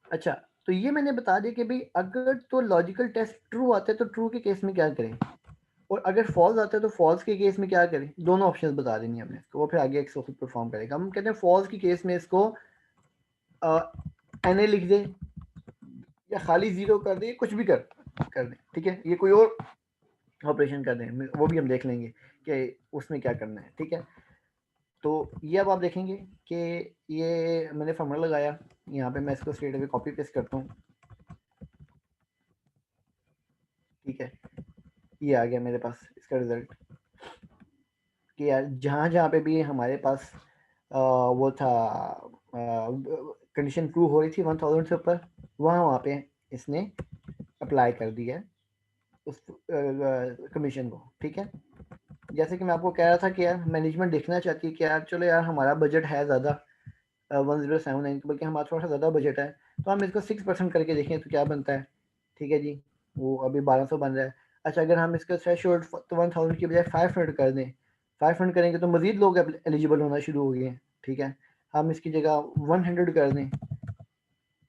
अच्छा तो ये मैंने बता दिया कि भाई अगर तो लॉजिकल टेस्ट ट्रू आता है तो ट्रू के केस में क्या करें, और अगर फॉल्स आता है तो फॉल्स के केस में क्या करें। दोनों ऑप्शंस बता देनी हमने इसको, वो फिर आगे एक खुद परफॉर्म करेगा। हम कहते हैं फॉल्स के केस में इसको एन ए लिख दे या खाली जीरो कर दे, कुछ भी कर दे। ठीक है, ये कोई और ऑपरेशन कर दें, वो भी हम देख लेंगे कि उसमें क्या करना है। ठीक है, तो ये अब आप देखेंगे कि ये मैंने फॉर्मूला लगाया, यहाँ पे मैं इसको स्ट्रेट अवे कॉपी पेस्ट करता हूँ। ठीक है, ये आ गया मेरे पास इसका रिजल्ट कि यार जहाँ जहाँ पे भी हमारे पास वो था कंडीशन ट्रू हो रही थी 1000 से ऊपर, वहाँ पे इसने अप्लाई कर दिया उस कमीशन को। ठीक है, जैसे कि मैं आपको कह रहा था कि यार मैनेजमेंट देखना चाहती है कि यार चलो यार हमारा बजट है ज़्यादा 1079, बल्कि हमारा थोड़ा सा ज़्यादा बजट है, तो हम इसको 6% करके देखें तो क्या बनता है। ठीक है जी, वो अभी 1200 बन रहा है। अच्छा अगर हम इसका थ्रेशोल्ड 1000 की बजाय 500 कर दें, 500 करेंगे तो मज़ीद लोग एलिजिबल होना शुरू हो गए हैं। ठीक है, हम इसकी जगह 100 कर दें,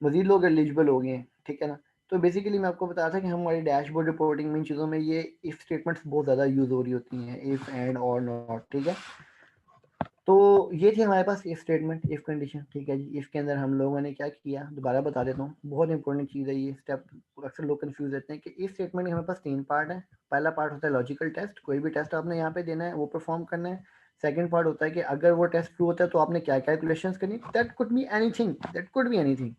मज़ीद लोग एलिजिबल हो गए हैं। ठीक है ना, तो बेसिकली मैं आपको बता था कि हमारी डैशबोर्ड रिपोर्टिंग में इन चीज़ों में ये इफ़ स्टेटमेंट्स बहुत ज़्यादा यूज़ हो रही होती हैं, इफ़ एंड और नॉट। ठीक है, तो ये थी हमारे पास इफ स्टेटमेंट, इफ कंडीशन। ठीक है जी, इफ के अंदर हम लोगों ने क्या किया, दोबारा बता देता हूँ, बहुत इंपॉर्टेंट चीज़ है ये स्टेप। अक्सर लोग कंफ्यूज रहते हैं कि इफ स्टेटमेंट के हमारे पास 3 पार्ट है। पहला पार्ट होता है लॉजिकल टेस्ट, कोई भी टेस्ट आपने यहाँ पे देना है वो परफॉर्म करना है। सेकंड पार्ट होता है कि अगर वो टेस्ट ट्रू होता है तो आपने क्या कैलकुलेशंस करनी, that could be anything, that could be anything,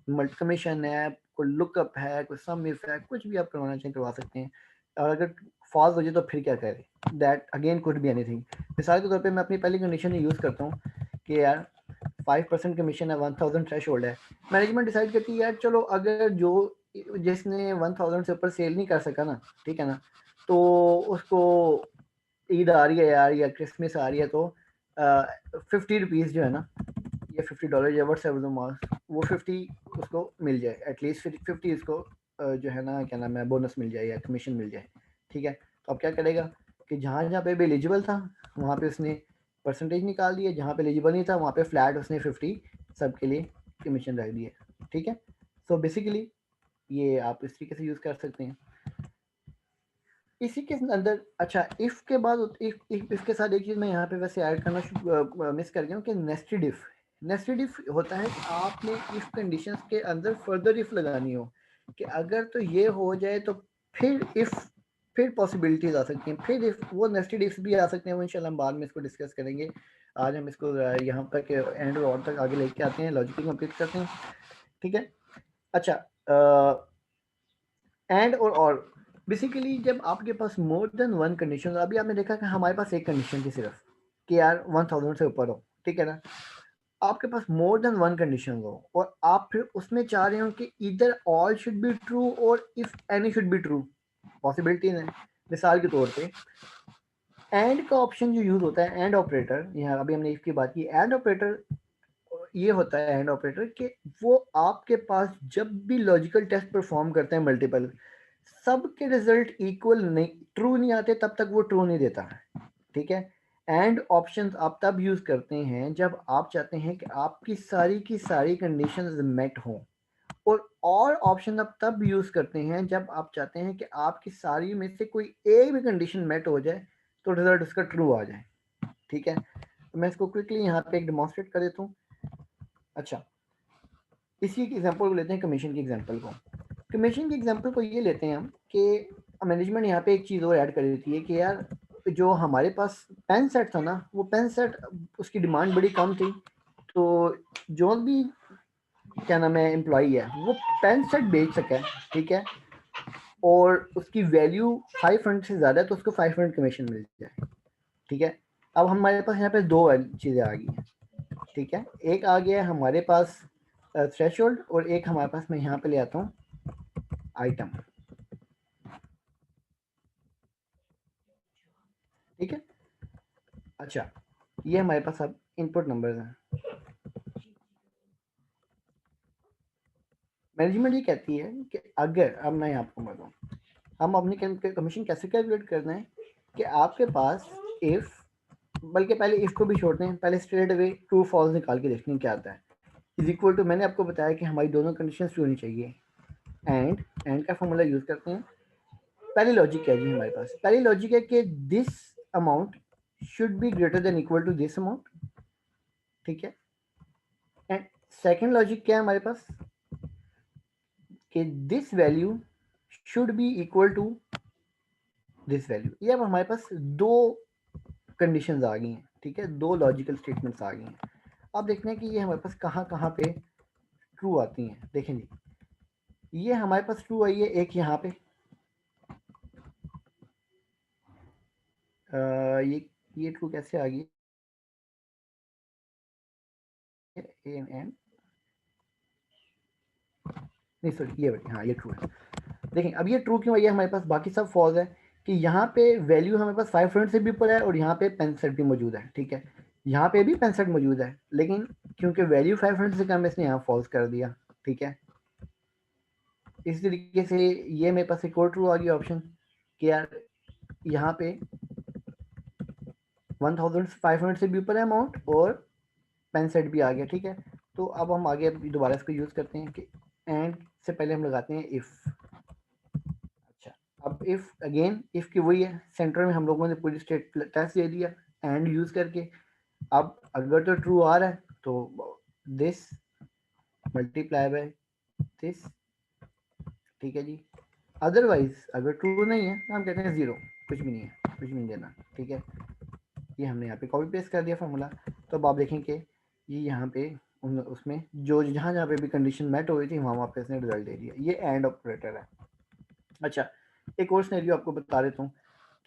multiplication है, कोई लुकअप है, कोई सम इफ है, कुछ भी आप करवाना चाहें करवा सकते हैं। और अगर फॉल्स हो जाए तो फिर क्या करें, that again could be anything. मिसाल के तौर पे मैं अपनी पहली कंडीशन यूज़ करता हूँ कि यार 5% कमीशन है, 1000 थ्रेश होल्ड है। मैनेजमेंट डिसाइड करती है यार चलो अगर जो जिसने 1000 से ऊपर सेल नहीं कर सका ना, ठीक है ना, तो उसको ईद आ रही है यार या क्रिसमस आ रही है, तो 50 रुपीज़ जो है ना, या $50 या वट्स एवर द मार्क्स, वो 50 उसको मिल जाए, एटलीस्ट 50 इसको जो है ना क्या नाम है बोनस मिल जाए या कमीशन मिल जाए। ठीक है, तो अब क्या करेगा कि जहाँ जहाँ पे भी एलिजिबल था वहाँ पे उसने परसेंटेज निकाल दिया, जहाँ पे एलिजिबल नहीं था वहाँ पे फ्लैट उसने 50 सबके लिए कमीशन रख दिया। ठीक है, सो बेसिकली ये आप इस तरीके से यूज़ कर सकते हैं इसी के अंदर। अच्छा इफ़ के बाद इफ के साथ एक चीज़ मैं यहाँ पे वैसे ऐड करना मिस कर गया हूँ कि नेस्टेड इफ। नेस्टेड इफ होता है कि आपने इफ कंडीशंस के अंदर फर्दर इफ लगानी हो कि अगर तो ये हो जाए तो फिर इफ, फिर पॉसिबिलिटीज आ सकती हैं, फिर इफ वो नेस्टेड इफ भी आ सकते हैं। वो इंशाल्लाह हम बाद में इसको डिस्कस करेंगे। आज हम इसको यहाँ तक एंड और तक आगे लेके आते हैं, लॉजिकल कंप्लीट करते हैं। ठीक है, अच्छा एंड और बेसिकली जब आपके पास मोर देन वन कंडीशन, अभी आपने देखा कि हमारे पास एक कंडीशन थी सिर्फ कि यार 1000 से ऊपर हो। ठीक है ना, आपके पास मोर देन वन कंडीशन हो और आप फिर उसमें चाह रहे हो कि इधर ऑल शुड बी ट्रू और if any should be true, possibility है। मिसाल के तौर पे एंड का ऑप्शन जो यूज होता है, एंड ऑपरेटर, यहाँ अभी हमने इसकी बात की, एंड ऑपरेटर ये होता है एंड ऑपरेटर कि वो आपके पास जब भी लॉजिकल टेस्ट परफॉर्म करते हैं मल्टीपल, सबके रिजल्ट इक्वल नहीं, ट्रू नहीं आते, तब तक वो ट्रू नहीं देता है। ठीक है, एंड ऑप्शंस आप तब यूज करते हैं जब आप चाहते हैं कि आपकी सारी की सारी कंडीशंस मेट हों, और ऑप्शन आप तब यूज करते हैं जब आप चाहते हैं कि आपकी सारी में से कोई एक भी कंडीशन मेट हो जाए तो रिजल्ट उसका ट्रू आ जाए। ठीक है, तो मैं इसको क्विकली यहाँ पे एक डेमोन्स्ट्रेट कर देता हूँ। अच्छा इसी एग्जांपल को लेते हैं, कमीशन की एग्जांपल को। कमीशन की एग्जांपल को ये लेते हैं हम कि मैनेजमेंट यहाँ पे एक चीज़ और ऐड कर देती है कि यार जो हमारे पास पेन सेट था ना, वो पेन सेट उसकी डिमांड बड़ी कम थी, तो जो भी क्या नाम है एम्प्लॉई है वो पेन सेट बेच सके। ठीक है, और उसकी वैल्यू 500 से ज़्यादा है तो उसको 500 कमीशन मिल जाए। ठीक है। अब हमारे पास यहाँ पे दो चीज़ें आ गई हैं, ठीक है। एक आ गया है हमारे पास थ्रेशोल्ड, और एक हमारे पास, मैं यहाँ पे ले आता हूँ आइटम, ठीक है। अच्छा, ये हमारे पास अब इनपुट नंबर्स हैं। मैनेजमेंट ये कहती है कि अगर, अब मैं आपको बताऊँ, हम अपनी कमीशन कैसे कैलकुलेट करना है कि आपके पास इफ़, बल्कि पहले इफ़ को भी छोड़ते हैं, पहले स्ट्रेट अवे ट्रू फॉल्स निकाल के देखते हैं क्या आता है। इज इक्वल टू, मैंने आपको बताया कि हमारी दोनों कंडीशन ट्रू होनी चाहिए। एंड का फॉर्मूला यूज़ करते हैं। पहली लॉजिक क्या है जी हमारे पास? पहली लॉजिक है कि this amount should be greater than equal to this amount, ठीक है। एंड सेकेंड लॉजिक क्या है हमारे पास कि this value should be equal to this value. ये अब हमारे पास दो कंडीशंस आ गई हैं, ठीक है, दो लॉजिकल स्टेटमेंट्स आ गई हैं। अब देखते हैं कि ये हमारे पास कहाँ कहाँ पे ट्रू आती हैं। देखें जी, ये हमारे पास ट्रू आई है एक यहाँ पे, ये ट्रू कैसे आ गई? एन, नहीं सॉरी, ये हाँ ये ट्रू है। देखें अब ये ट्रू क्यों आई है हमारे पास, बाकी सब फॉल्स है कि यहाँ पे वैल्यू हमारे पास 500 से भी ऊपर है, और यहाँ पे 65 भी मौजूद है, ठीक है। यहाँ पे भी 65 मौजूद है, लेकिन क्योंकि वैल्यू 500 से कम है, इसने यहाँ फॉल्स कर दिया, ठीक है। इस तरीके से ये मेरे पास एक और ट्रू आ गया ऑप्शन कि यार यहाँ पे 1500 से भी ऊपर है अमाउंट, और 65 भी आ गया, ठीक है। तो अब हम आगे दोबारा इसको यूज़ करते हैं कि एंड से पहले हम लगाते हैं इफ़। अच्छा, अब इफ़, अगेन इफ़ की वही है, सेंटर में हम लोगों ने पूरी स्टेट टेस्ट दे दिया एंड यूज़ करके। अब अगर तो ट्रू आ रहा है तो दिस मल्टीप्लाई बाय दिस, ठीक है जी। अदरवाइज अगर ट्रू नहीं है तो हम कहते हैं ज़ीरो, कुछ भी नहीं है, कुछ भी नहीं देना, ठीक है। ये हमने यहाँ पे कॉपी पेस्ट कर दिया फार्मूला। तो अब आप देखें कि ये यहाँ पे उसमें जो जहाँ जहाँ पे भी कंडीशन मेट हो रही थी वहाँ पे इसने रिजल्ट दे दिया। ये एंड ऑपरेटर है। अच्छा, एक और सिनेरियो आपको बता देता हूँ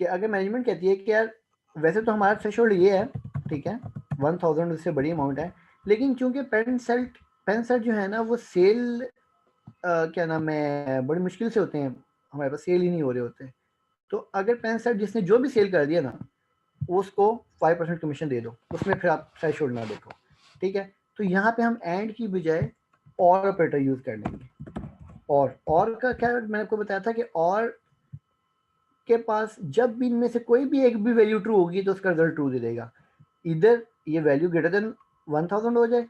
कि अगर मैनेजमेंट कहती है कि यार वैसे तो हमारा थ्रेशोल्ड ये है, ठीक है, 1000 उससे बड़ी अमाउंट है, लेकिन चूंकि पेन सेट जो है ना वो सेल क्या नाम है, बड़ी मुश्किल से होते हैं, हमारे पास सेल ही नहीं हो रहे होते। तो अगर पेन सेट जिसने जो भी सेल कर दिया ना, उसको 5% कमीशन दे दो, उसमें फिर आप थ्रेशोल्ड ना देखो, ठीक है। तो यहाँ पे हम एंड की बजाय और ऑपरेटर यूज कर लेंगे। और का क्या मैंने आपको बताया था कि और के पास जब भी इनमें से कोई भी एक भी वैल्यू ट्रू होगी तो उसका रिजल्ट ट्रू दे देगा। इधर ये वैल्यू ग्रेटर देन 1000 हो जाए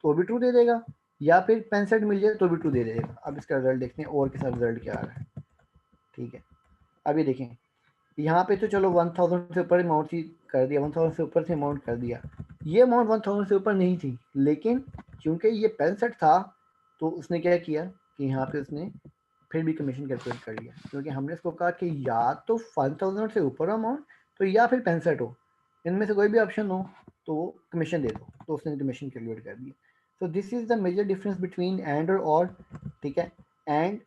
तो भी ट्रू दे देगा, या फिर 65 मिल जाए तो भी ट्रू दे देगा। अब इसका रिजल्ट देखते हैं और के साथ रिजल्ट क्या आ रहा है, ठीक है। अब ये देखें, यहाँ पे तो चलो 1000 से ऊपर अमाउंट थी, कर दिया, 1000 से ऊपर से अमाउंट कर दिया। ये अमाउंट 1000 से ऊपर नहीं थी, लेकिन क्योंकि ये 65 था तो उसने क्या किया कि यहाँ पे उसने फिर भी कमीशन कैलकुलेट कर लिया, क्योंकि हमने इसको कहा कि या तो 5000 से ऊपर अमाउंट तो या फिर 65 हो, इनमें से कोई भी ऑप्शन हो तो कमीशन दे दो, तो उसने कमीशन कैलकुलेट कर दिया। So this is the major difference between and और, ठीक है। एंड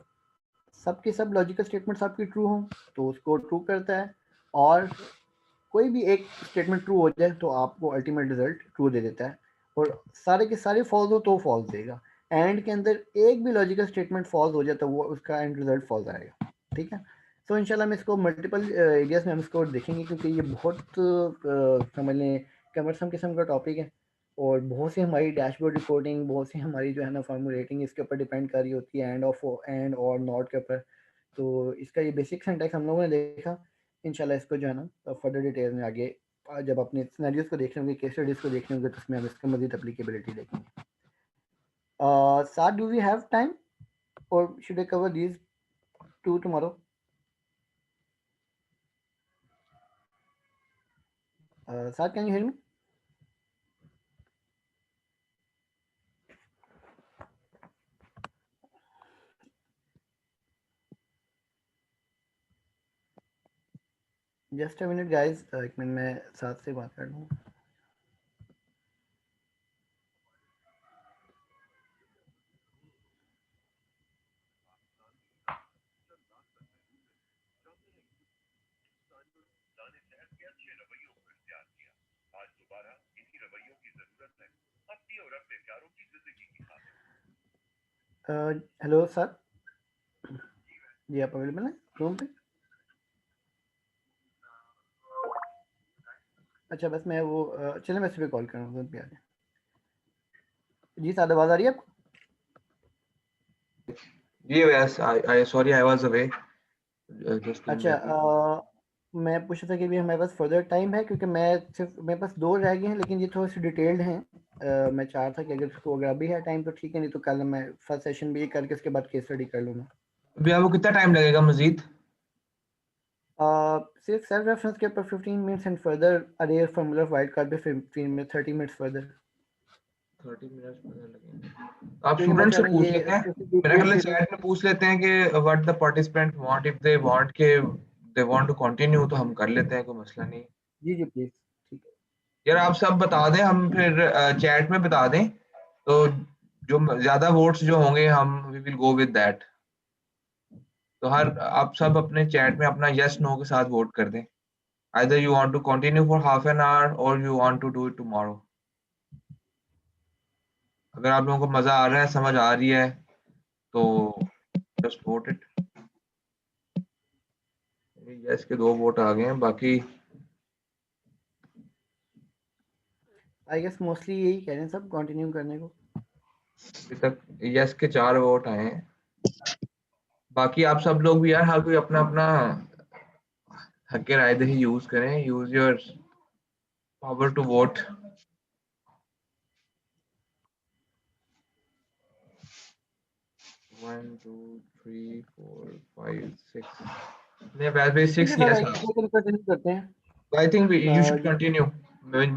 सबके सब लॉजिकल स्टेटमेंट्स आपकी ट्रू हों तो उसको ट्रू करता है, और कोई भी एक स्टेटमेंट ट्रू हो जाए तो आपको अल्टीमेट रिजल्ट ट्रू दे देता है, और सारे के सारे फॉल्स हो तो फॉल्स देगा। एंड के अंदर एक भी लॉजिकल स्टेटमेंट फॉल्स हो जाए तो वो उसका एंड रिजल्ट फॉल्स आएगा, ठीक है। तो इंशाल्लाह हम इसको मल्टीपल एरियाज में हम इसको देखेंगे, क्योंकि ये बहुत समझ लें कमरसम किस्म का टॉपिक है, और बहुत सी हमारी डैशबोर्ड रिपोर्टिंग, बहुत सी हमारी जो है ना फॉर्मूलेटिंग इसके ऊपर डिपेंड कर रही होती है, एंड और नॉट के ऊपर। तो इसका ये बेसिक सिंटैक्स हम लोगों ने देखा। इंशाल्लाह इसको जो है ना फर्दर डिटेल में आगे जब अपने सिनेरियोस को देखने होंगे, केस स्टडीज को देखने होंगे, तो उसमें हम इसका मजीद एप्लीकेबिलिटी देखेंगे। साथ डू वी हैव टाइम और should I cover these to tomorrow? साथ can you hear me? Just a minute guys, एक मिनट मैं साथ से बात कर लूँ। हेलो सर, जी आप अवेलेबल हैं रूम पे? अच्छा बस मैं वो चलिए मैं सुबह कॉल करूँगा रूम पे आके। जी सर आवाज़ आ रही है आपको? Yes, I sorry, I was away. Just came अच्छा back. मैं पूछ रहा था कि अभी हमारे पास फर्दर टाइम है, क्योंकि मैं सिर्फ मेरे पास 2 रह गए हैं, लेकिन ये थोड़े से डिटेल्ड हैं। मैं चाह रहा था कि अगर अभी है टाइम तो ठीक है, नहीं तो कल मैं फर्स्ट सेशन भी करके उसके बाद केस स्टडी कर लूँगा। अभी आपको कितना टाइम लगेगा मजीद? सिर्फ सेल्फ रेफरेंस के ऊपर 15 minutes and further arrays formula wild card पे 15 में 30 मिनट्स फर्दर। 30 मिनट्स लगेंगे। आप क्योंकि मैं स्टूडेंट चाह से रहा हूँ पूछ ये लेते हैं। स्पेसिफिक मेरा ख्याल है डिटेल। चैट में पूछ लेते हैं कि what the participant want, if they want के दे वांट टू कंटिन्यू तो हम कर लेते हैं, कोई मसला नहीं। जी जी प्लीज, ठीक है। यार आप सब बता दें, हम फिर चैट में बता दें, तो जो ज्यादा वोट्स जो होंगे हम we will go with that. तो हर आप सब अपने चैट में अपना यस नो के साथ वोट कर दें। Either you want to continue for half an hour or you want to do it tomorrow. अगर आप लोगों को मजा आ रहा है, समझ आ रही है, तो just vote it. यस के 2 वोट आ गए हैं, बाकी आई गेस मोस्टली यही कह रहे हैं सब कंटिन्यू करने को। अभी तक यस के 4 वोट आए हैं। बाकी आप सब लोग भी यार हर कोई अपना अपना हक राय दही यूज करें, use your power to vote. 1 2 3 4 5 6 नहीं, वैसे ठीक है 6 सर, यस आई आ। गेस कंटिन्यू करते हैं। I think you should ji continue.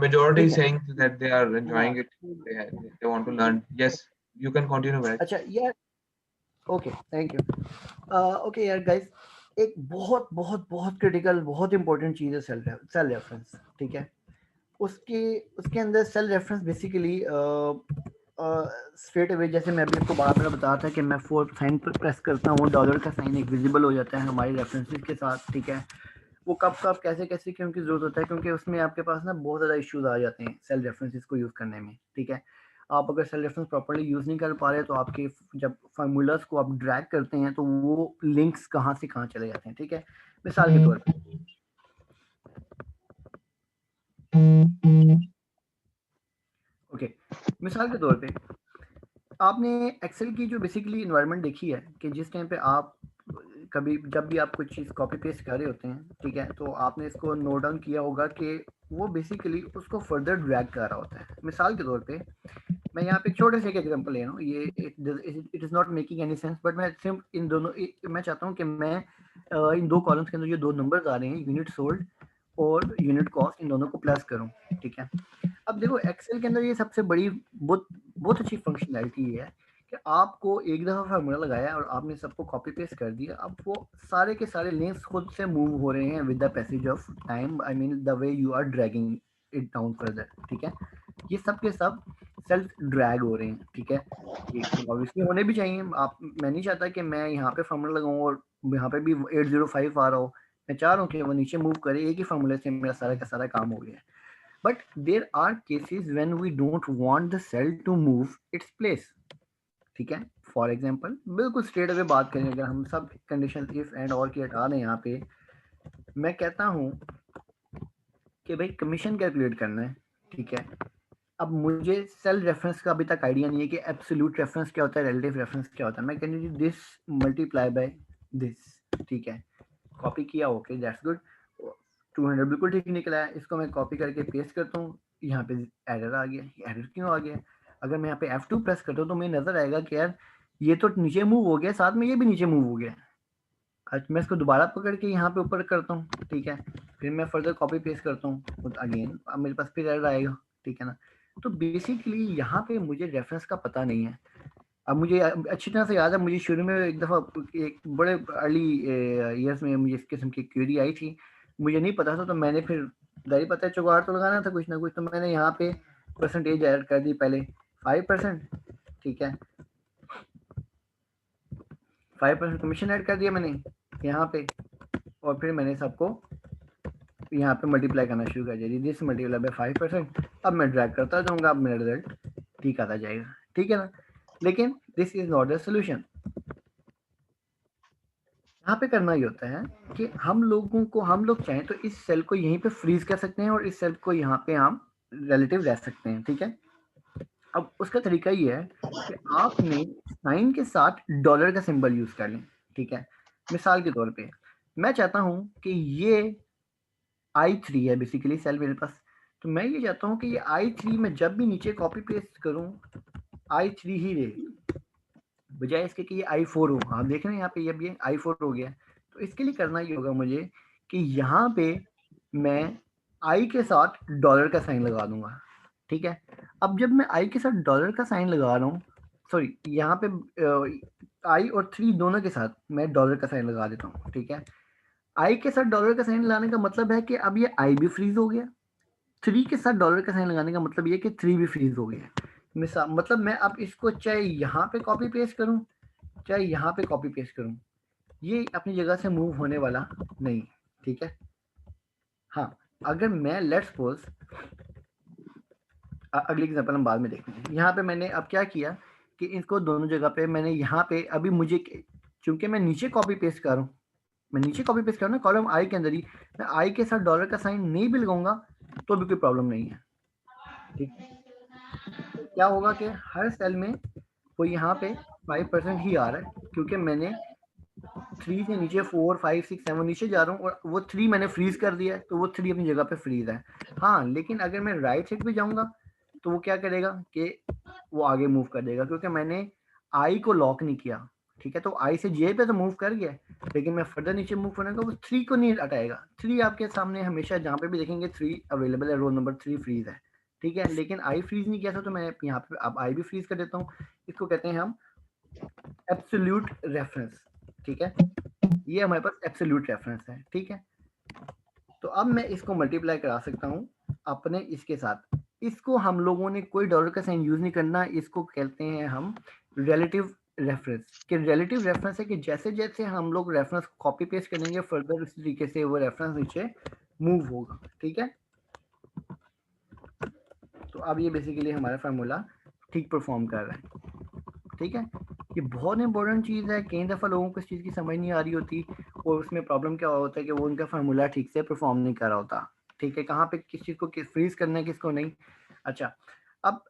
Majority ठीक is है। saying that they are हाँ enjoying it. They want to learn. Yes, you can continue, Brad. अच्छा यार, ओके थैंक यू। ओके यार guys, एक बहुत बहुत बहुत क्रिटिकल बहुत इंपॉर्टेंट चीज़ है सेल रेफरेंस, ठीक है। उसके उसके अंदर cell reference basically straight away, जैसे मैं अभी आपको बार बार बता था कि मैं फोर्थ साइन पर प्रेस करता हूँ, डॉलर का साइन एक विजिबल हो जाता है हमारी रेफरेंसेस के साथ, ठीक है। वो कब कब कैसे कैसे क्यों की जरूरत होता है, क्योंकि उसमें आपके पास ना बहुत ज़्यादा इश्यूज आ जाते हैं सेल रेफरेंसेस को यूज़ करने में, ठीक है। आप अगर सेल रेफरेंस प्रॉपर्ली यूज़ नहीं कर पा रहे तो आपके जब फार्मूलाज को आप ड्रैग करते हैं तो वो लिंक्स कहाँ से कहाँ चले जाते हैं, ठीक है। मिसाल के तौर पर ओके, मिसाल के तौर पे आपने एक्सेल की जो बेसिकली इन्वायरमेंट देखी है कि जिस टाइम पे आप कभी जब भी आप कुछ चीज़ कॉपी पेस्ट कर रहे होते हैं, ठीक है, तो आपने इसको नोट डाउन किया होगा कि वो बेसिकली उसको फर्दर ड्रैग कर रहा होता है। मिसाल के तौर पे मैं यहाँ पे एक छोटे से एग्जांपल ले रहा हूँ, ये it is not making any sense, but मैं सिर्फ इन दोनों मैं चाहता हूँ कि मैं इन 2 कॉलम्स के अंदर जो 2 नंबर्स आ रहे हैं, यूनिट सोल्ड और यूनिट कॉस्ट, इन दोनों को प्लस करूँ, ठीक है। अब देखो एक्सेल के अंदर ये सबसे बड़ी बहुत बहुत अच्छी फंक्शनैलिटी है कि आपको एक दफ़ा फार्मूला लगाया और आपने सबको कॉपी पेस्ट कर दिया, अब वो सारे के सारे लिंक्स खुद से मूव हो रहे हैं with the passage of time, I mean the way you are dragging it down further, ठीक है। ये सब के सब सेल्फ ड्रैग हो रहे हैं, ठीक है। ये ऑब्वियसली होने भी चाहिए। आप मैं नहीं चाहता कि मैं यहाँ पे फार्मूला लगाऊँ और यहाँ पे भी 805 आ रहा हो। मैं चाह रहा हूँ कि वो नीचे मूव करे, एक ही फार्मूले से मेरा सारा का सारा काम हो गया। But there are cases when we don't want the cell to move its place, ठीक है। फॉर एग्जाम्पल बिल्कुल स्ट्रेट अवे बात करें, अगर हम सब कंडीशन इफ एंड और की हटा दें, यहाँ पे मैं कहता हूँ कि भाई कमीशन कैलकुलेट करना है, ठीक है। अब मुझे सेल रेफरेंस का अभी तक आइडिया नहीं है कि एब्सोल्यूट रेफरेंस क्या होता है, रिलेटिव रेफरेंस क्या होता है। मैं कहती हूँ दिस मल्टीप्लाई बाय दिस, ठीक है। कॉपी किया, ओके दैट्स गुड, 200 बिल्कुल ठीक निकला है। इसको मैं कॉपी करके पेस्ट करता हूँ, यहाँ पे एरर आ गया। एरर क्यों आ गया? अगर मैं यहाँ पे F2 प्रेस करता हूँ तो मुझे नजर आएगा कि यार ये तो नीचे मूव हो गया, साथ में ये भी नीचे मूव हो गया। आज मैं इसको दोबारा पकड़ के यहाँ पे ऊपर करता हूँ, ठीक है। फिर मैं फर्दर कॉपी पेस्ट करता हूँ अगेन, अब मेरे पास फिर एरर आएगा, ठीक है ना। तो बेसिकली यहाँ पे मुझे रेफरेंस का पता नहीं है। अब मुझे अच्छी तरह से याद है, मुझे शुरू में एक दफ़ा एक बड़े अर्ली ईयर्स में मुझे इस किस्म की क्वेरी आई थी, मुझे नहीं पता था, तो मैंने फिर दारी पता है जुगाड़ तो लगाना था कुछ ना कुछ, तो मैंने यहाँ पे परसेंटेज ऐड कर दी पहले 5%, ठीक है। 5% कमीशन ऐड कर दिया मैंने यहाँ पे, और फिर मैंने सबको यहाँ पे मल्टीप्लाई करना शुरू कर दिया, दिस मल्टीप्लाई बाय 5%। अब मैं ड्रैग करता जाऊँगा, अब मेरा रिजल्ट ठीक आता जाएगा, ठीक है ना। लेकिन this is not the solution. यहाँ पे करना ये होता है कि हम लोग चाहें तो इस सेल को यहीं पे फ्रीज कर सकते हैं और इस सेल को यहाँ पे हम रिलेटिव रह सकते हैं, ठीक है। अब उसका तरीका ये है कि आपने साइन के साथ डॉलर का सिंबल यूज कर लें, ठीक है। मिसाल के तौर पे मैं चाहता हूं कि ये I3 है बेसिकली सेल मेरे पास, तो मैं ये चाहता हूं कि ये I3 में जब भी नीचे कॉपी पेस्ट करूं I3 ही रहे, बजाय इसके कि ये I4 हो। आप देख रहे हैं यहाँ पे अब ये I4 हो गया। तो इसके लिए करना ये होगा मुझे कि यहाँ पे मैं I के साथ डॉलर का साइन लगा दूंगा, ठीक है। अब जब मैं I के साथ डॉलर का साइन लगा रहा हूँ, सॉरी यहाँ पे I और 3 दोनों के साथ मैं डॉलर का साइन लगा देता हूँ, ठीक है। I के साथ डॉलर का साइन लगाने का मतलब है कि अब ये I भी फ्रीज हो गया। 3 के साथ डॉलर का साइन लगाने का मतलब ये कि 3 भी फ्रीज हो गया। मतलब मैं अब इसको चाहे यहाँ पे कॉपी पेस्ट करूँ चाहे यहाँ पे कॉपी पेस्ट करूँ, ये अपनी जगह से मूव होने वाला नहीं, ठीक है। हाँ, अगर मैं लेट्स सपोज अगली एग्जांपल हम बाद में देखते हैं। यहाँ पे मैंने अब क्या किया कि इसको दोनों जगह पे मैंने यहाँ पे अभी मुझे चूंकि मैं नीचे कॉपी पेस्ट कर रहा हूँ, मैं नीचे कॉपी पेस्ट कर रहा हूँ ना कॉलम आई के अंदर ही, मैं आई के साथ डॉलर का साइन नहीं भी लगाऊंगा तो भी कोई प्रॉब्लम नहीं है, ठीक। तो क्या होगा कि हर सेल में वो यहाँ पे 5% ही आ रहा है, क्योंकि मैंने 3 से नीचे 4 5 6 7 नीचे जा रहा हूँ और वो 3 मैंने फ्रीज कर दिया है, तो वो 3 अपनी जगह पे फ्रीज है। हाँ, लेकिन अगर मैं राइट साइड पे जाऊंगा तो वो क्या करेगा कि वो आगे मूव कर देगा, क्योंकि मैंने आई को लॉक नहीं किया, ठीक है। तो आई से जे पे तो मूव कर गया, लेकिन मैं फर्दर नीचे मूव करूंगा वो 3 को नहीं हटाएगा। 3 आपके सामने हमेशा जहाँ पे भी देखेंगे 3 अवेलेबल है, रो नंबर 3 फ्रीज है, ठीक है। लेकिन आई फ्रीज नहीं किया था, तो मैं यहाँ पे अब आई भी फ्रीज कर देता हूँ। इसको कहते हैं हम एब्सोल्यूट रेफरेंस, ठीक है। ये हमारे पास एब्सोल्यूट रेफरेंस है, ठीक है। तो अब मैं इसको मल्टीप्लाई करा सकता हूँ अपने इसके साथ। इसको हम लोगों ने कोई डॉलर का साइन यूज नहीं करना, इसको कहते हैं हम रिलेटिव रेफरेंस। कि रिलेटिव रेफरेंस है कि जैसे जैसे हम लोग रेफरेंस कॉपी पेस्ट करेंगे फर्दर उसी तरीके से वो रेफरेंस नीचे मूव होगा, ठीक है। तो अब ये बेसिकली हमारा फार्मूला ठीक परफॉर्म कर रहा है, ठीक है। ये बहुत इंपॉर्टेंट चीज़ है। कई दफ़ा लोगों को इस चीज़ की समझ नहीं आ रही होती और उसमें प्रॉब्लम क्या होता है कि वो उनका फार्मूला ठीक से परफॉर्म नहीं कर रहा होता, ठीक है। कहाँ पे किस चीज़ को फ्रीज करना है किसको नहीं। अच्छा, अब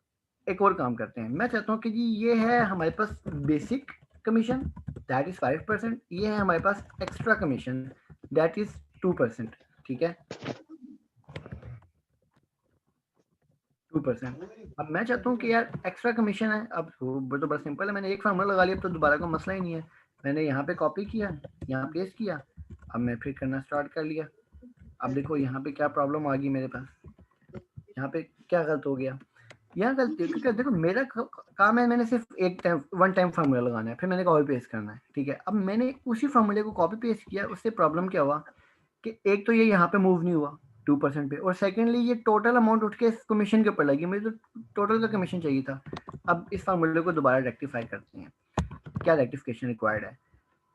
एक और काम करते हैं। मैं चाहता हूँ कि जी ये है हमारे पास बेसिक कमीशन, दैट इज़ 5%। ये है हमारे पास एक्स्ट्रा कमीशन, दैट इज़ 2%, ठीक है, 2%। अब मैं चाहता हूँ कि यार एक्स्ट्रा कमीशन है, अब वो तो बड़ा सिंपल है। मैंने एक फार्मूला लगा लिया, अब तो दोबारा का मसला ही नहीं है। मैंने यहाँ पे कॉपी किया, यहाँ पेस्ट किया, अब मैं फिर करना स्टार्ट कर लिया। अब देखो यहाँ पे क्या प्रॉब्लम आ गई मेरे पास, यहाँ पे क्या गलत हो गया। यहाँ गलती है क्योंकि देखो मेरा काम है, मैंने सिर्फ एक टाइम वन टाइम फार्मूला लगाना है, फिर मैंने कॉपी पेस्ट करना है, ठीक है। अब मैंने उसी फार्मूले को कॉपी पेस्ट किया, उससे प्रॉब्लम क्या हुआ कि एक तो ये यहाँ पे मूव नहीं हुआ 2% पे, और सेकेंडली ये टोटल अमाउंट उठ के कमीशन के ऊपर लगी। मुझे तो टोटल का कमीशन चाहिए था। अब इस फार्मूले को दोबारा रेक्टिफाई करते हैं। क्या रेक्टिफिकेशन रिक्वायर्ड है?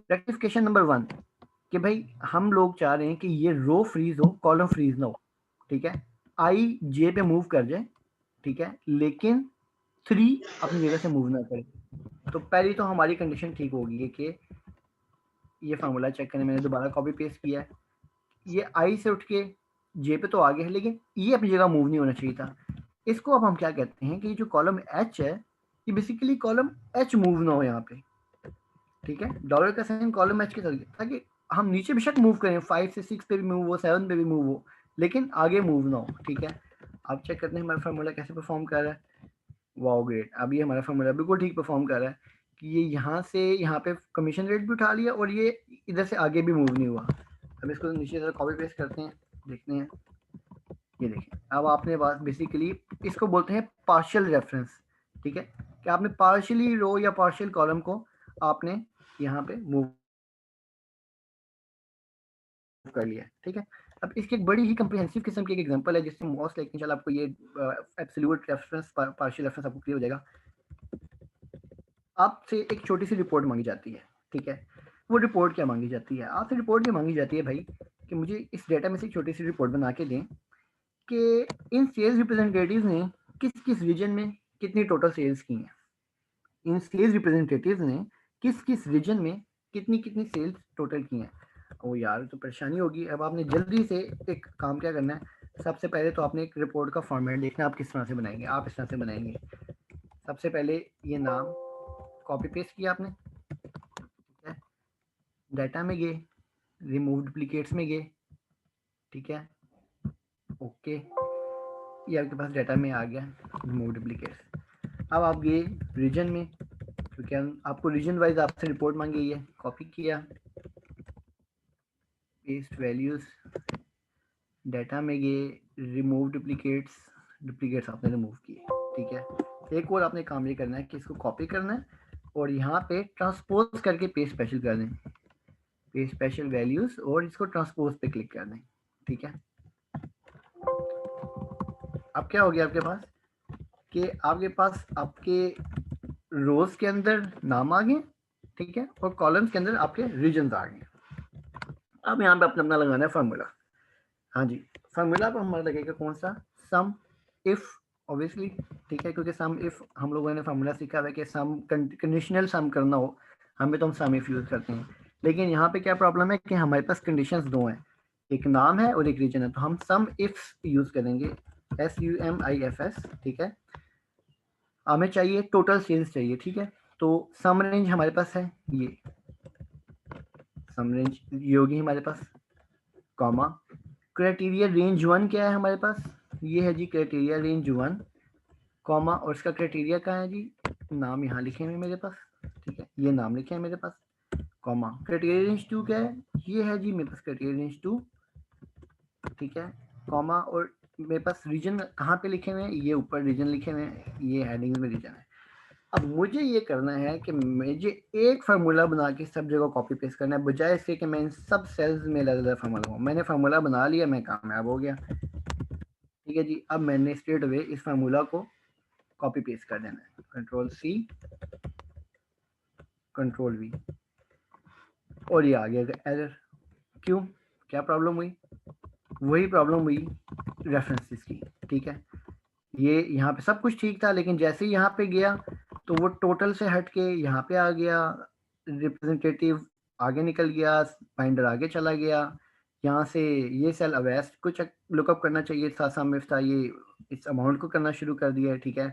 रेक्टिफिकेशन नंबर 1 कि भाई हम लोग चाह रहे हैं कि ये रो फ्रीज हो, कॉलम फ्रीज ना हो, ठीक है। आई जे पे मूव कर जाए, ठीक है, लेकिन 3 अपनी जगह से मूव ना करे। तो पहली तो हमारी कंडीशन ठीक होगी कि ये फार्मूला चेक करने मैंने दोबारा कॉपी पेस्ट किया है, ये आई से उठ के जे पे तो आ गया है, लेकिन ये अपनी जगह मूव नहीं होना चाहिए था। इसको अब हम क्या कहते हैं कि ये जो कॉलम एच है, ये बेसिकली कॉलम एच मूव ना हो यहाँ पे, ठीक है। डॉलर का साइन कॉलम एच के साथ, ताकि हम नीचे बेशक मूव करें 5 से 6 पे भी मूव हो, 7 पे भी मूव हो, लेकिन आगे मूव ना हो, ठीक है। अब चेक करते हैं हमारा फार्मूला कैसे परफॉर्म कर रहा है। वाओ ग्रेट, अभी हमारा फार्मूला बिल्कुल ठीक परफॉर्म कर रहा है कि ये यहाँ से यहाँ पे कमीशन रेट भी उठा लिया और ये इधर से आगे भी मूव नहीं हुआ। अब इसको नीचे तरह कॉपी पेस्ट करते हैं, देखते हैं। ये देखिए, अब आपने बात बेसिकली इसको बोलते हैं पार्शियल रेफरेंस, ठीक है। कि आपने पार्शियली रो या पार्शियल कॉलम को आपने यहाँ पे मूव कर लिया, ठीक है। अब इसकी एक बड़ी ही कम्प्रिहेंसिव किस्म की एक एग्जांपल है जिससे मोस्ट लाइक इंशाल्लाह आपको ये एब्सोल्यूट रेफरेंस पार्शियल रेफरेंस आपको क्लियर हो जाएगा। आपसे एक छोटी सी रिपोर्ट मांगी जाती है, ठीक है। वो रिपोर्ट क्या मांगी जाती है? आपसे रिपोर्ट ये मांगी जाती है भाई कि मुझे इस डेटा में से एक छोटी सी रिपोर्ट बना के दें कि इन सेल्स रिप्रेजेंटेटिव्स ने किस किस रीजन में कितनी टोटल सेल्स की हैं, इन सेल्स रिप्रेजेंटेटिव्स ने किस किस रीजन में कितनी कितनी सेल्स टोटल की हैं। ओ यार तो परेशानी होगी। अब आपने जल्दी से एक काम क्या करना है, सबसे पहले तो आपने एक रिपोर्ट का फॉर्मेट देखना है आप किस तरह से बनाएंगे। आप इस तरह से बनाएंगे, सबसे पहले ये नाम कॉपी पेस्ट किया आपने, ठीक है, डाटा में गए, रिमूव डुप्लीकेट्स में गए, ठीक है, ओके, ये आपके पास डाटा में आ गया रिमूव डुप्लीकेट्स। अब आप गए रीजन में, क्योंकि आपको रीजन वाइज आपसे रिपोर्ट मांगी है, कॉपी किया, पेस्ट वैल्यूज, डाटा में गए, रिमूव डुप्लीकेट्स, डुप्लीकेट्स आपने रिमूव किए, ठीक है। एक और आपने काम ये करना है कि इसको कॉपी करना है और यहाँ पे ट्रांसपोज करके पेस्ट स्पेशल कर दें, पेस्ट स्पेशल वैल्यूज, और इसको ट्रांसपोज पे क्लिक कर दें, ठीक है। अब क्या हो गया आपके पास कि आपके पास आपके रोज के अंदर नाम आ गए, ठीक है, और कॉलम्स के अंदर आपके रीजन आ गए। अब यहाँ पे अपना अपना लगाना है फार्मूला। हाँ जी, फार्मूला पर हमारा लगेगा कौन सा, सम इफ, ऑब्वियसली, ठीक है, क्योंकि सम इफ हम लोगों ने फार्मूला सीखा हुआ है कि सम कंडीशनल सम करना हो हमें तो हम सम इफ यूज करते हैं। लेकिन यहाँ पे क्या प्रॉब्लम है कि हमारे पास कंडीशंस दो हैं, एक नाम है और एक रीजन है, तो हम सम इफ यूज करेंगे, SUMIFS, ठीक है। हमें चाहिए टोटल सेल्स चाहिए, ठीक है, तो सम रेंज हमारे पास है, ये सम रेंज ये होगी हमारे पास, कॉमा, क्राइटेरिया रेंज 1 क्या है हमारे पास, ये है जी क्राइटेरिया रेंज 1, कॉमा, और इसका क्राइटेरिया कहाँ है जी, नाम यहाँ लिखे हुए मेरे पास, ठीक है, ये नाम लिखे हैं मेरे पास, कॉमा, क्राइटेरिया रेंज 2 क्या है, ये है जी मेरे पास क्राइटेरिया रेंज 2, ठीक है, कॉमा, और मेरे पास रीजन कहाँ पे लिखे हुए हैं, ये ऊपर रीजन लिखे हुए हैं, ये हेडिंग में रीजन है। अब मुझे ये करना है कि मुझे एक फार्मूला बना के सब जगह कॉपी पेस्ट करना है, बजाय इसके कि मैं इन सब सेल्स में अलग अलग फार्मूला हूँ। मैंने फार्मूला बना लिया, मैं कामयाब हो गया, ठीक है जी। अब मैंने स्ट्रेट अवे इस फार्मूला को कॉपी पेस्ट कर देना है, Ctrl+C, Ctrl+V, और ये आ गया एरर। क्यों, क्या प्रॉब्लम हुई, वही प्रॉब्लम हुई रेफरेंसेस की, ठीक है। ये यहाँ पे सब कुछ ठीक था, लेकिन जैसे ही यहाँ पे गया तो वो टोटल से हट के यहाँ पे आ गया, रिप्रेजेंटेटिव आगे निकल गया, बाइंडर आगे चला गया, यहाँ से ये सेल अवैस कुछ लुकअप करना चाहिए था, सम इफ था, ये इस अमाउंट को करना शुरू कर दिया है, ठीक है।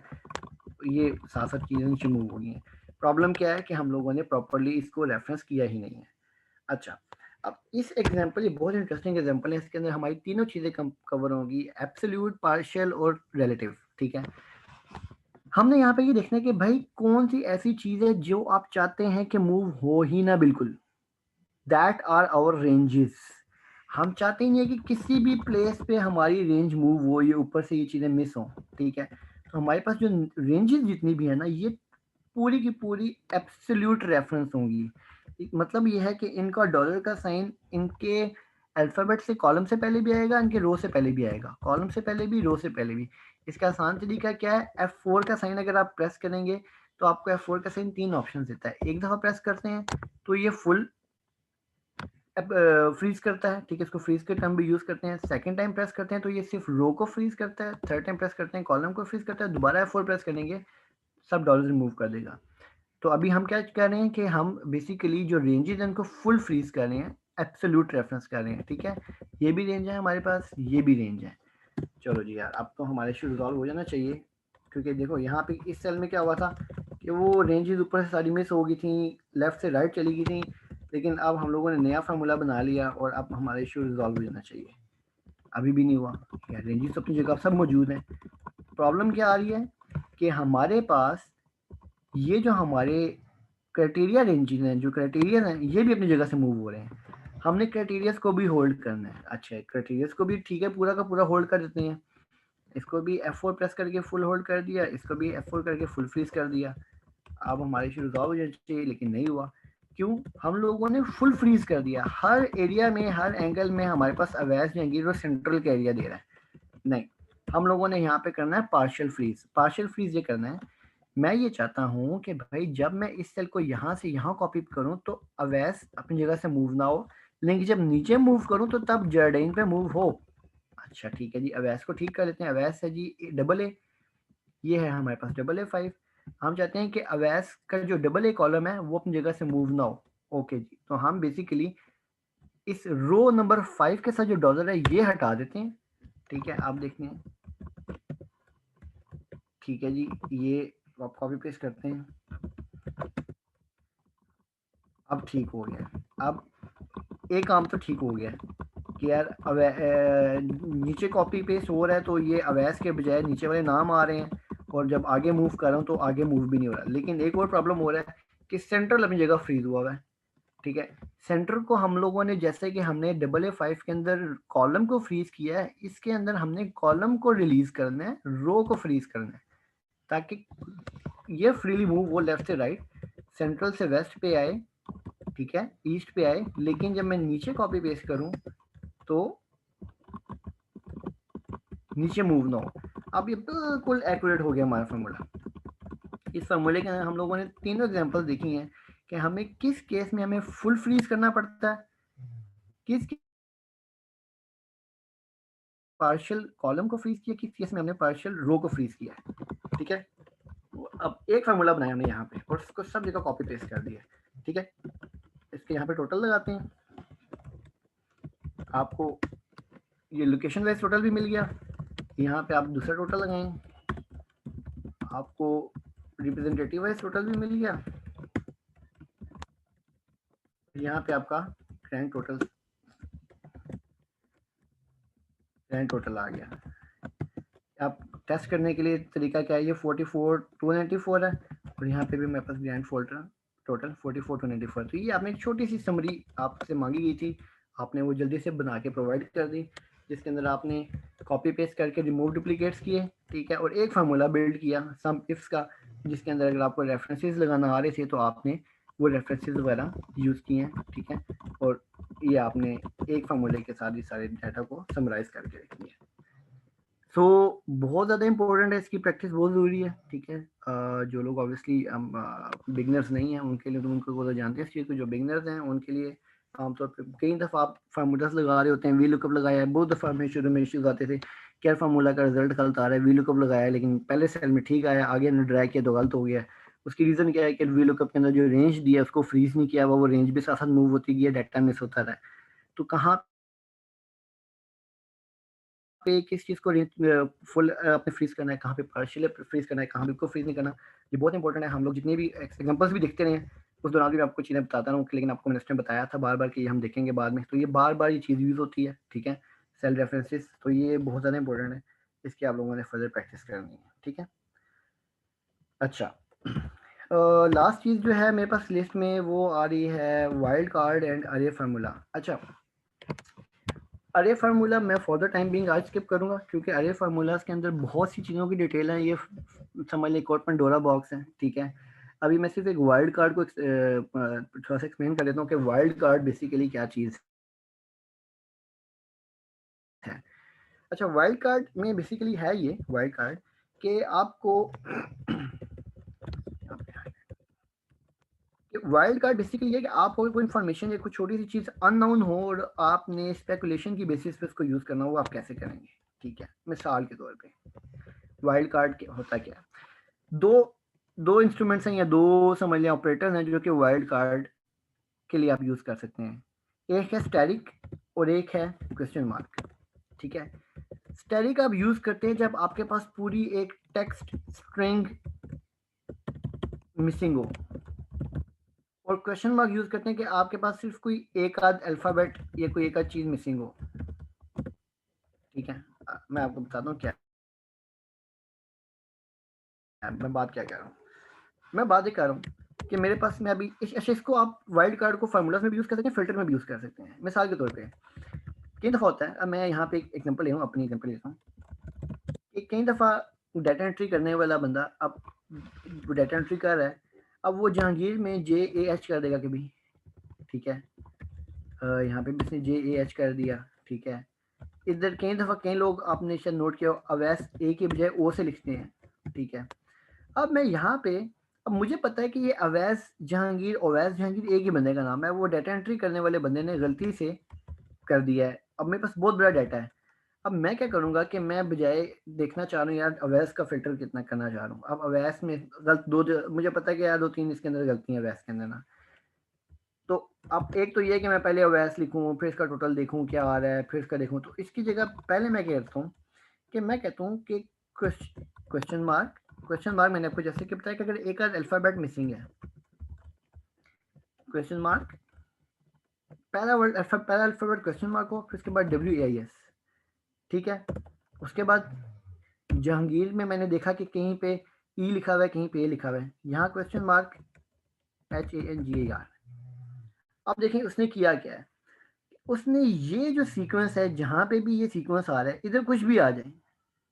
ये साथ साथ चीज़ें नीचे मूव हो गई हैं। प्रॉब्लम क्या है कि हम लोगों ने प्रॉपरली इसको रेफरेंस किया ही नहीं है। अच्छा, अब इस एग्जांपल, ये बहुत इंटरेस्टिंग एग्जांपल है, इसके अंदर हमारी तीनों चीज़ें कवर होंगी, एब्सोल्यूट, पार्शियल और रिलेटिव, ठीक है। हमने यहाँ पे ये देखना है कि भाई कौन सी ऐसी चीज़ है जो आप चाहते हैं कि मूव हो ही ना बिल्कुल, दैट आर आवर रेंजेस। हम चाहते ही नहीं है कि किसी भी प्लेस पे हमारी रेंज मूव हो, ये ऊपर से ये चीज़ें मिस हों, ठीक है। तो हमारे पास जो रेंजेस जितनी भी है ना, ये पूरी की पूरी एब्सोल्यूट रेफरेंस होंगी। मतलब ये है कि इनका डॉलर का साइन इनके अल्फ़ाबेट से कॉलम से पहले भी आएगा, इनके रो से पहले भी आएगा, कॉलम से पहले भी, रो से पहले भी। इसका आसान तरीका क्या है, F4 का साइन अगर आप प्रेस करेंगे तो आपको F4 का साइन 3 ऑप्शन देता है। एक दफ़ा प्रेस करते हैं तो ये फुल फ्रीज करता है, ठीक है, इसको फ्रीज के टर्म भी यूज करते हैं। सेकंड टाइम प्रेस करते हैं तो ये सिर्फ रो को फ्रीज करता है। थर्ड टाइम प्रेस करते हैं कॉलम को फ्रीज करता है। दोबारा F4 प्रेस करेंगे, सब डॉलर रिमूव कर देगा। तो अभी हम क्या कर रहे हैं कि हम बेसिकली जो रेंजेस हैं उनको फुल फ्रीज कर रहे हैं, एब्सोल्यूट रेफरेंस कर रहे हैं, ठीक है। ये भी रेंज है हमारे पास, ये भी रेंज है। चलो जी यार, अब तो हमारे इशू रिजॉल्व हो जाना चाहिए, क्योंकि देखो यहाँ पे इस सेल में क्या हुआ था कि वो रेंजेस ऊपर से सारी मिस हो गई थी, लेफ्ट से राइट चली गई थी, लेकिन अब हम लोगों ने नया फार्मूला बना लिया और अब हमारा इशू रिजॉल्व हो जाना चाहिए। अभी भी नहीं हुआ यार, रेंजेस अपनी जगह सब मौजूद हैं। प्रॉब्लम क्या आ रही है कि हमारे पास ये जो हमारे क्राइटेरिया रेंजेस हैं, जो क्राइटेरिया हैं, ये भी अपनी जगह से मूव हो रहे हैं। हमने क्राइटेरियाज को भी होल्ड करना है। अच्छा, क्राइटेरियाज को भी ठीक है, पूरा का पूरा होल्ड कर देते हैं। इसको भी F4 प्रेस करके फुल होल्ड कर दिया, इसको भी F4 करके फुल फ्रीज कर दिया। अब हमारी इशू रिजॉल्व हो जाना चाहिए, लेकिन नहीं हुआ। क्यों, हम लोगों ने फुल फ्रीज कर दिया। हर एरिया में, हर एंगल में हमारे पास अवैस जहांगीर और सेंट्रल का एरिया दे रहा है। नहीं, हम लोगों ने यहाँ पे करना है पार्शियल फ्रीज। पार्शियल फ्रीज ये करना है, मैं ये चाहता हूँ कि भाई जब मैं इस सेल को यहाँ से यहाँ कॉपी करूँ तो अवैस अपनी जगह से मूव ना हो, लेकिन जब नीचे मूव करूँ तो तब जर्डेन पे मूव हो। अच्छा ठीक है जी, अवैस को ठीक कर लेते हैं। अवैस है जी AA, ये है हमारे पास AA5। हम चाहते हैं कि अवैस का जो AA कॉलम है वो अपनी जगह से मूव ना हो। ओके जी, तो हम बेसिकली इस रो नंबर 5 के साथ जो डॉलर है ये हटा देते हैं। ठीक है, आप देखते हैं। ठीक है जी, ये आप कॉपी पेस्ट करते हैं। अब ठीक हो गया। अब एक काम तो ठीक हो गया कि यार नीचे कॉपी पेस्ट हो रहा है तो ये अवैस के बजाय नीचे वाले नाम आ रहे हैं, और जब आगे मूव कर रहा हूँ तो आगे मूव भी नहीं हो रहा। लेकिन एक और प्रॉब्लम हो रहा है कि सेंट्रल अपनी जगह फ्रीज हुआ है। ठीक है, सेंटर को हम लोगों ने, जैसे कि हमने AA5 के अंदर कॉलम को फ्रीज किया है, इसके अंदर हमने कॉलम को रिलीज करना है, रो को फ्रीज करना है, ताकि ये फ्रीली मूव हो लेफ्ट से राइट, सेंट्रल से वेस्ट पे आए, ठीक है, ईस्ट पे आए। लेकिन जब मैं नीचे कॉपी पेस्ट करूं तो नीचे मूव ना हो। अब ये बिल्कुल एक्यूरेट हो गया हमारा फार्मूला। इस फार्मूले के अंदर हम लोगों ने तीनों एग्जांपल देखी हैं कि हमें किस केस में हमें फुल फ्रीज करना पड़ता है, किस पार्शियल कॉलम को फ्रीज किया, किस केस में हमने पार्शियल रो को फ्रीज किया है। ठीक है, अब एक फार्मूला बनाया हमने यहाँ पे और उसको सब जगह कॉपी पेस्ट कर दिया। ठीक है, इसके यहाँ पे टोटल लगाते हैं। आपको ये लोकेशन वाइज टोटल भी मिल गया। यहाँ पे आप दूसरा टोटल लगाएं, आपको रिप्रेजेंटेटिव वाइज टोटल भी मिल गया। यहाँ पे आपका ग्रैंड टोटल आ गया। आप टेस्ट करने के लिए तरीका क्या है, ये 44,294 है और यहाँ पे भी मेरे पास ग्रैंड टोटल 44,294। तो ये आपने एक छोटी सी समरी आपसे मांगी गई थी, आपने वो जल्दी से बना के प्रोवाइड कर दी, जिसके अंदर आपने कॉपी पेस्ट करके रिमूव डुप्लीकेट्स किए। ठीक है, और एक फार्मूला बिल्ड किया सम इफ्स का, जिसके अंदर अगर आपको रेफरेंसेस लगाना आ रहे थे तो आपने वो रेफरेंसेस वगैरह यूज़ किए हैं। ठीक है, और ये आपने एक फार्मूले के साथ ही सारे डाटा को समराइज करके रखी है। सो बहुत ज़्यादा इंपॉर्टेंट है, इसकी प्रैक्टिस बहुत ज़रूरी है। ठीक है, जो लोग ऑब्वियसली बिगनर्स नहीं हैं उनके लिए तो उनको तो जानते हैं इस चीज़ को, जो बिगनर्स हैं उनके लिए आमतौर पे कई दफ़ा आप फार्मूलास लगा रहे होते हैं, वी लुकअप लगाया है, बहुत दफ़ा हमें शुरू में इश्यूज आते थे कि यार फार्मूला का रिजल्ट गलत आ रहा है, वी लुकअप लगाया है लेकिन पहले सेल में ठीक आया, आगे हमने ड्रैग किया तो गलत हो गया। उसकी रीज़न क्या है कि वी लुकअप के अंदर जो रेंज दिया उसको फ्रीज नहीं किया हुआ, वो रेंज भी साथ साथ मूव होती गई है, डाटा मिस होता रहा है। तो कहाँ पे किस चीज़ को फुल आपने फ्रीज करना है, कहाँ पे पार्शियल फ्रीज करना है, कहाँ बिल्कुल फ्रीज नहीं करना, ये बहुत इंपॉर्टेंट है। हम लोग जितने भी एग्जांपल्स भी देखते रहे हैं उस दौरान भी मैं आपको चीज़ें बताता रहूँ, लेकिन आपको मैंने बताया था बार बार कि हम देखेंगे बाद में, तो ये बार बार ये चीज़ यूज़ होती है। ठीक है, सेल रेफरेंसेस, तो ये बहुत ज़्यादा इंपॉर्टेंट है, इसकी आप लोगों ने फर्दर प्रैक्टिस करनी है। ठीक है, अच्छा, लास्ट चीज़ जो है मेरे पास लिस्ट में वो आ रही है वाइल्ड कार्ड एंड अरे फार्मूला। अच्छा, अरे फार्मूला मैं फॉर द टाइम बिंग आज स्किप करूंगा, क्योंकि अरे फार्मूलाज के अंदर बहुत सी चीज़ों की डिटेल है, ये समझ लें कोड पंडोरा बॉक्स है। ठीक है, अभी मैं सिर्फ एक वाइल्ड कार्ड को थोड़ा सा एक्सप्लेन कर देता हूँ कि वाइल्ड कार्ड बेसिकली क्या चीज़ है। अच्छा, वाइल्ड कार्ड में बेसिकली है ये वाइल्ड कार्ड कि आपको वाइल्ड कार्ड बेसिकली है कि आपको कोई इन्फॉर्मेशन या कोई छोटी सी चीज़ अननोन हो और आपने स्पेकुलेशन की बेसिस पे उसको यूज़ करना हो, आप कैसे करेंगे। ठीक है, मिसाल के तौर पे वाइल्ड कार्ड होता क्या है, दो दो इंस्ट्रूमेंट्स हैं या दो समझ लें ऑपरेटर्स हैं जो कि वाइल्ड कार्ड के लिए आप यूज़ कर सकते हैं। एक है स्टैटिक और एक है क्वेश्चन मार्क। ठीक है, स्टैटिक आप यूज़ करते हैं जब आपके पास पूरी एक टेक्स्ट स्ट्रिंग मिसिंग हो, और क्वेश्चन मार्क यूज़ करते हैं कि आपके पास सिर्फ कोई एक आध अल्फ़ाबेट या कोई एक आध चीज़ मिसिंग हो। ठीक है, मैं आपको बताता हूँ क्या मैं बात क्या कर रहा हूँ। मैं बात ये कर रहा हूँ कि मेरे पास मैं अभी इसको आप वाइल्ड कार्ड को फार्मूलाज में भी यूज़ कर सकते हैं, फिल्टर में भी यूज़ कर सकते हैं। मिसाल के तौर पे कई दफ़ा होता है, अब मैं यहाँ पे एक एग्जांपल ले रहा हूँ, अपनी एग्जांपल लेता हूँ कि कई दफ़ा डाटा एंट्री करने वाला बंदा अब डाटा एंट्री कर रहा है, अब वो जहांगीर में JAH कर देगा कभी। ठीक है, यहाँ पे भी इसने JAH कर दिया। ठीक है, इधर कई दफ़ा कई लोग आपने शायद नोट किया अवैस ए के बजाय ओ से लिखते हैं। ठीक है, अब मैं यहाँ पे, अब मुझे पता है कि ये अवैस जहांगीर एक ही बंदे का नाम है, वो डाटा एंट्री करने वाले बंदे ने गलती से कर दिया है। अब मेरे पास बहुत बड़ा डाटा है, अब मैं क्या करूंगा कि मैं बजाय देखना चाह रहा हूँ यार अवैस का फिल्टर कितना करना चाह रहा हूँ। अब अवैस में मुझे पता है कि यार 2-3 इसके अंदर गलतियां अवैस के अंदर ना। तो अब एक तो ये कि मैं पहले अवैस लिखूँ, फिर इसका टोटल देखूँ क्या आ रहा है, फिर इसका देखूँ। तो इसकी जगह पहले मैं क्या करता हूँ कि मैं कहता हूँ कि क्वेश्चन मार्क मैंने आपको जैसे कि बताया कि अगर एक आध अल्फाबेट मिसिंग है, क्वेश्चन मार्क पहला अल्फाबेट क्वेश्चन मार्क हो, फिर उसके बाद WAIS, ठीक है। उसके बाद जहांगीर में मैंने देखा कि कहीं पे ई लिखा हुआ है, कहीं पे ए लिखा हुआ है, यहाँ क्वेश्चन मार्क HANGAR। अब देखें उसने किया क्या है, उसने ये जो सीक्वेंस है, जहाँ पे भी ये सीक्वेंस आ रहा है, इधर कुछ भी आ जाए,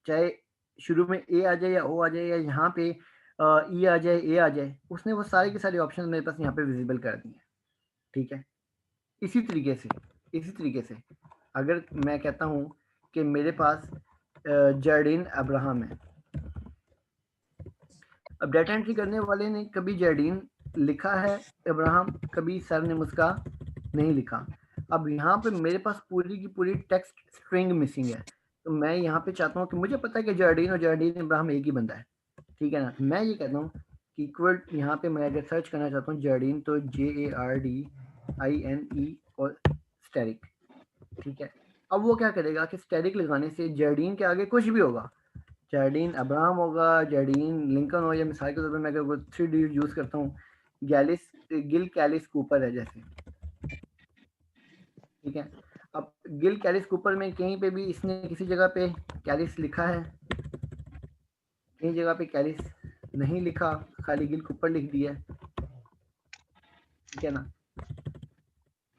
चाहे शुरू में ए आ जाए या ओ आ जाए या यहाँ पे ई आ जाए, ए आ जाए, उसने वो सारे के सारे ऑप्शन मेरे पास यहाँ पे विजिबल कर दिए, ठीक है। इसी तरीके से अगर मैं कहता हूँ कि मेरे पास जर्डीन अब्राहम है, अब डाटा एंट्री करने वाले ने कभी जर्डीन लिखा है अब्राहम, कभी सर ने उसका नहीं लिखा। अब यहाँ पे मेरे पास पूरी की पूरी टेक्स्ट स्ट्रिंग मिसिंग है। तो मैं यहाँ पे चाहता हूँ कि मुझे पता है कि जर्डीन और जर्डीन अब्राहम एक ही बंदा है, ठीक है ना। मैं ये कहता हूँ कि इक्वल, यहाँ पे मैं अगर सर्च करना चाहता हूँ जर्डीन, तो JARDINE और स्टेरिक, ठीक है। अब वो क्या करेगा कि स्टेरिक लगाने से जर्डीन के आगे कुछ भी होगा, जर्डीन अब्राहम होगा, जर्डीन लिंकन हो, या मिसाल के तौर पर मैं अगर 3 डिजिट यूज करता हूँ, गिल कैलिस कूपर है जैसे, ठीक है। अब गिल कैलिस कूपर में कहीं पे भी इसने किसी जगह पे कैलिस लिखा है, कहीं जगह पे कैलिस नहीं लिखा, खाली गिल कूपर लिख दिया, ठीक है ना।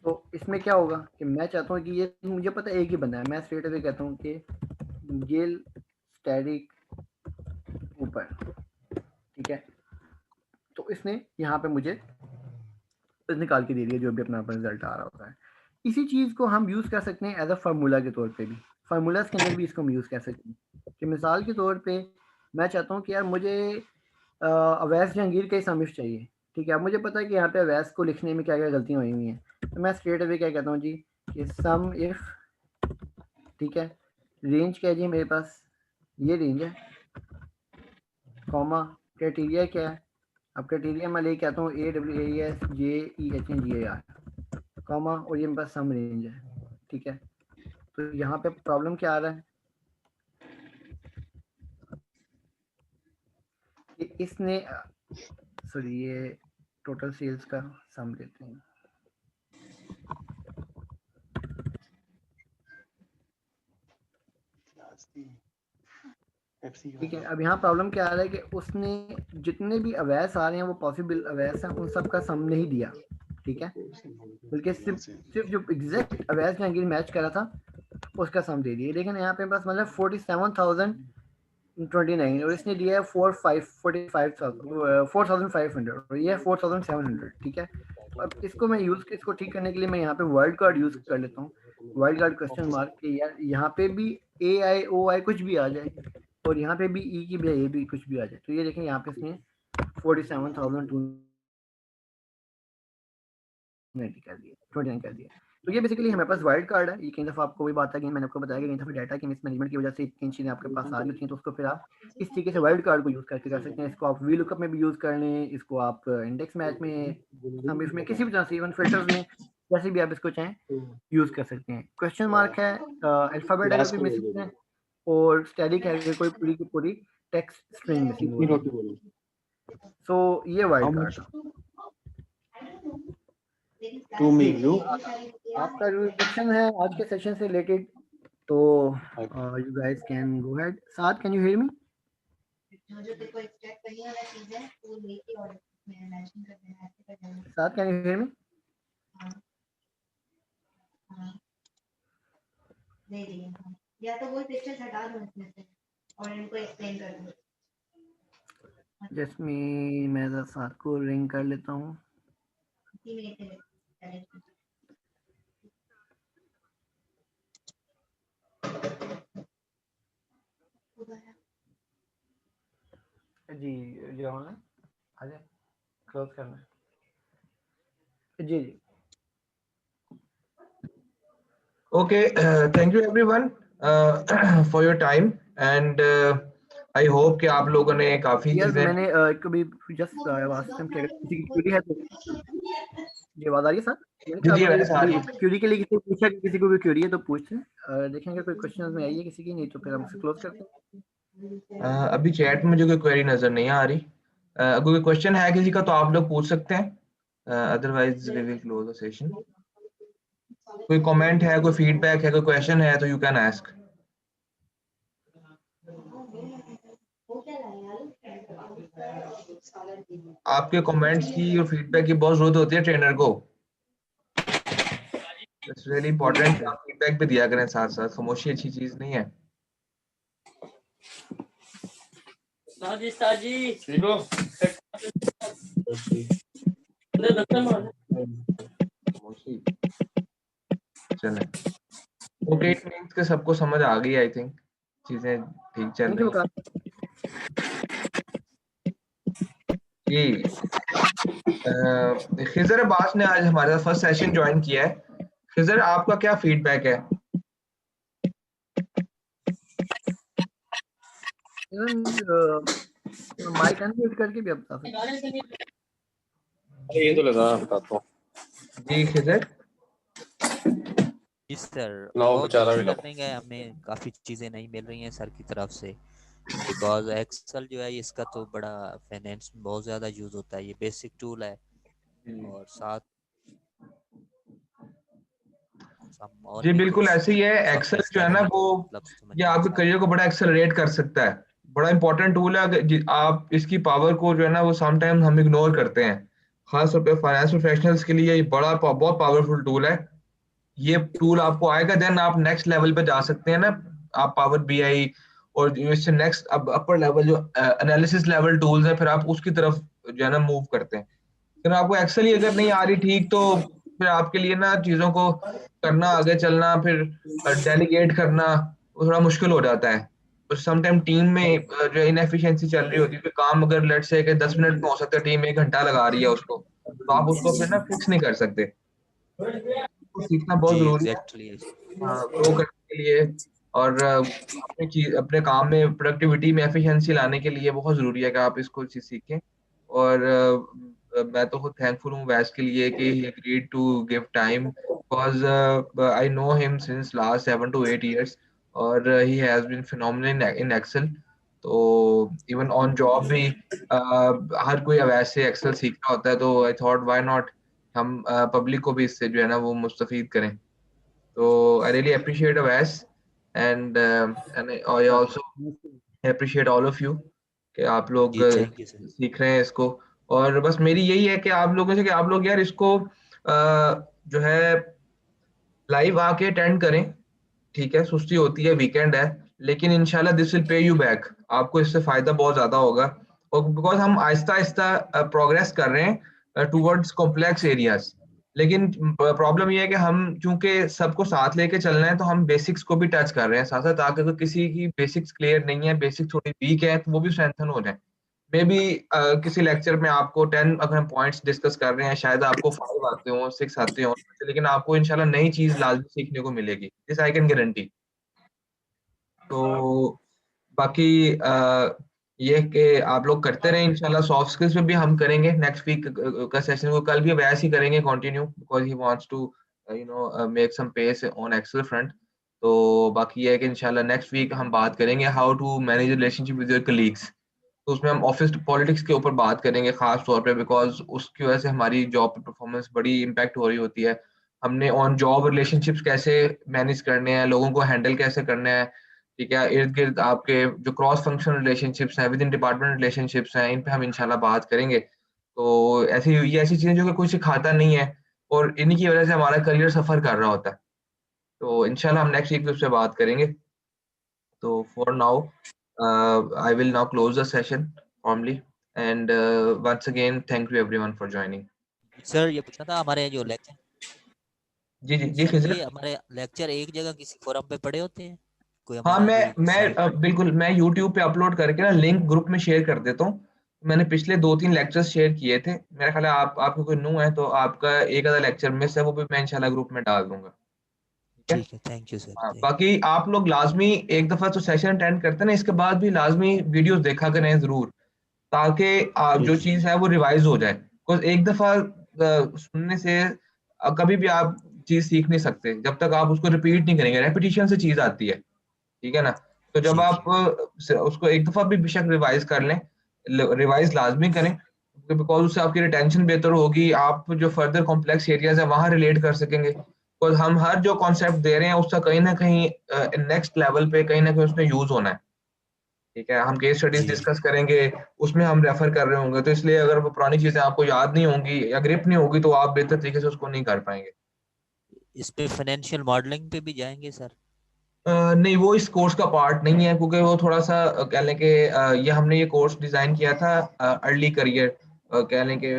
तो इसमें क्या होगा कि मैं चाहता हूँ कि ये मुझे पता है एक ही बंदा है, मैं स्ट्रेट अवे कहता हूँ कि गिल स्टेरिक कूपर, ठीक है। तो इसने यहाँ पे मुझे निकाल के दे दिया जो भी अपना रिजल्ट आ रहा होता है। इसी चीज़ को हम यूज़ कर सकते हैं एज अ फार्मूला के तौर पे भी, फार्मूलाज के अंदर भी इसको हम यूज़ कर सकते हैं कि मिसाल के तौर पे मैं चाहता हूँ कि यार मुझे अवैस जहांगीर का ही समिश चाहिए, ठीक है। अब मुझे पता है कि यहाँ पे अवैस को लिखने में क्या क्या गलतियाँ हुई हुई हैं, तो मैं स्ट्रेट अवे क्या कहता हूँ जी कि सम इफ, ठीक है, रेंज क्या है जी मेरे पास, ये रेंज है, कॉमा क्राइटेरिया क्या है, अब क्राइटेरिया मैं लेके आता हूँ AWASJEHNGAR, कॉमा, और ये मेरे पास सम रेंज है, ठीक है। तो यहाँ पे प्रॉब्लम क्या आ रहा है कि इसने, सॉरी, ये टोटल सेल्स का सम लेते हैं, ठीक है। अब यहाँ प्रॉब्लम क्या आ रहा है कि उसने जितने भी अवैस आ रहे हैं वो पॉसिबल अवैस हैं, उन सब का सम नहीं दिया, ठीक है, बल्कि सिर्फ जो एग्जैक्ट अवैस जहांगीर मैच करा था उसका सम दे दिया। लेकिन यहाँ पे बस मतलब 47,029 और इसने दिया है 4,500 और ये 4,700, ठीक है। अब इसको मैं इसको ठीक करने के लिए मैं यहाँ पे वाइल्ड कार्ड यूज कर लेता हूँ, वाइल्ड कार्ड क्वेश्चन मार्क के, यार यहाँ पे भी AIOI कुछ भी आ जाए और यहाँ पे भी ई की बजाय ए भी कुछ भी आ जाए। तो ये देखें यहाँ पे इसने 47,290 कर दिया, 29 कर दिया। तो ये बेसिकली हमारे पास वाइल्ड कार्ड है। ये कई दफ़ा आपको वही बात है कि मैंने आपको बताया कि कई दफ़ा डाटा की मिसमैनेजमेंट की वजह से इतनी चीज़ें आपके पास आ रही होती हैं, तो उसको फिर आप इस तरीके से वाइल्ड कार्ड को यूज़ करके कर सकते हैं। इसको आप VLOOKUP में भी यूज़ कर लें, इसको आप इंडेक्स मैच में, हम इसमें किसी भी तरह से, इवन फिल्टर्स में, जैसे भी आप इसको चाहें यूज़ कर सकते हैं। क्वेश्चन मार्क है, अल्फ़ाबेट अगर कोई मिसिंग है, और स्टैटिक है अगर कोई पूरी की पूरी टेक्स्ट स्ट्रिंग मिसिंग हो रही है। सो ये वाइल्ड कार्ड था। आपका जो क्वेश्चन है आज के सेशन से रिलेटेड, तो you guys can go ahead. साथ, कैन यू हियर मी? साथ, कैन यू हियर मी? दे दिए, या तो वो पिक्चर्स हटा दो इसमें से और इनको एक्सप्लेन कर दो। जस्ट मैं साथ को रिंग कर लेता हूँ। जी जो है आ जाए, क्लोज करना जी जी। Okay, thank you everyone. For your time and I hope कि आप लोगों ने काफी यार चीजें। मैंने कभी जस्ट वास्ट टाइम किसी की क्यूरी है तो ये आवाज आ रही है सर। मैंने जी कहा जी अगर वैसे आ कभी रही है। क्यूरी के लिए किसी पूछा कि किसी को भी क्यूरी है तो पूछ लें। देखेंगे कोई क्वेश्चन में आई है किसी की, नहीं तो फिर हम इसे क्लोज करते हैं। अभी चैट में मुझे कोई क्वेरी नजर नहीं आ रही। अगर कोई क्वेश्चन है किसी का तो आप लोग पूछ सकते हैं, otherwise we will close the session. कोई कमेंट है, कोई फीडबैक है, कोई क्वेश्चन है तो यू कैन आस्क। आपके कमेंट्स की और फीडबैक की बहुत जरूरत होती है ट्रेनर को। इट्स रियली इंपॉर्टेंट, आप फीडबैक भी दिया करें साथ साथ, खामोशी अच्छी चीज नहीं है। खामोशी। चले, ओके, इट मींस कि सबको समझ आ गई, आई थिंक चीजें ठीक चल थैंक रही यू हैं। वकार। जी, खिजर अब्बास ने आज हमारा फर्स्ट सेशन ज्वाइन किया है। खिजर, आपका क्या फीडबैक है? माइक अनम्यूट करके भी आप बता सकते हैं। अरे ये तो लगा बताता हूँ। जी खिजर। जी सर, लाओ बहुत बेचारा अच्छी भी लाओ। लर्निंग है, हमें काफ़ी चीज़ें नहीं मिल रही हैं सर की तरफ से। बिकॉज एक्सेल जो है इसका तो बड़ा फाइनेंस में बहुत ज़्यादा यूज़ होता है, ये बेसिक टूल है। और साथ हम और जी भी बिल्कुल कुछ ऐसे ही है, एक्सेल सॉफ्टवेयर जो का है ना नाम वो मतलब समझ ये नहीं आ आपके रहा। करियर को बड़ा एक्सेलरेट कर सकता है। बड़ा इंपॉर्टेंट टूल है, अगर आप इसकी पावर को जो है ना वो समटाइम हम इग्नोर करते हैं। खास तौर पे फाइनेंस प्रोफेशनल्स के लिए ये बहुत पावरफुल टूल है। ये टूल आपको आएगा देन आप नेक्स्ट लेवल पे जा सकते हैं ना। आप पावर बीआई और इससे नेक्स्ट अब अपर लेवल जो एनालिसिस लेवल टूल्स है, फिर आप उसकी तरफ जो है ना मूव करते हैं। फिर आपको एक्सेल ही अगर नहीं आ रही ठीक, तो फिर आपके लिए ना चीजों को करना, आगे चलना, फिर डेलीगेट करना वो थोड़ा मुश्किल हो जाता है। तो समटाइम टीम में जो इनएफिशिएंसी चल रही होती है, तो काम अगर लेट से कि 10 मिनट में हो सकता है, टीम 1 घंटा लगा रही है उसको, तो आप उसको फिर ना फिक्स नहीं कर सकते। तो सीखना बहुत जी जरूरी है एग्जैक्टली। ग्रो करने के लिए। और अपनी चीज अपने काम में प्रोडक्टिविटी में एफिशिएंसी लाने के लिए बहुत जरूरी है कि आप इसको चीज सीखें। और मैं तो खुद थैंकफुल हूँ वैस के लिए कि he agreed to give time, because I know him since last 7 to 8 years और he has been phenomenal in Excel. तो इवन ऑन जॉब भी हर कोई अवैस से एक्सेल सीख रहा होता है, तो आई थॉट व्हाई नॉट हम पब्लिक को भी इससे जो है ना वो मुस्तफीद करें। So I really appreciate Avas and I also appreciate all of you कि आप लोग जी थैंक यू सर। सीख रहे हैं इसको। और बस मेरी यही है कि आप लोगों से कि आप लोग यार इसको जो है लाइव आके अटेंड करें। ठीक है, सुस्ती होती है, वीकेंड है, लेकिन इंशाल्लाह this will pay you back. आपको इससे फायदा बहुत ज्यादा होगा। और बिकॉज हम आहिस्ता आहिस्ता प्रोग्रेस कर रहे हैं टुवर्ड्स कॉम्प्लेक्स एरियाज। लेकिन प्रॉब्लम ये है कि हम चूंकि सबको साथ लेके चलना है, तो हम बेसिक्स को भी टच कर रहे हैं साथ साथ, ताकि अगर किसी की बेसिक्स क्लियर नहीं है, बेसिक्स थोड़ी वीक है, तो वो भी स्ट्रेंथन हो जाए। मे बी किसी लेक्चर में आपको 10 अगर हम पॉइंट्स डिस्कस कर रहे हैं, शायद आपको 5 आते हो, 6 आते हो, लेकिन आपको इंशाल्लाह नई चीज लाजमी सीखने को मिलेगी, दिस आई कैन गारंटी। तो बाकी ये कि आप लोग करते रहें, इंशाल्लाह सॉफ्ट स्किल्स पे भी हम करेंगे नेक्स्ट वीक का सेशन को, कल भी वैसे ही करेंगे continue, because he wants to make some pace on Excel front. तो बाकी ये है कि इंशाल्लाह नेक्स्ट वीक हम बात करेंगे how to manage relationship with your colleagues. तो उसमें हम ऑफिस पॉलिटिक्स के ऊपर बात करेंगे खास तौर पे, बिकॉज उसकी वजह से हमारी जॉब पे परफॉर्मेंस बड़ी इम्पैक्ट हो रही होती है। हमने ऑन जॉब रिलेशनशिप्स कैसे मैनेज करने हैं, लोगों को हैंडल कैसे करना है। ठीक है, इर्द गिर्द आपके जो क्रॉस फंक्शनल रिलेशनशिप्स हैं, विद इन डिपार्टमेंट रिलेशनशिप्स हैं, इन पे हम इंशाल्लाह बात करेंगे। तो ऐसी चीजें जो कि कोई सिखाता नहीं है, और इन्हीं की वजह से हमारा करियर सफर कर रहा होता है। तो इंशाल्लाह हम नेक्स्ट वीक पे उस पे बात करेंगे। तो for now I will now close the session formally, and once again thank you everyone for joining. Sir ये पूछना था, हमारे जो लेक्चर जी जी जी सर, खिजर। ये हमारे लेक्चर एक जगह किसी फोरम पे पड़े होते हैं, कोई हाँ, हमारा कोई साइट? बिल्कुल मैं YouTube पे अपलोड करके ना लिंक ग्रुप में शेयर कर देता हूँ। मैंने पिछले 2-3 लेक्चर्स शेयर किए थे, मेरा ख्याल है आपको कोई न्यू है तो आपका एक आधा लेक्चर मिस है, वो भी मैं इंशाल्लाह ग्रुप में डाल दूंगा। ठीक है, थैंक यू सर। हाँ, बाकी आप लोग लाजमी एक दफा तो सेशन अटेंड करते हैं ना, इसके बाद भी लाजमी वीडियोस देखा करें जरूर, ताकि जो चीज है वो रिवाइज हो जाए। बिकॉज एक दफा सुनने से कभी भी आप चीज सीख नहीं सकते जब तक आप उसको रिपीट नहीं करेंगे। रेपिटेशन से चीज आती है, ठीक है ना। तो जब जी, आप उसको एक दफा भी बेशक रिवाइज कर लें, रिवाइज लाजमी करें, बिकॉज उससे आपकी रिटेंशन बेहतर होगी, आप जो फर्दर कॉम्प्लेक्स एरियाज है वहां रिलेट कर सकेंगे। बिकॉज हम हर जो कॉन्सेप्ट दे रहे हैं उसका कहीं ना कहीं नेक्स्ट लेवल पे कहीं ना कहीं उसमें यूज होना है, ठीक है। हम केस स्टडीज जी। डिस्कस करेंगे, उसमें हम रेफर कर रहे होंगे, तो इसलिए अगर वो पुरानी चीजें आपको याद नहीं होंगी या ग्रिप नहीं होगी तो आप बेहतर तरीके से उसको नहीं कर पाएंगे। इस पे फाइनेंशियल मॉडलिंग पे भी जाएंगे सर? नहीं, वो इस कोर्स का पार्ट नहीं है, क्योंकि वो थोड़ा सा कह लें कि ये हमने ये कोर्स डिजाइन किया था अर्ली करियर, कह लें कि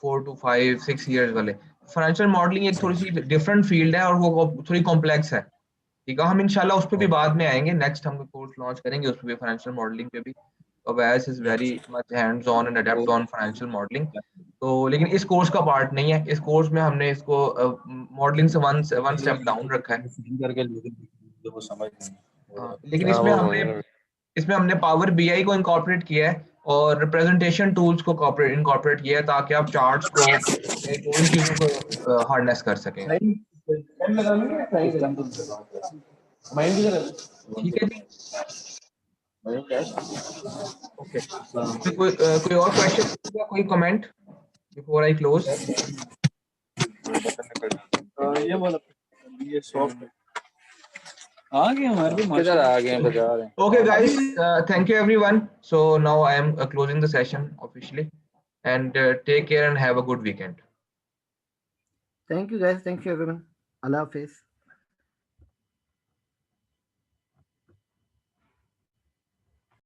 4 to 5 6 years वाले। फाइनेंशियल मॉडलिंग एक थोड़ी सी डिफरेंट फील्ड है और वो थोड़ी कॉम्प्लेक्स है, ठीक है। हम इंशाल्लाह उस पर भी बाद में आएंगे, नेक्स्ट हम कोर्स लॉन्च करेंगे उस पर भी, फाइनेंशियल मॉडलिंग पे भी। Abbas is very much hands on and adept on financial modeling। तो लेकिन इस कोर्स का पार्ट नहीं है, इस कोर्स में हमने इसको मॉडलिंग से वन स्टेप डाउन रखा है। करके वो समझ हाँ, लेकिन हाँ, इसमें हमने पावर बीआई को इनकॉर्पोरेट किया है और रिप्रेजेंटेशन टूल्स को इनकॉर्पोरेट किया है, ताकि आप चार्ट्स को और इन चीजों को हार्नेस कर सकें। ठीक है जी, ओके। कोई और क्वेश्चन या कोई कमेंट बिफोर आई क्लोज? ये बोला ये सॉफ्ट आगे हमारे भी किधर आ गए हैं बजा रहे हैं। Okay, guys, thank you everyone. So now I am closing the session officially, and take care and have a good weekend. Thank you guys. Thank you everyone. Allah Hafiz.